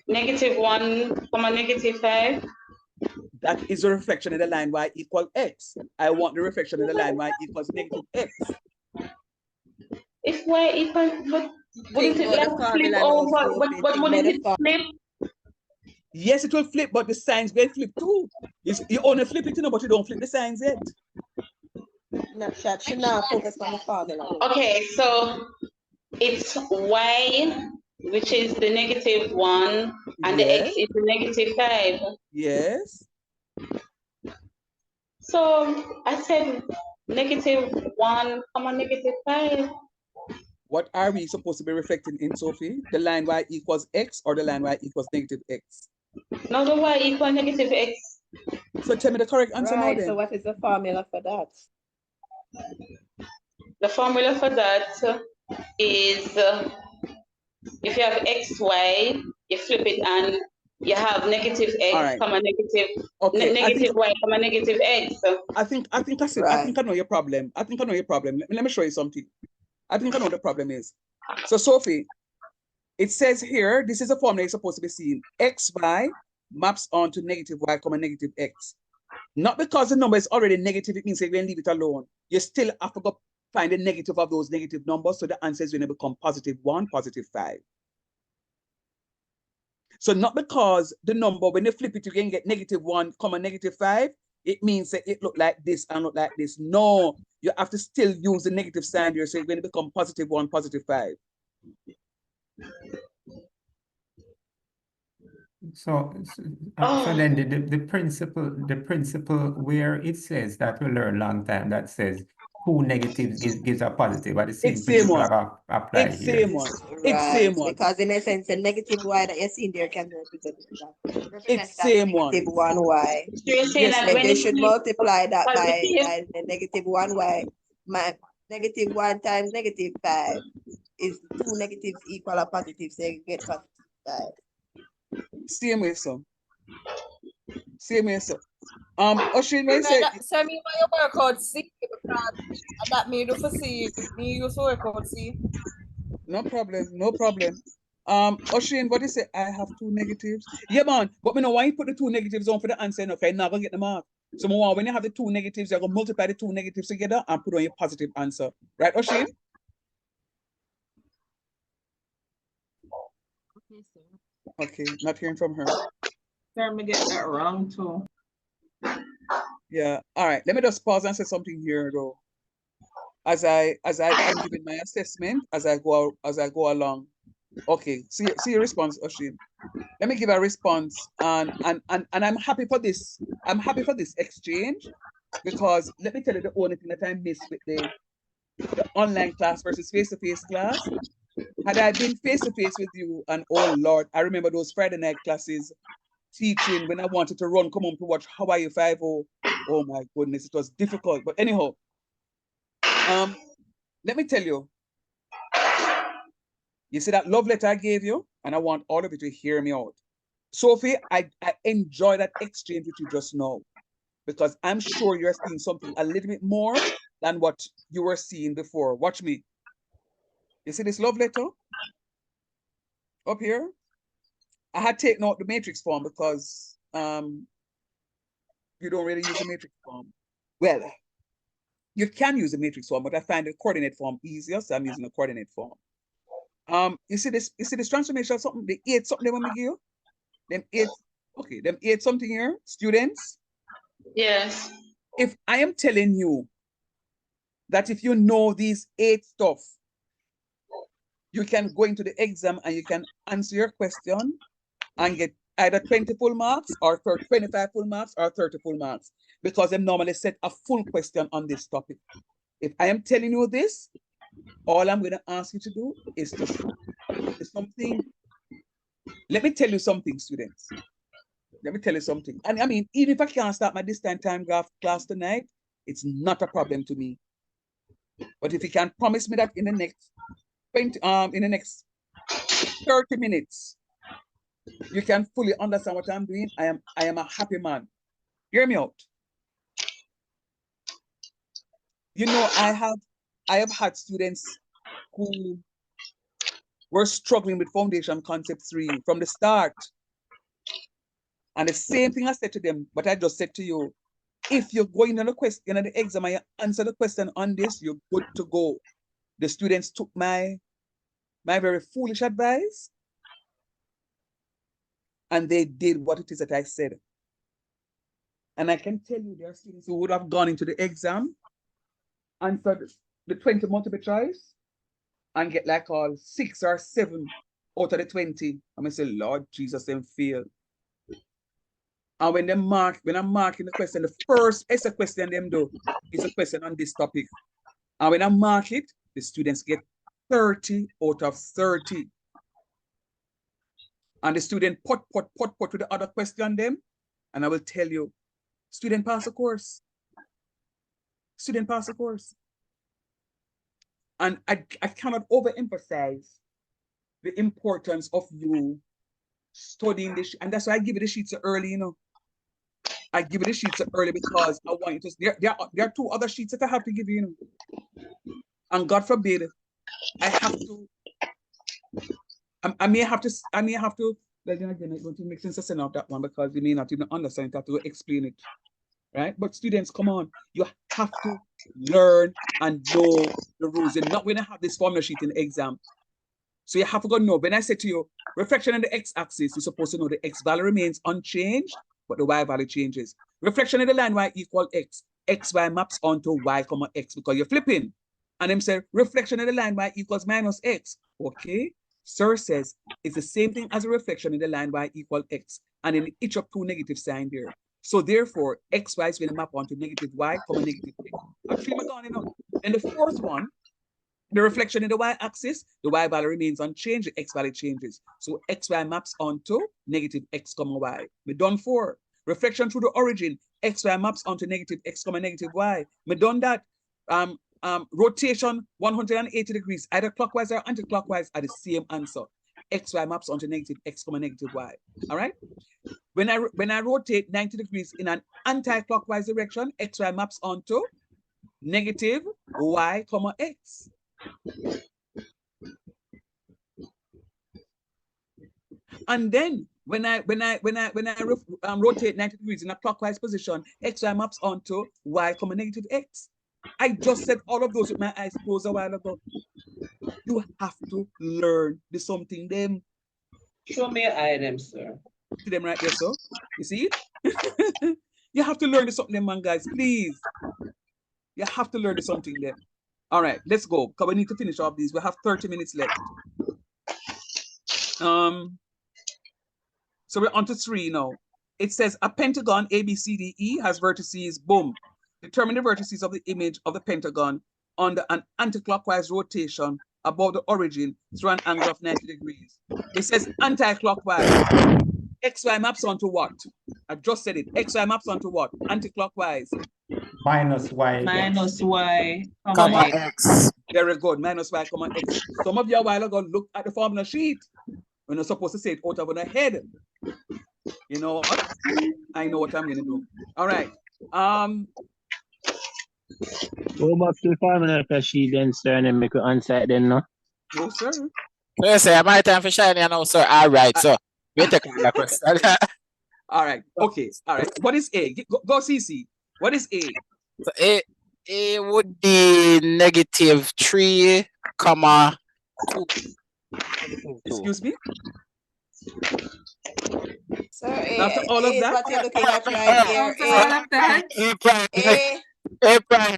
-5. That is a reflection in the line y equals x. I want the reflection in the line y equals -x. If y equals, but wouldn't it like flip over? But wouldn't it flip? Yes, it will flip, but the signs will flip too. You only flip it, but you don't flip the signs yet. Should not focus on the formula. Okay, so it's y, which is the -1, and the x is the -5. Yes. So I said -1, -5. What are we supposed to be reflecting in, Sophie? The line y equals x or the line y equals -x? No, the y equals -x. So tell me the correct answer now then. So what is the formula for that? The formula for that is if you have xy, you flip it and you have -x, Right. negative y, -x. I think I see. I think I know your problem. Let me show you something. I think I know what the problem is. So Sophie, it says here, this is a formula you're supposed to be seeing. xy maps onto -y, -x. Not because the number is already negative, it means you're going to leave it alone. You still have to go find the negative of those negative numbers, so the answer is going to become +1, +5. So not because the number, when you flip it, you can get -1, -5, it means that it look like this and look like this. No, you have to still use the negative sign here, so it's going to become +1, +5. So then the principle where it says that we learn long time that says 2 negatives gives a positive, but the same principle apply It's here. same one. It's same one. Because in essence, the negative y that you see in there can represent that. It's same one. -1y. You're saying that Then when they it should flips multiply that by positive, the -1y. -1 times -5 is 2 negatives equal a positive, so you get +5. Same way, so. Same way, so. Oshin, what you say? Send me my work out C because that me do for C. Me use to work out C. No problem, no problem. Oshin, what do you say? I have 2 negatives. Yeah, man. But me know why you put the 2 negatives on for the answer, okay? Now gonna get the mark. So when you have the 2 negatives, you're gonna multiply the 2 negatives together and put on your positive answer. Right, Oshin? Okay, not hearing from her. Sir, me get that wrong too. Yeah. All right. Let me just pause and say something here, though. As I'm giving my assessment as I go along. Okay. See your response, Oshin. Let me give a response, and I'm happy for this. I'm happy for this exchange, because let me tell you the only thing that I miss with the online class versus face-to-face class. Had I been face-to-face with you, and oh Lord, I remember those Friday night classes teaching when I wanted to come home to watch Hawaii 5-0. Oh my goodness, it was difficult. But anyhow, let me tell you, You see that love letter I gave you? And I want all of you to hear me out. Sophie, I enjoy that exchange with you just now, because I'm sure you're seeing something a little bit more than what you were seeing before. Watch me. You see this love letter up here? I had taken out the matrix form because you don't really use the matrix form. Well, you can use the matrix form, but I find the coordinate form easier, so I'm using the coordinate form. You see this transformation of something, the 8 something they want me to give you? Them 8, okay, them 8 something here, students. Yes. If I am telling you that if you know these 8 stuff, you can go into the exam and you can answer your question and get either 20 full marks or 25 full marks or 30 full marks, because they normally set a full question on this topic. If I am telling you this, all I'm going to ask you to do is to do something. Let me tell you something, students. Let me tell you something. And I mean, even if I can't start my distance time graph class tonight, it's not a problem to me. But if you can promise me that in the next 30 minutes, you can fully understand what I'm doing, I am a happy man. Hear me out. You know, I have had students who were struggling with Foundation Concept 3 from the start. And the same thing I said to them, but I just said to you, if you're going on the question in the exam and you answer the question on this, you're good to go. The students took my very foolish advice, and they did what it is that I said. And I can tell you there are students who would have gone into the exam, answered the 20 multiple choice, and get like all 6 or 7 out of the 20. I'm gonna say, Lord Jesus, them fail. And when I'm marking the question, the first essay question them do is a question on this topic. And when I mark it, the students get 30 out of 30. And the student put with the other question them, and I will tell you, student pass the course. Student pass the course. And I cannot overemphasize the importance of you studying this, and that's why I give you the sheets early, you know. I give you the sheets early because I want you to, there are 2 other sheets that I have to give you, you know. And God forbid, I have to, I may have to, well, then again, it's going to make sense to send out that one because you may not even understand it, I have to explain it, right? But students, come on, you have to learn and know the rules. You're not going to have this formula sheet in the exam. So you have to go know, when I say to you, reflection on the x-axis, you're supposed to know the x value remains unchanged, but the y value changes. Reflection of the line y equal x, xy maps onto y comma x because you're flipping. And them say, reflection of the line y equals minus x. Okay, sir says it's the same thing as a reflection in the line y equal x, and in each of 2 negative sign there. So therefore, xy is going to map onto negative y comma negative x. Actually, we're going on. And the 4th one, the reflection in the y-axis, the y value remains unchanged, the x value changes. So xy maps onto negative x comma y. We're done 4. Reflection through the origin, xy maps onto negative x comma negative y. We're done that. Rotation 180 degrees, either clockwise or anti-clockwise, are the same answer. Xy maps onto negative x comma negative y. All right. When I rotate 90 degrees in an anti-clockwise direction, xy maps onto negative y comma x. And then when I rotate 90 degrees in a clockwise position, xy maps onto y comma negative x. I just said all of those with my eyes closed a while ago. You have to learn the something them. Show me your items, sir. See them right there, so you see it? You have to learn the something them, man, guys, please. You have to learn the something them. All right, let's go, because we need to finish off these. We have 30 minutes left. So we're on to 3 now. It says a pentagon ABCDE has vertices, boom. Determine the vertices of the image of the pentagon under an anti-clockwise rotation above the origin through an angle of 90 degrees. It says anti-clockwise. XY maps onto what? I just said it. XY maps onto what? Anti-clockwise. Minus y. Minus y, comma x. Very good. Minus y comma x. Some of you a while ago looked at the formula sheet. We're not supposed to say it out of the head. You know what? I know what I'm gonna do. All right. Go back to the formula sheet then, sir, and then make an answer it then, no? No, sir. Yes, sir. My time for shining now, sir. All right, so we take on the question. All right. Okay. All right. What is A? Go CC. What is A? So A would be -3, comma 2. Excuse me? So After all of that? what you're looking at right here. A prime.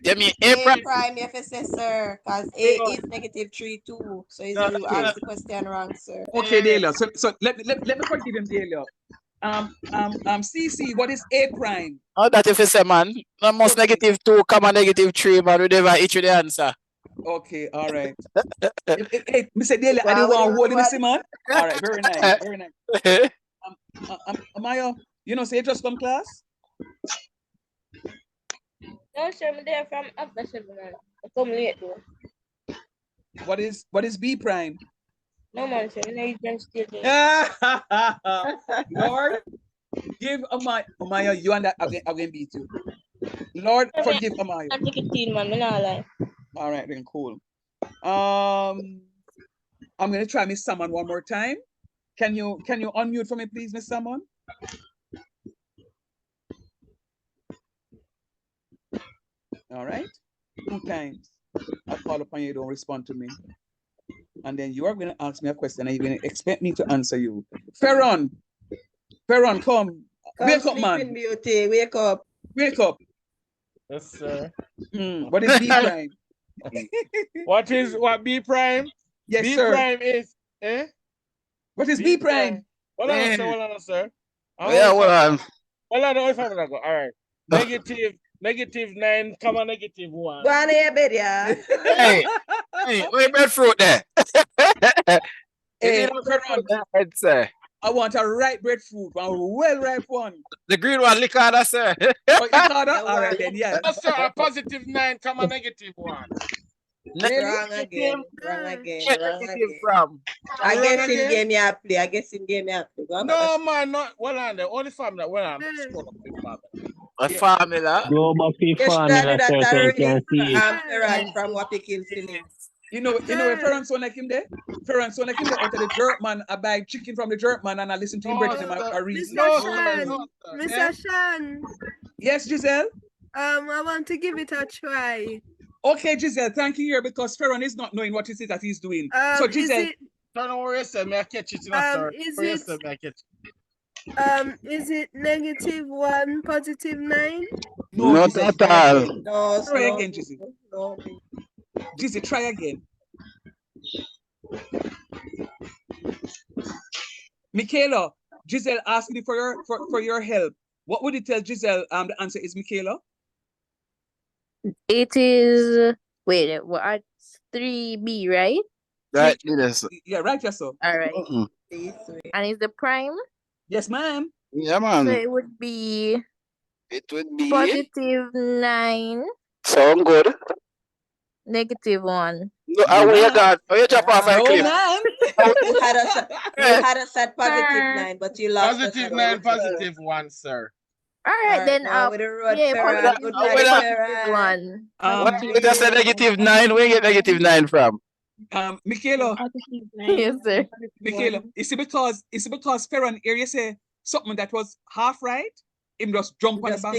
You mean A prime? Prime, you have to say, sir, because A is -3 too. So you asked the question wrong, sir. Okay, Delia. So let me forgive him, Delia. CC, what is A prime? Oh, that if it's a man, almost -2, comma -3, man. We never each with the answer. Okay, all right. Hey, Mr. Delia, I didn't want to hold him, man. All right, very nice, very nice. Amaya, you know, say you just come class? No, sir, I'm there from after 7. I come late though. What is B prime? No, man, sir, I just still there. Lord, give Amaya, you and that again beat you. Lord, forgive Amaya. I take it in, man, not lie. All right, then cool. I'm gonna try Miss Salmon one more time. Can you unmute for me, please, Miss Salmon? All right, 2 times. I call upon you, you don't respond to me. And then you are going to ask me a question and you're going to expect me to answer you. Ferron, come. Wake up, man. Beauty. Wake up. Wake up. Yes, sir. What is B prime? What B prime? Yes, B sir. prime is What is B prime? Hold on, sir. Yeah, hold on. Hold on, if I'm gonna go. All right. -9, comma -1. Go on here, bed, yeah. Hey, where breadfruit there? Hey, Ferron, I want a ripe breadfruit, a well-ripe one. The green one, Licada, sir. Oh, Licada? All right, then, yeah. Yes, sir, a +9, comma -1. Wrong again. From. I guess in game you play. I guess in game you play. No, man, not well on the only formula. Well on a formula. Go back to the formula, sir, so you can see it. From what he kills silly. You know where Ferron son like him there? Ferron son like him there out of the jerk man. I buy chicken from the jerk man and I listen to him break him a reason. Mr. Shan. Yes, Giselle? I want to give it a try. Okay, Giselle, thank you here because Ferron is not knowing what it is that he's doing. So Giselle, don't worry, sir. May I catch it? Is it -1, +9? No, not at all. No, try again, Giselle. No. Giselle, try again. Michaela, Giselle asking you for your help. What would you tell Giselle? The answer is Michaela. It is what 3B, right? Right, yes. Yeah, right, yes, sir. All right. And is the prime? Yes, ma'am. Yeah, man. So it would be +9. Sound good. -1. No, you got. You jump off a cliff. You had us at +9, but you lost. +9, +1, sir. All right, then with the road, yeah, Ferron. Good night, +1. What does a -9? Where you get -9 from? Michaela. Yes, sir. Michaela, it's because Ferron here you say something that was half right, him just jump on the back.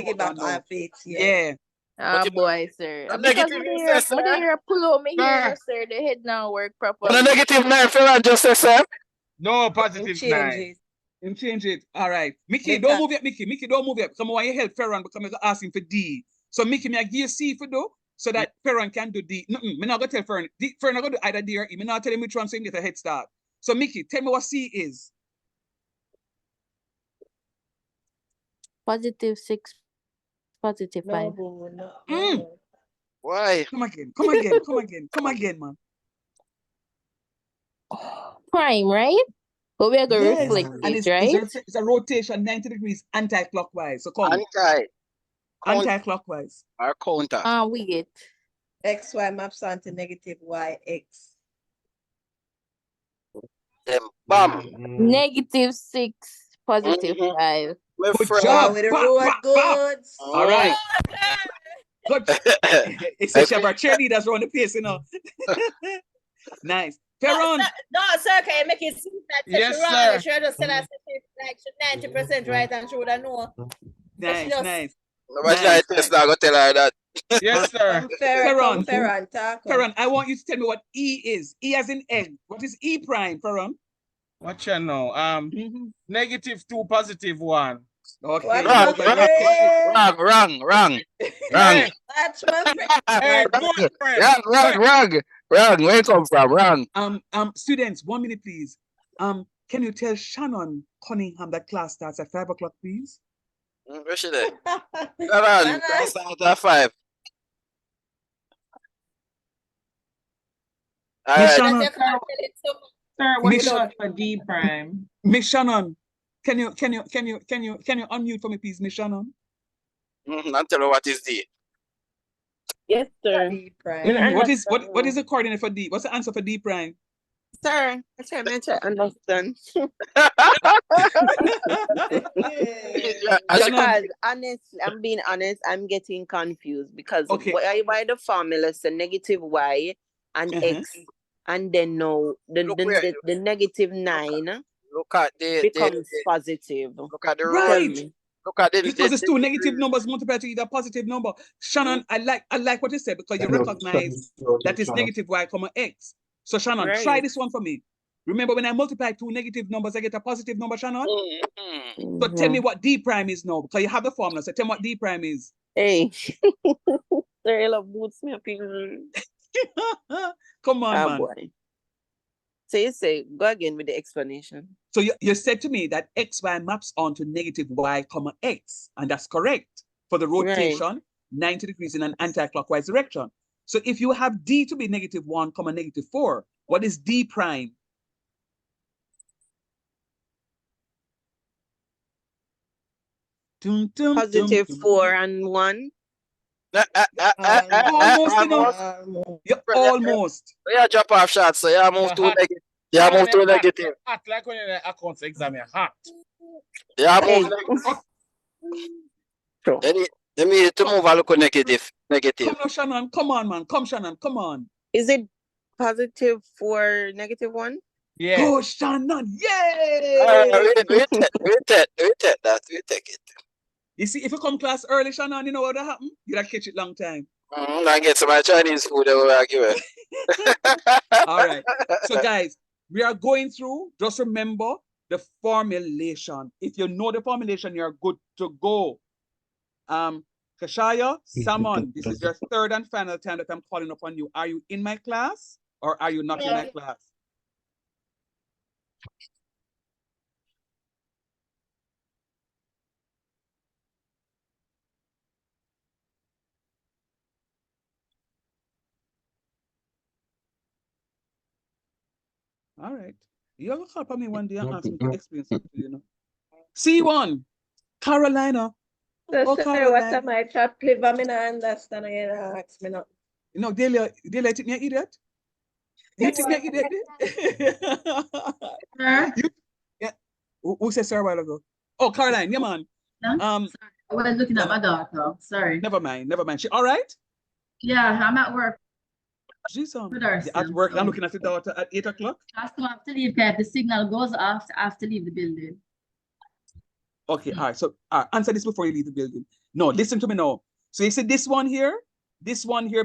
Yeah. Oh boy, sir. Because they pull out me here, sir. The head now work properly. On a -9, Ferron just say, sir. No, +9. Him change it. All right. Mickey, don't move yet, Mickey. Mickey, don't move yet. Come on, you help Ferron because I'm asking for D. So Mickey, me I give you C for do so that Ferron can do D. Me not gonna tell Ferron. Ferron not gonna do either D or E. Me not tell him which one so he can get a head start. So Mickey, tell me what C is. +6, +5. Why? Come again, man. Prime, right? But we are going to reflect it, right? It's a rotation 90 degrees anti-clockwise. So come. Anti-clockwise. Our counter. Wait. XY maps onto negative YX. Bam. -6, +5. Good Wow, job. with the Bop, road bop, bop. goods. All right. Good. It's a Shabbat cheerleaders around the place, you know. Nice. Perron. No, sir, can you make it seem that Yes, she wrong? sir. She just tell us like she 90% right and she would have known. Nice, nice. Nobody like this now go tell her that. Yes, sir. Perron. Talk. Perron, I want you to tell me what E is. E as in egg. What is E prime, Perron? What you know? -2, +1. Okay. Wrong. That's my friend. Hey, good friend. Wrong. Where you come from? Wrong. Students, 1 minute, please. Can you tell Shannon Cunningham that class starts at 5 o'clock, please? Where she there? Shannon, class start at 5. Miss Shannon. Sir, what's short for D prime? Miss Shannon, can you unmute for me, please, Miss Shannon? I'll tell you what is D. Yes, sir. D prime. What is the coordinate for D? What's the answer for D prime? Sir, I try to understand. Because honestly, I'm being honest, I'm getting confused because why the formula say negative Y and X, and then no, the -9 look at becomes positive. Look at the right. Look at it. Because it's two negative numbers multiplied to either positive number. Shannon, I like what you said because you recognize that it's negative Y, X. So Shannon, try this one for me. Remember when I multiply two negative numbers, I get a positive number, Shannon? So tell me what D prime is now, because you have the formula. So tell me what D prime is. Hey. Sir, love boots me up in. Come on, man. Boy. So you say, go again with the explanation. So you said to me that XY maps onto negative Y, X, and that's correct for the rotation, 90 degrees in an anti-clockwise direction. So if you have D to be -1, -4, what is D prime? Positive 4 and 1. Almost, you know. You're almost. Yeah, drop off shots. So yeah, move to negative. Yeah, move to negative. Hot, like when you're in accounts exam, you're hot. Yeah, move. Let me to move a look negative. Come on, Shannon. Come on, man. Come, Shannon. Come on. Is it positive 4, -1? Yeah. Go, Shannon. Yay! We take it. You see, if you come class early, Shannon, you know what will happen? You'll catch it long time. I get some Chinese food that we'll give it. All right. So, guys, we are going through. Just remember the formulation. If you know the formulation, you're good to go. Kashaya, Samon, this is your third and final time that I'm calling upon you. Are you in my class or are you not in my class? All right. You ever call upon me one day and ask me to explain something, you know? C1, Carolina. So, Carolina. What am I chat clever? I don't understand again. Ask me not. You know, Delia, you think me an idiot? You think me an idiot? Yeah. Who said sir a while ago? Oh, Caroline, yeah, man. I was looking at my daughter. Sorry. Never mind. She all right? Yeah, I'm at work. She's at work. I'm looking at the daughter at 8 o'clock. I still have to leave if the signal goes off. I have to leave the building. Okay, all right. So answer this before you leave the building. No, listen to me now. So you see this one here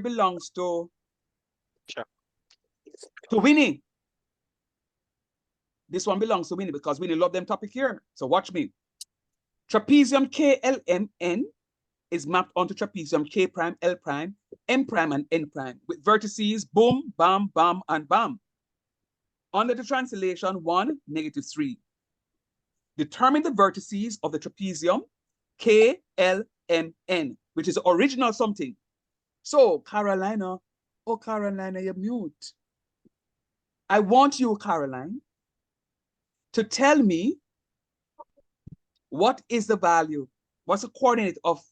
belongs to Winnie. This one belongs to Winnie because Winnie love them topic here. So watch me. Trapezium KLMN is mapped onto trapezium K prime, L prime, M prime, and N prime with vertices boom, bam, bam, and bam. Under the translation 1, -3. Determine the vertices of the trapezium KLMN, which is the original something. So Carolina, oh Carolina, you're mute. I want you, Caroline, to tell me what is the value, what's the coordinate of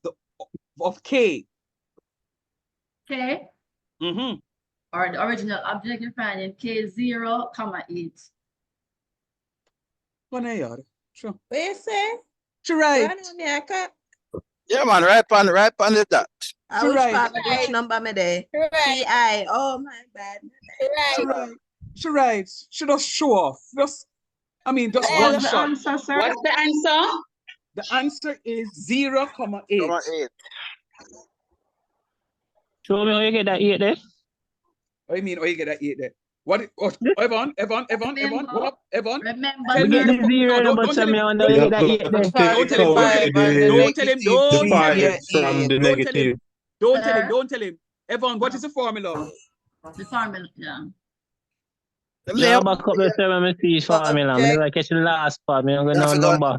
K? K? or the original object defined in K0, 8. Sure. What you say? She right. Yeah, man, right on the dot. I wish Papa which number me there. PI. Oh my bad. She right. She right. She just show off. Just What's the gunshot. answer, sir? What's the answer? The answer is 0,8. Show me how you get that 8 there. What do you mean? How you get that 8 there? What? Evan, what up, Evan? Remember, We get the 0, but some you know you get that 8 there. Don't tell him. Don't tell him. Evan, what is the formula? The formula, yeah. Yeah, back up the 7 and see formula. I'm like catch the last part. I'm gonna know number.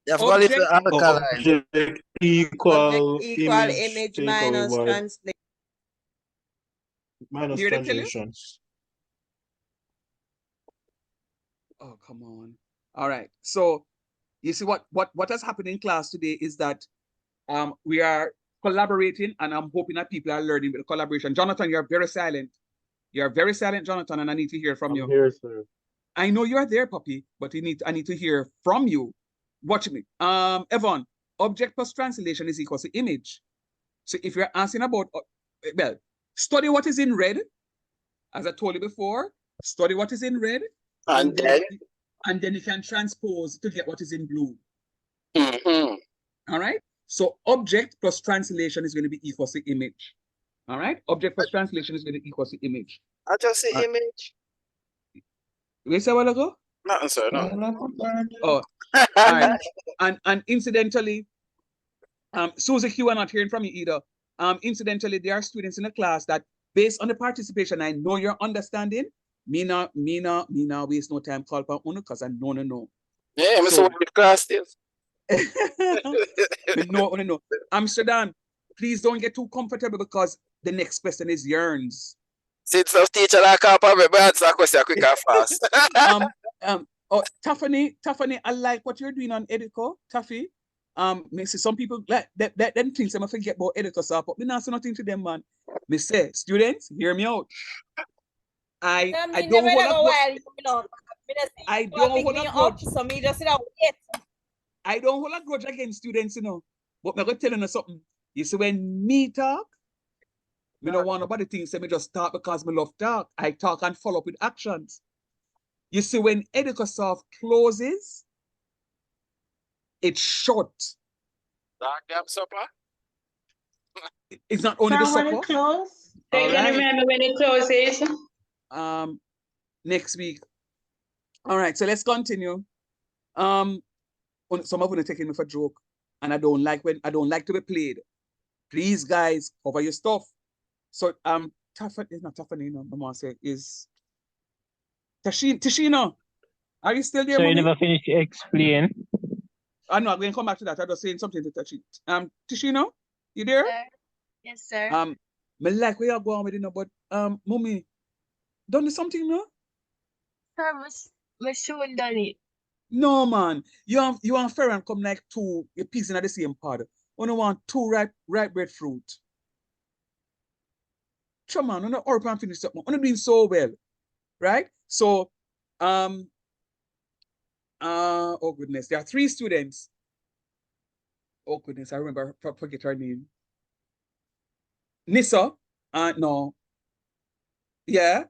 Object equal image minus translation. Minus Here they tell you? translation. Oh, come on. All right. So you see what has happened in class today is that we are collaborating, and I'm hoping that people are learning with the collaboration. Jonathan, you're very silent. You're very silent, Jonathan, and I need to hear from you. I'm here, sir. I know you're there, Puppy, but I need to hear from you. Watch me. Evan, object plus translation is equal to image. So if you're asking about, well, study what is in red, as I told you before, study what is in red, and then you can transpose to get what is in blue. All right? So object plus translation is going to be equal to image. All right? Object plus translation is going to equal to image. I just say image. You say a while ago? Nothing, sir. No. Oh, all right. And incidentally, Susie Q, I'm not hearing from you either. Incidentally, there are students in the class that, based on the participation, I know you're understanding. Me not waste no time call for Uno because I know. Yeah, I'm so with class still. No. Amsterdam, please don't get too comfortable because the next question is yearns. Since the teacher I can't probably answer a question quick and fast. Taffany, I like what you're doing on Edico, Taffy. Me see some people like that them things I forget about Edico, but me not say nothing to them, man. Me say, students, hear me out. I don't hold a grudge. I don't hold a grudge. So me just sit down wait. I don't hold a grudge against students, you know. But I'm going to tell you something. You see, when me talk, me don't want nobody think say me just talk because me love talk. I talk and follow up with actions. You see, when EducaSoft closes, it's short. Dark damn supper. It's not only the supper. They can remember when it closes. Next week. All right, so let's continue. Some of them are taking me for a joke, and I don't like to be played. Please, guys, cover your stuff. So Tiffany, not Tiffany, no, I'm gonna say is Tishina. Are you still there? So mommy? you never finished to explain. I know I'm going to come back to that. I'm just saying something to Tishina. Tishina, you there? Yes, sir. Me like where you're going with it, but mommy, done something, no? Sir, my soon done it. No, man. You and Ferran come like two pieces in the same pod. Only want two ripe breadfruit. Come on, on the and finish up. On doing so well, right? So, oh goodness, there are 3 students. Oh goodness, I remember. Forget her name. Nissa, no, yeah.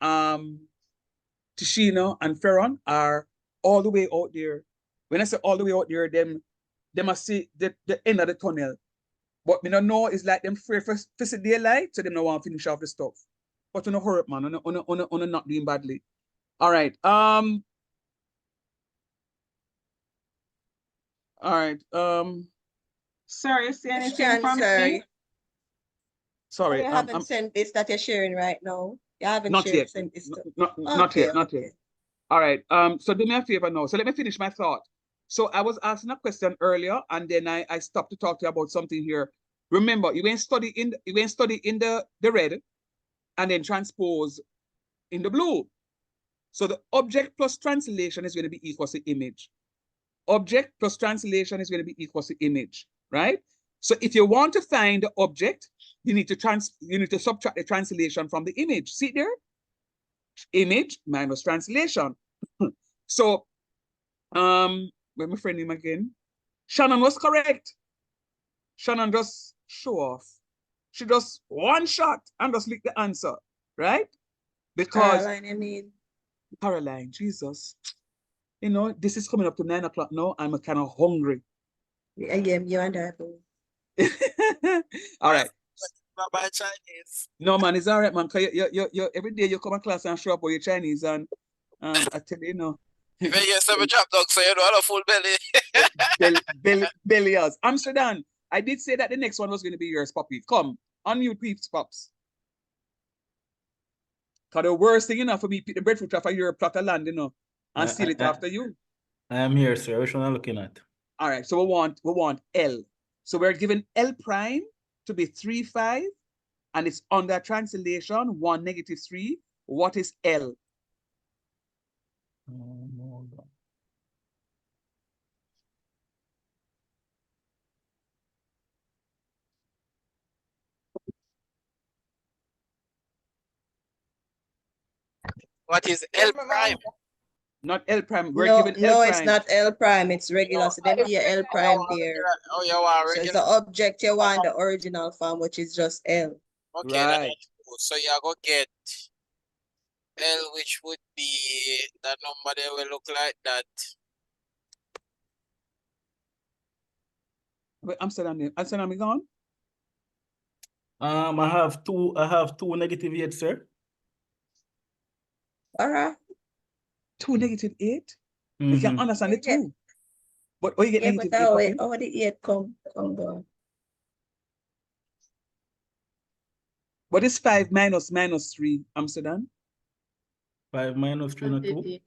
Tishina and Ferran are all the way out there. When I say all the way out there, them must see the end of the tunnel. But me don't know it's like them free for see daylight, so them don't want to finish off the stuff. But on a hurry up, man, on a not doing badly. All right. All right. Sir, you see anything from me? Sorry. You haven't sent this that you're sharing right now. You haven't not yet. sent this stuff. Not yet. All right. So do me a favor now. So let me finish my thought. So I was asking a question earlier, and then I stopped to talk to you about something here. Remember, you went study in the red, and then transpose in the blue. So the object plus translation is going to be equal to image. Object plus translation is going to be equal to image, right? So if you want to find the object, you need to subtract the translation from the image. See there? Image minus translation. So, where's my friend name again? Shannon was correct. Shannon just show off. She just one shot and just lick the answer, right? Because Caroline, you mean? Caroline, Jesus. You know, this is coming up to 9 o'clock now. I'm kind of hungry. Yeah, you and I. All right. By Chinese. No, man, it's all right, man. Cause you every day you come to class and show up with your Chinese, and I tell you, no. If you get some drop dog, so you know, I have a full belly. belly house. Amsterdam. I did say that the next one was going to be yours, Poppy. Come, unmute peeps, Pops. Because the worst thing, you know, for me, pick the breadfruit off of your plot of land, you know, and steal it after you. I am here, sir. Which one are you looking at? All right, so we want L. So we're given L prime to be 3, 5, and it's under translation 1, -3. What is L? What is L prime? Not L prime. We're No, given L prime. it's not L prime. It's regular. So then be L prime there. Oh, you are So it's the object you want the original form, which is just L. Okay, right. So you're going to get L, which would be that number there will look like that. Wait, Amsterdam, you gone? I have two negative yet, sir. All right. 2 -8? You can understand the 2. But you get negative 8. How the 8 come down? What is 5 minus -3, Amsterdam? 5 minus 3 not 2.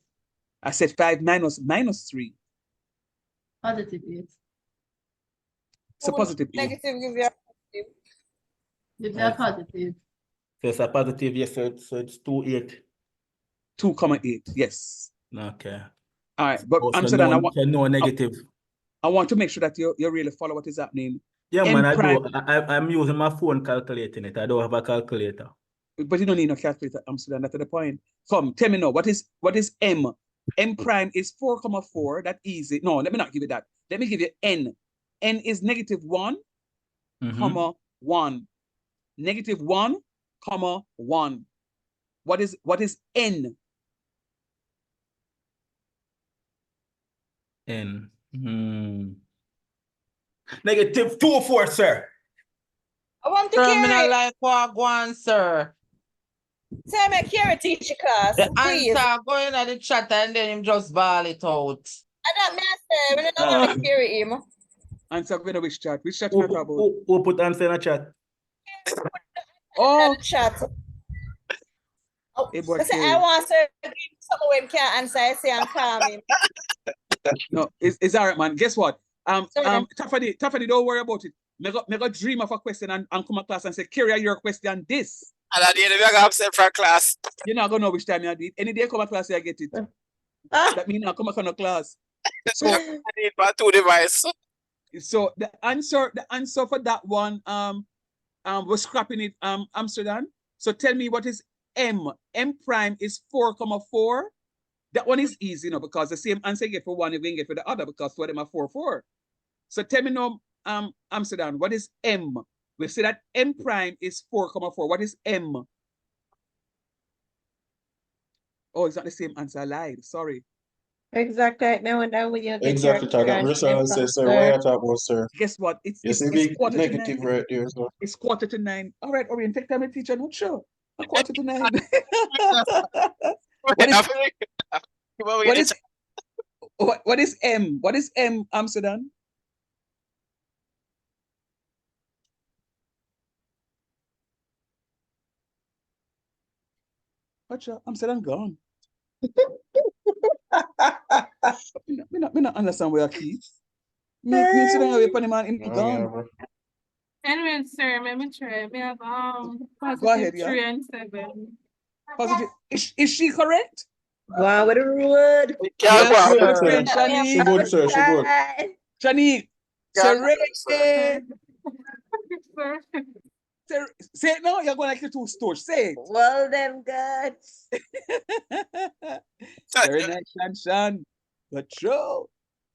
I said 5 minus -3. Positive 8. It's a positive 8. Negative give you a positive. Give you a positive. So it's a positive, yes, so it's 2, 8. 2,8, yes. Okay. All right, but so Amsterdam, no negative. I want to make sure that you really follow what is happening. Yeah, man, I'm using my phone calculating it. I don't have a calculator. But you don't need no calculator, Amsterdam. That's the point. Come, tell me now, what is M? M prime is 4,4. That's easy. No, let me not give you that. Let me give you N. N is -1, comma 1. -1, comma 1. What is N? N. -2/4, sir. I want to carry. Like Wagwan, sir. Tell me, carry teacher class, The please. answer go in at the chat and then him just ball it out. I don't master. We don't want to carry him. Answer going to which chat? Which chat you talk about? Who put answer in a chat? Oh, chat. Oh, hey, boy, I want to give someone when can't answer. I say I'm calming. No, it's all right, man. Guess what? Taffany, don't worry about it. Me go dream of a question and come to class and say, carry your question this. And at the end of the day, I'm absent from class. You're not going to know which time you do it. Any day come to class, you get it. That means I come to class. So I need my 2 device. So the answer for that one, we're scrapping it, Amsterdam. So tell me, what is M? M prime is 4,4. That one is easy, you know, because the same answer you get for one, you can get for the other, because two of them are 4, 4. So tell me now, Amsterdam, what is M? We say that M prime is 4,4. What is M? Oh, it's not the same answer. I lied. Sorry. Exactly. Now and then when you get Exactly, I'm just trying to say, sir, what you talking about, sir? Guess what? It's quarter negative to 9. Right there, so. It's 9:15. All right, Orient, take time to teach. I'm not sure. 9:15. What is M? What is M, Amsterdam? What's your Amsterdam gone? Me not understand where I keep. Me sitting away from the man in gone. Anyway, sir, let me try. We have Go ahead, yeah. 3 and 7. Positive. Is she correct? Wow, what a rude. Yes, sir. She good, sir. She good. Shanique. Say it now. You're going like you're too stooge. Say it. Well, them gods. Very nice, Shan. But true.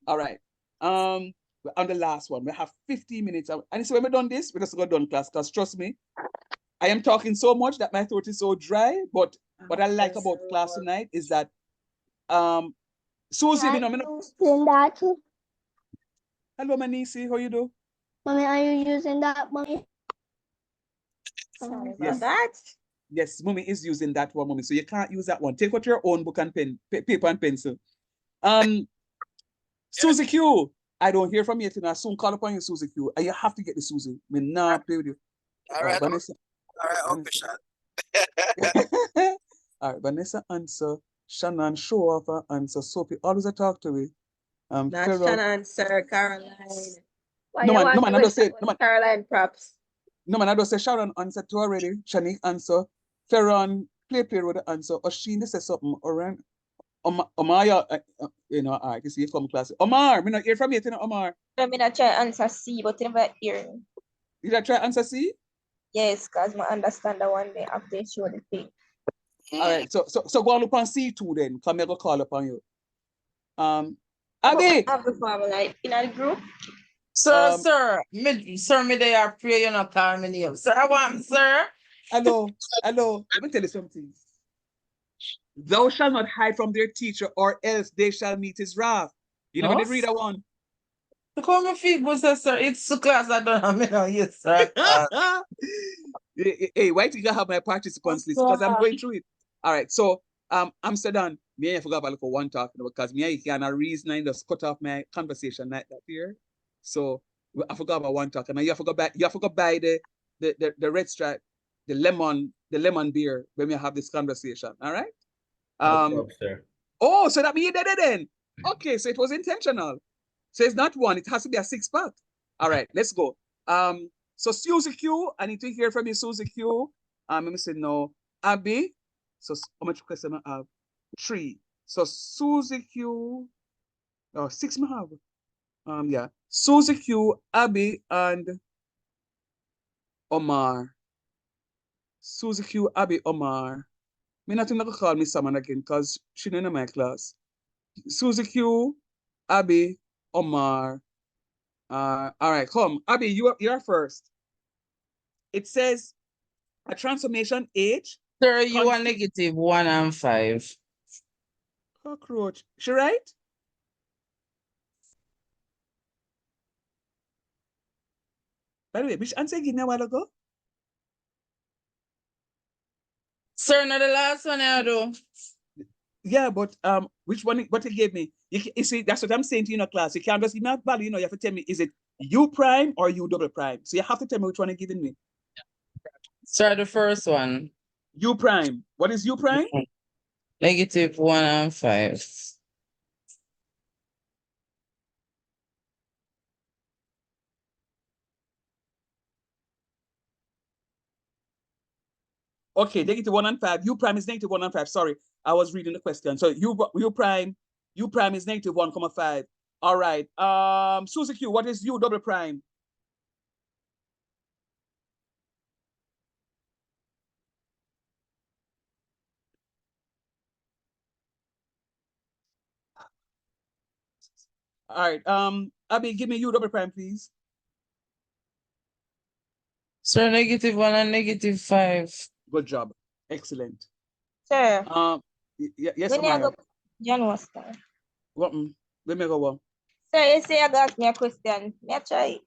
All right. On the last one, we have 15 minutes. And so when we're done this, we're just going to done class. Because trust me, I am talking so much that my throat is so dry. But what I like about class tonight is that Susie, you know, that. Hello, my niece. How you do? Mommy, are you using that, mommy? Sorry about Yes. that. Yes, mommy is using that one, mommy. So you can't use that one. Take out your own book and pen, paper and pencil. Susie Q, I don't hear from you tonight. I soon call upon you, Susie Q. And you have to get the Susie. Me nah play with you. All right, Vanessa. all right, Uncle Sean. All right, Vanessa answer. Shannon show off her answer. Sophie always talk to me. Not Farrell. Shannon, sir, Caroline. No man, I don't say no man. Caroline props. No man, I don't say Sharon answer to already. Shanique answer. Ferron play with the answer. Oshine say something. Oran. Omar, you know, all right, you see you come class. Omar, me not hear from you, Omar. I mean, I try answer C, but never hear. Did I try answer C? Yes, because I understand the one day after show the thing. All right, so go on look on C2 then. Come here, go call upon you. Abby. Have the formula in the group. Sir, me they are pray you not call me name. Sir, I want sir. Hello. Let me tell you something. Thou shalt not hide from their teacher, or else they shall meet his wrath. You never did read that one. Come my feet, sir. It's the class I don't have me now, yes, sir. Hey, why do you have my participants list? Because I'm going through it. All right, so Amsterdam, me I forgot about for one talk because me I can a reason I just cut off my conversation like that here. So I forgot about one talk, and you forgot buy the red stripe, the lemon beer when we have this conversation. All right. Oh, so that means you did it then. Okay, so it was intentional. So it's not one, it has to be a 6-pack. All right, let's go. So Susie Q, I need to hear from you, Susie Q. Let me say no. Abby. So how much question I have? 3. So Susie Q. Oh, 6 I have. Yeah. Susie Q, Abby, and Omar. Susie Q, Abby, Omar. Me nothing to call me someone again because she didn't in my class. Susie Q, Abby, Omar. All right, come. Abby, you're first. It says a transformation H. Sir, you are -1 and 5. Cockroach. She right? By the way, which answer you gave me a while ago? Sir, not the last one I do. Yeah, but which one? What you gave me? You see, that's what I'm saying to you in a class. You can't just give me a value. You know, you have to tell me, is it U prime or U double prime? So you have to tell me which one you're giving me. Sir, the first one. U prime. What is U prime? -1 and 5. Okay, -1 and 5. U prime is -1 and 5. Sorry, I was reading the question. So U prime is -1,5. All right. Susie Q, what is U double prime? All right. Abby, give me U double prime, please. Sir, -1 and -5. Good job. Excellent. Sir. Yes, when Amaya. John was there. What? Let me go on. Sir, you say you ask me a question. Me try.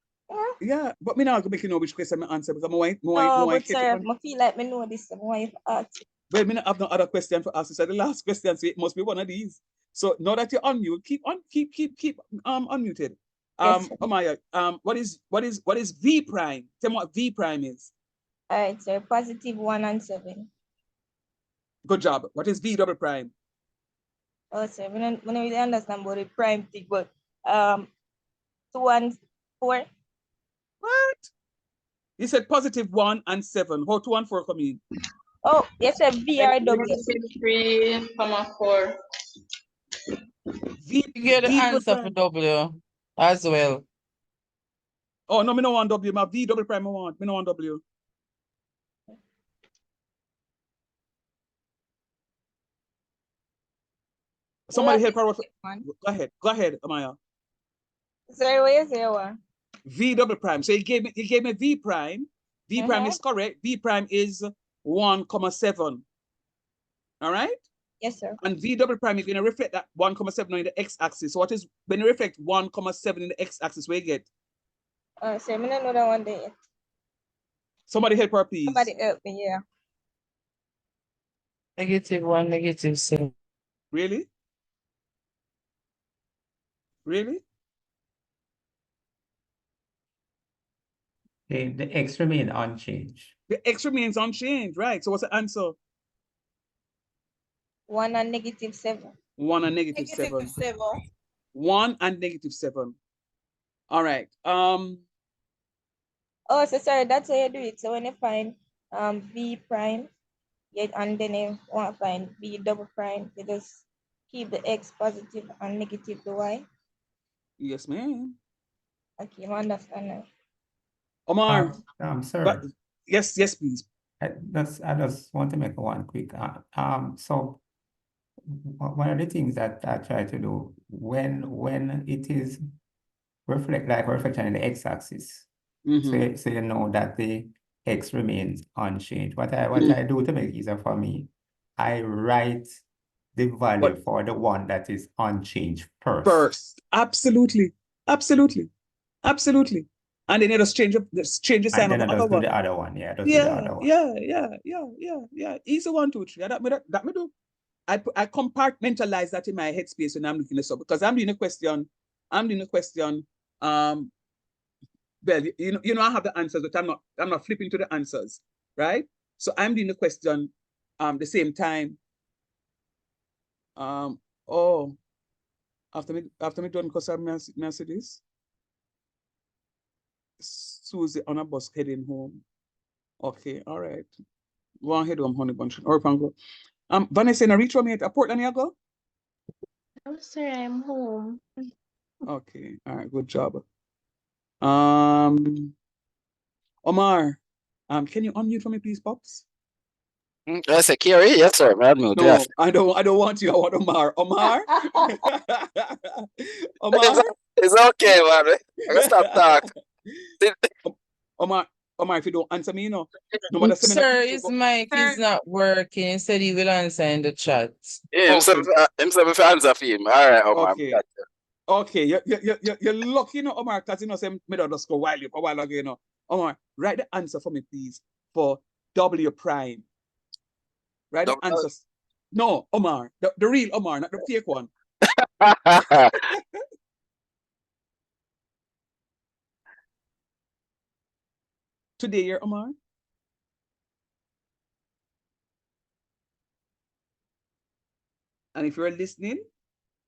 Yeah, but me not gonna make you know which question I answer because but sir, I feel like me know this. I ask. Well, me not have no other question for us. So the last question, so it must be one of these. So now that you're unmuted, keep unmuted. Yes, Amaya, what is V prime? Tell me what V prime is. All right, sir. +1 and 7. Good job. What is V double prime? Oh, sir, I don't really understand about the prime thing, but 2 and 4. What? You said +1 and 7. How 2 and 4 come in? Oh, yes, sir. VRW. 3,4. V. You get the answer for W as well. Oh no, me no want W. My V double prime I want. Me no want W. Somebody help her with. Go ahead, Amaya. Sorry, what you say? What? V double prime. So you gave me V prime. V prime is correct. V prime is 1,7. All right? Yes, sir. And V double prime is going to reflect that 1,7 on the x-axis. So what is when you reflect 1,7 in the x-axis, what you get? So I don't know that one day. Somebody help her, please. Somebody help me, yeah. -1, -7. Really? Really? The X remain unchanged. The X remains unchanged, right? So what's the answer? 1 and -7. 1 and -7. 1 and -7. All right. Oh, so sorry, that's how you do it. So when you find V prime, and then you want to find V double prime, you just keep the X positive and negative the Y. Yes, ma'am. Okay, I understand now. Omar. Sir. Yes, please. I just want to make one quick. So one of the things that I try to do when it is reflection in the x-axis, so you know that the x remains unchanged. What I do to make it easier for me, I write the value for the one that is unchanged first. Absolutely. And then you just change the sign and of then the I other just do one. the other one. Yeah, do the other one. Yeah. Easy 1, 2, 3. That me do. I compartmentalize that in my headspace when I'm looking this up, because I'm doing a question. Well, you know I have the answers, but I'm not flipping to the answers, right? So I'm doing the question the same time. After me done, because I'm see this. Susie on a bus heading home. Okay, all right. Go on head home, honey bunch. Or go. Vanessa, in a reach me at Portland, you go? I'm sorry, I'm home. Okay, all right, good job. Omar, can you unmute for me, please, Pops? I say, Kerry, yes, sir. No, I don't want you. I want Omar. Omar? Omar? It's okay, man. I'm gonna stop talking. Omar, if you don't answer me, you know. Sir, his mic is not working. He said he will answer in the chat. Yeah, himself answer for him. All right, Omar. Okay, you're lucky, Omar, because say me don't just go a while ago, Omar, write the answer for me, please, for W prime. Write the answers. No, Omar, the real Omar, not the fake one. Today, you're Omar. And if you're listening,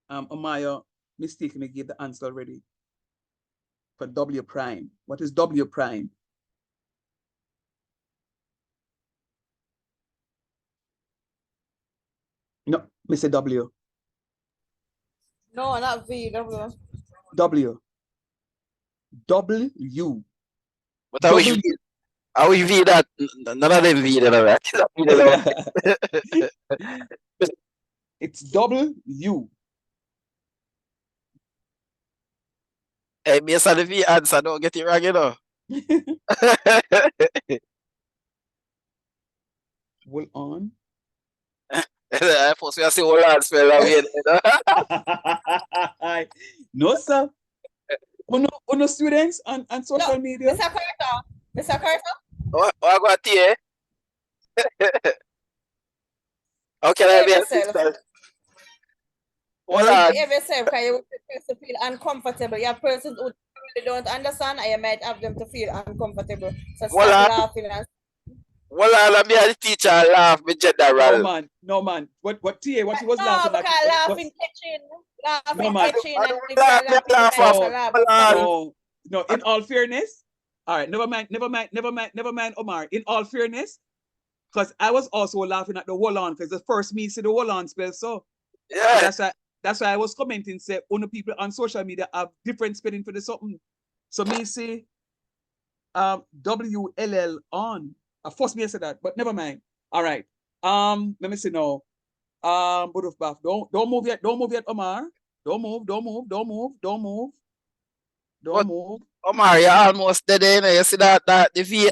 Omar mistakenly gave the answer already for W prime. What is W prime? No, Mr. W. No, not V, W. W. But how we V that? None of them V that, right? It's W. Hey, based on the V answer, don't get it wrong, you know. Hold on. I suppose we see hold on spell away. No, sir. Uno students on social media. Mr. Carter. What got here? How can I be assistant? Hold on. Behave yourself, because you want to feel uncomfortable. You have persons who really don't understand, and you might have them to feel uncomfortable. So stop laughing. Well, I'm here the teacher laugh me general. No man. What he was laughing at? Laughing catching. No, in all fairness. All right, never mind, Omar. In all fairness, because I was also laughing at the hold on, because the first me see the hold on spell, so yeah. So that's why I was commenting, say, only people on social media have different spelling for the something. So me say WLL on. Of course me say that, but never mind. All right. Let me see now. Buduf Baf. Don't move yet. Don't move yet, Omar. Don't move. Don't move. Don't move. Don't move. Don't move. Omar, you're almost dead, you know. You see that the V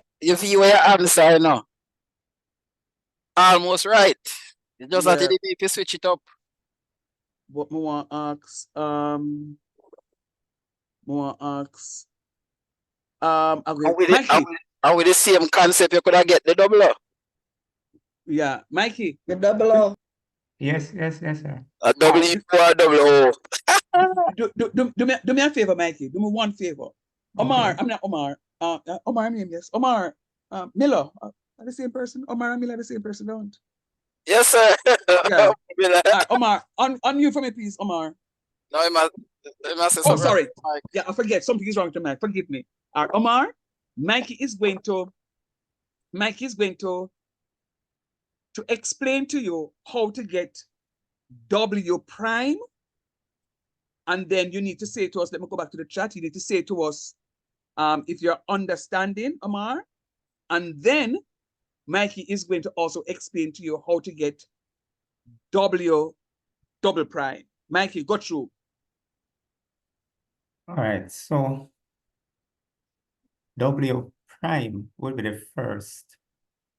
where your answer now. Almost right. You just have to need to switch it up. What me want ask? Okay, Mikey. And with the same concept, you could have get the double O. Yeah, Mikey. The double O. Yes, sir. A double E or a double O. Do me a favor, Mikey. Do me one favor. Omar, I'm not Omar. Omar, I'm him, yes. Omar, Miller. Are the same person? Omar and Miller are the same person, don't? Yes, sir. Yeah. Omar, on you for me, please, Omar. No, he must say Oh, something. sorry. Yeah, I forget. Something is wrong with the mic. Forgive me. Omar, Mikey is going to explain to you how to get W prime. And then you need to say to us, let me go back to the chat. You need to say to us if you're understanding, Omar. And then Mikey is going to also explain to you how to get W double prime. Mikey, go through. All right, so W prime will be the first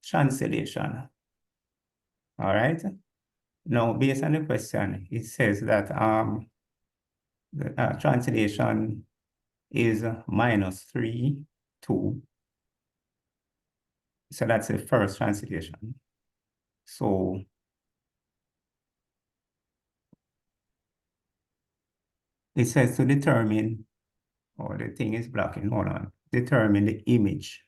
translation. All right. Now, based on the question, it says that the translation is -3, 2. So that's the first translation. So it says to determine, oh, the thing is blocking, hold on. Determine the image,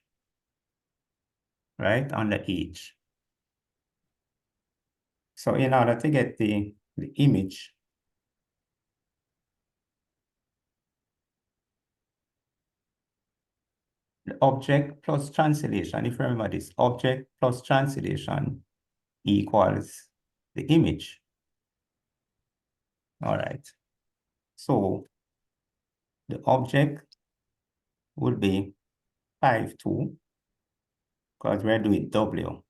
right, on the H. So in order to get the image, the object plus translation, if you remember this, object plus translation equals the image. All right. So the object would be 5, 2, because we're doing W.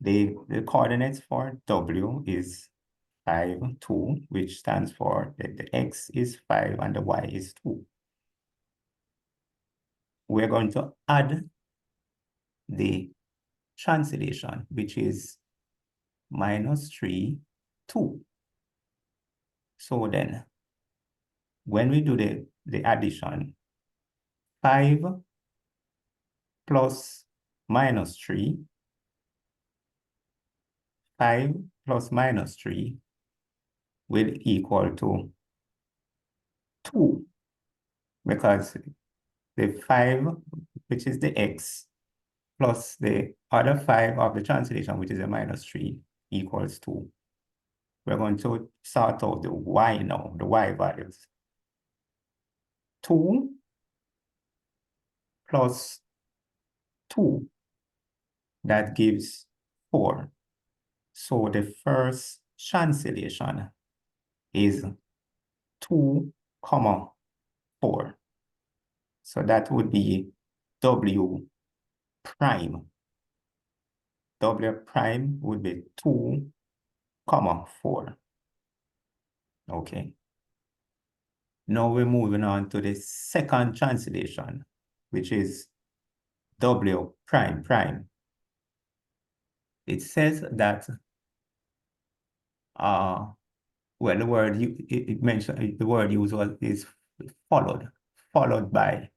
The coordinates for W is 5, 2, which stands for the X is 5 and the Y is 2. We're going to add the translation, which is -3, 2. So then, when we do the addition, 5 plus -3, 5 plus -3 will equal to 2, because the 5, which is the X, plus the other 5 of the translation, which is a -3, equals 2. We're going to sort out the Y now, the Y values. 2 plus 2, that gives 4. So the first translation is 2, 4. So that would be W prime. W prime would be 2, 4. Okay. Now we're moving on to the second translation, which is W prime prime. It says that, well, the word it mentioned, the word used is followed by.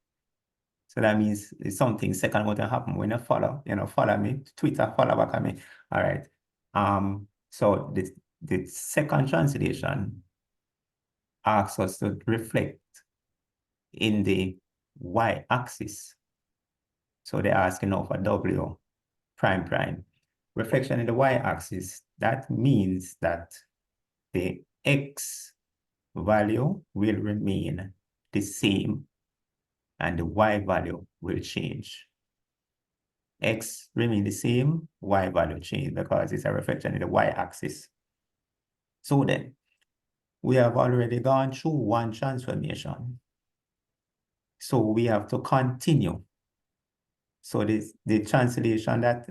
So that means it's something second going to happen when you follow, follow me, Twitter, follow back at me. All right. So the second translation asks us to reflect in the y-axis. So they're asking now for W prime prime. Reflection in the y-axis, that means that the X value will remain the same and the Y value will change. X remain the same, Y value change because it's a reflection in the y-axis. So then, we have already gone through one transformation. So we have to continue. So the translation that,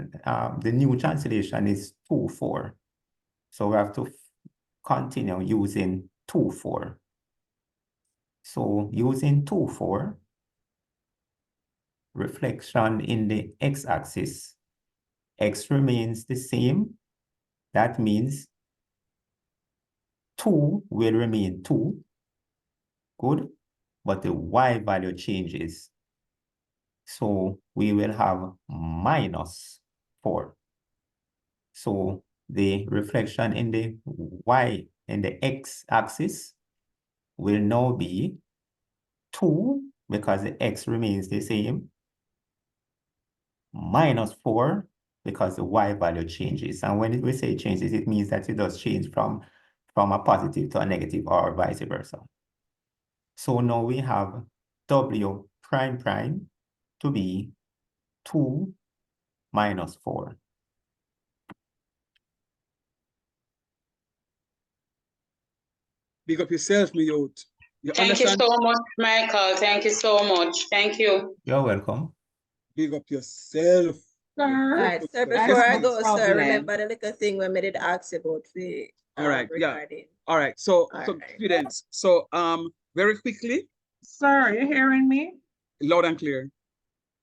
the new translation is 2, 4. So we have to continue using 2, 4. So using 2, 4, reflection in the x-axis, x remains the same. That means 2 will remain 2. Good. But the y value changes. So we will have -4. So the reflection in the y and the x-axis will now be 2 because the x remains the same, -4 because the y value changes. And when we say changes, it means that it does change from a positive to a negative or vice versa. So now we have w prime prime to be 2 minus 4. Big up yourself, me youth. You Thank understand? you so much, Michael. Thank you so much. Thank you. You're welcome. Big up yourself. All right, sir, before I go, sir, remember the little thing when we did ask about the All right, yeah. recording. All right. So, All so right. students, so very quickly. Sir, you hearing me? Loud and clear.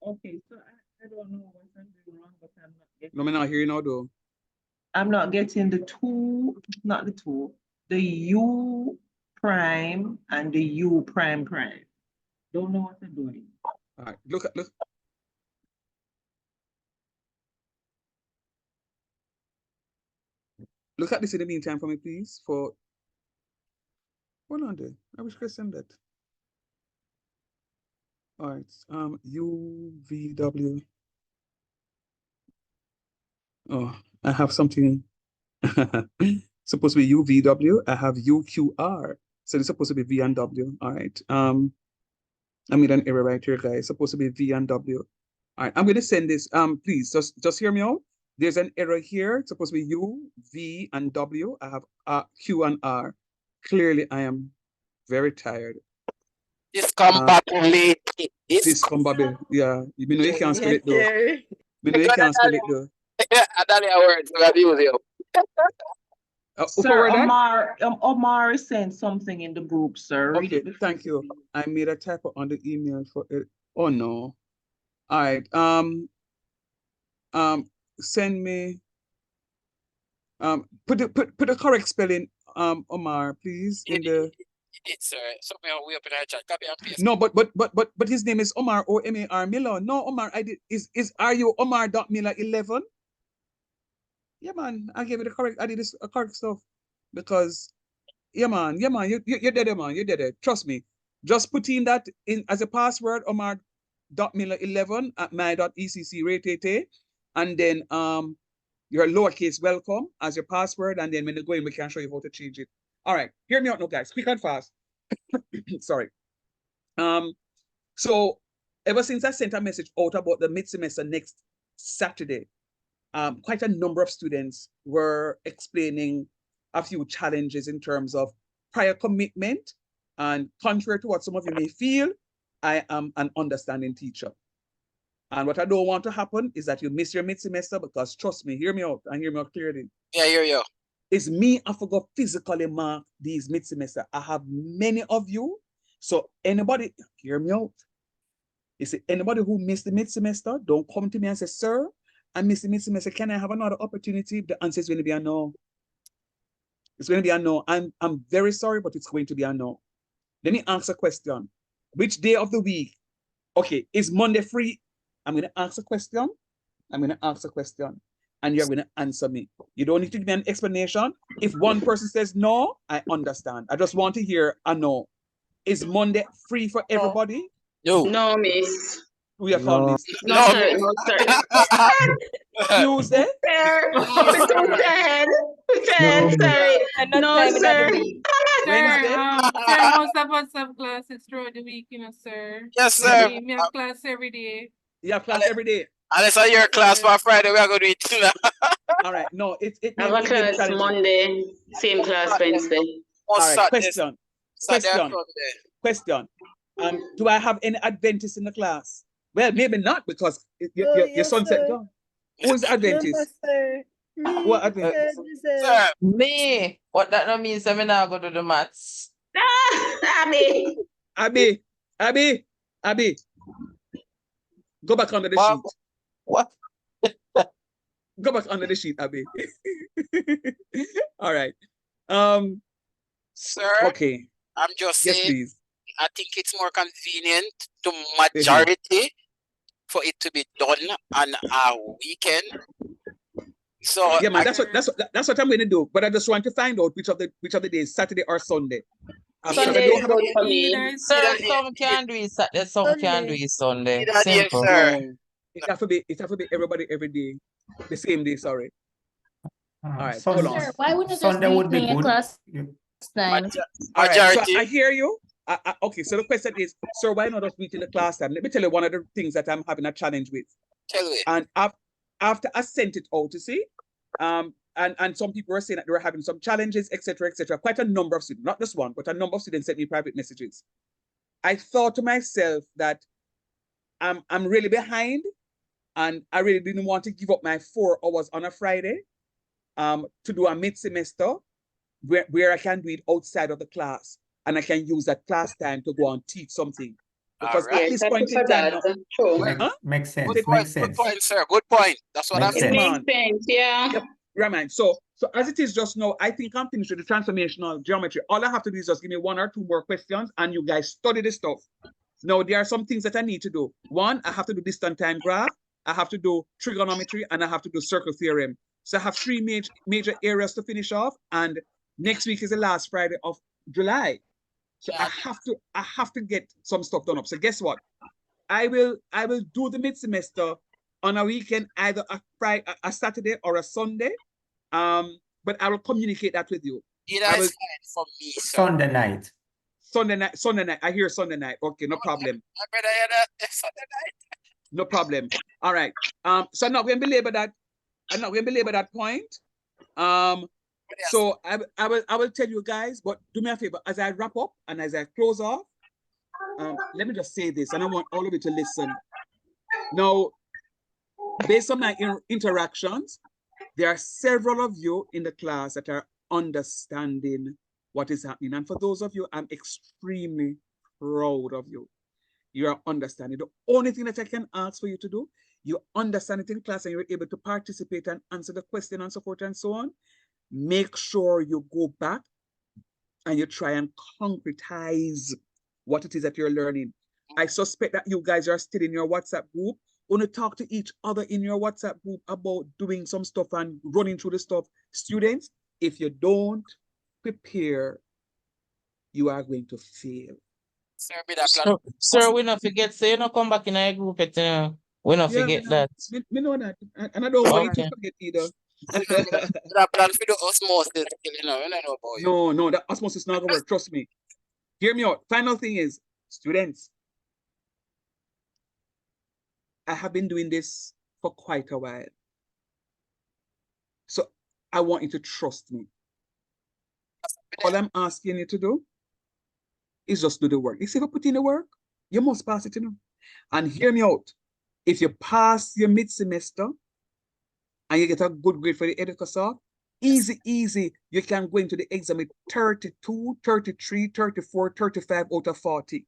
Okay, so I don't know what I'm doing wrong, but I'm not getting. No, me not hear you now, though. I'm not getting the U prime and the U prime prime. Don't know what I'm doing. All right, look. Look at this in the meantime for me, please. Hold on there. I wish I could send that. All right. UVW. Oh, I have something. Supposed to be UVW. I have UQR. So it's supposed to be V and W. All right. I made an error right here, guys. It's supposed to be V and W. All right. I'm going to send this. Please just hear me out. There's an error here. It's supposed to be U, V, and W. I have Q and R. Clearly, I am very tired. Discombobulated. Discombobulated. Yeah. You know you can't spell it though. You know you can't spell it though. I don't know words to abuse you. Sir, Omar sent something in the group, sir. Okay, thank you. I made a typo on the email for it. Oh no. All right. Send me. Put the correct spelling, Omar, please, in the. It's something way up in our chat. Copy and paste. No, but his name is Omar OMAR Miller. No, Omar, are you Omar.Miller11? Yeah, man, I gave it the correct. I did this correct stuff because yeah, man, you did it, man, you did it. Trust me. Just put in that in as a password, Omar.Miller11 at my.ECC and then your lowercase welcome as your password, and then when you go in, we can show you how to change it. All right, hear me out now, guys, quick and fast. Sorry. So ever since I sent a message out about the mid-semester next Saturday, quite a number of students were explaining a few challenges in terms of prior commitment. And contrary to what some of you may feel, I am an understanding teacher. And what I don't want to happen is that you miss your mid-semester, because trust me, hear me out and hear me out clearly. Yeah, hear you. It's me, I forgot physically mark these mid-semester. I have many of you. So anybody, hear me out. You see, anybody who missed the mid-semester, don't come to me and say, sir, I missed the mid-semester. Can I have another opportunity? The answer is going to be a no. It's going to be a no. I'm very sorry, but it's going to be a no. Let me ask a question. Which day of the week? Okay, is Monday free? I'm going to ask a question. I'm going to ask a question. And you're going to answer me. You don't need to give me an explanation. If one person says no, I understand. I just want to hear a no. Is Monday free for everybody? No, miss. We have found this. No, sir. No, sir. Tuesday? Sir, sorry. No, sir. Wednesday? Sir, most of us have classes throughout the week, you know, sir. Yes, sir. We have class every day. You have class every day? Unless I hear class for Friday, we are going to do it too. All right. No, it I have a class Monday, same class Wednesday. All right. Question. Do I have any Adventists in the class? Well, maybe not, because your son said go. Who is Adventist? Sir. What happened? Sir. Me. What that no means I now go to the maths. Abby. Go back under the sheet. What? Go back under the sheet, Abby. All right. Sir. Okay. I'm just Yes, saying. please. I think it's more convenient to majority for it to be done on a weekend. So yeah, man, that's what I'm going to do. But I just want to find out which of the days, Saturday or Sunday. Sunday is good for me. Sir, some can do it Saturday, some can do it Sunday. Either day, Simple. sir. No, it have to be everybody every day, the same day. Sorry. All right, hold on. Sir, why wouldn't it just Sunday be would be doing a good. class time? All right, so Majority. I hear you. Okay, so the question is, sir, why not us meet in the class time? Let me tell you one of the things that I'm having a challenge with. Tell me. And after I sent it out to see, and some people were saying that they were having some challenges, etc., etc. Quite a number of students, not just one, but a number of students sent me private messages. I thought to myself that I'm really behind, and I really didn't want to give up my 4 hours on a Friday to do a mid-semester where I can do it outside of the class, and I can use that class time to go and teach something. Because at this point in time, Makes sense. Good Makes sense. point, sir. Good point. That's what I'm Makes saying. sense. Makes sense, yeah. Yep. Right, man. So as it is just now, I think I'm finished with the transformational geometry. All I have to do is just give me 1 or 2 more questions, and you guys study this stuff. Now, there are some things that I need to do. One, I have to do distant time graph, I have to do trigonometry, and I have to do circle theorem. So I have 3 major areas to finish off, and next week is the last Friday of July. So I have to get some stuff done up. So guess what? I will do the mid-semester on a weekend, either a Saturday or a Sunday. But I will communicate that with you. Either is fine for me, sir. Sunday night. Sunday night. I hear Sunday night. Okay, no problem. I better hear that Sunday night. No problem. All right. So I'm not going to belabor that. I'm not going to belabor that point. So I will tell you guys, but do me a favor, as I wrap up and as I close off, let me just say this, and I want all of you to listen. Now, based on my interactions, there are several of you in the class that are understanding what is happening. And for those of you, I'm extremely proud of you. You are understanding. The only thing that I can ask for you to do, you understand it in class and you're able to participate and answer the question and so forth and so on. Make sure you go back and you try and concretize what it is that you're learning. I suspect that you guys are still in your WhatsApp group. Want to talk to each other in your WhatsApp group about doing some stuff and running through the stuff. Students, if you don't prepare, you are going to fail. Sir, we not forget, so you not come back in our group, we not forget that. Me know that. And I don't want you to forget either. That plan for the osmosis, you know, I don't know about you. No, that osmosis is not gonna work. Trust me. Hear me out. Final thing is, students, I have been doing this for quite a while. So I want you to trust me. All I'm asking you to do is just do the work. If you put in the work, you must pass it, you know. And hear me out. If you pass your mid-semester and you get a good grade for the EducaSoft, easy, you can go into the exam with 32, 33, 34, 35 out of 40.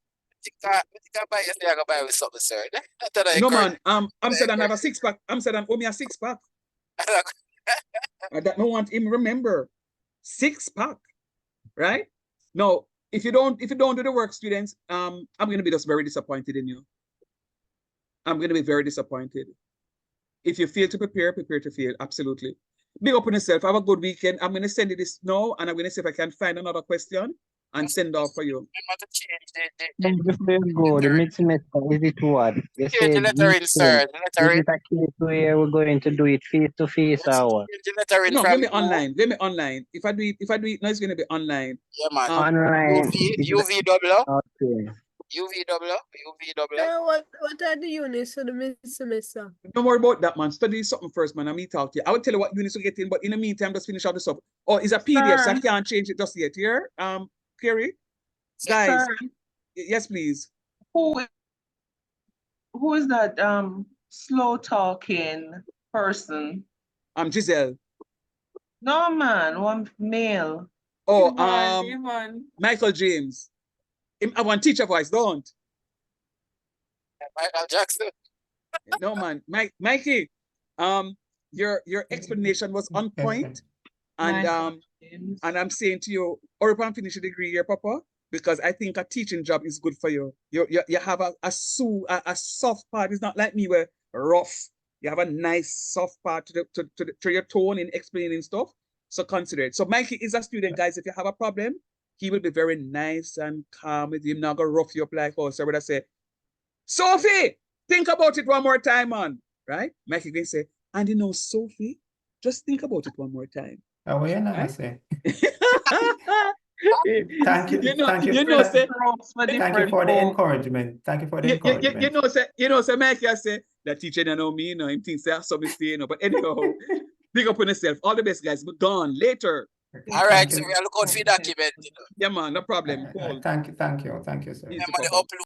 No, man, I'm said I have a 6-pack. I'm said I'm only a 6-pack. I don't want him remember. 6-pack, right? No, if you don't do the work, students, I'm going to be just very disappointed in you. I'm going to be very disappointed. If you fail to prepare to fail. Absolutely. Big up on yourself. Have a good weekend. I'm going to send you this now, and I'm going to see if I can find another question and send off for you. Before you go, the mid-semester, is it what? You said is it a case where we're going to do it face-to-face or what? No, let me online. If I do it, no, it's going to be online. Yeah, man. Online. UVW. Okay. So what are the units for the mid-semester? Don't worry about that, man. Study something first, man. I mean, talk to you. I will tell you what units to get in, but in the meantime, just finish out the stuff. Oh, it's a PDF, so I can't change it just yet. Here, Kerry, guys. Yes, please. Who is that slow talking person? Giselle. No, man, one male. Oh, man. Michael James. I want teacher voice, don't. Michael Jackson. No, man. Mikey, your explanation was on point. And I'm saying to you, hurry up and finish a degree here, Papa, because I think a teaching job is good for you. You have a soft part. It's not like me where rough. You have a nice soft part to your tone in explaining stuff. So consider it. So Mikey is a student, guys. If you have a problem, he will be very nice and calm with you. I'm not gonna rough you up like oh, so what I say, Sophie, think about it one more time, man. Right? Mikey can say, and you know, Sophie, just think about it one more time. Oh, well, I say. Thank you. Thank you for the encouragement. Thank you for the encouragement. You know, say Mikey, I say that teacher don't know me, you know, him thinks that's something say, you know. But anyhow, big up on yourself. All the best, guys. But gone later. All right, so we are looking for the document. Yeah, man, no problem. Cool. Thank you, sir. Easy,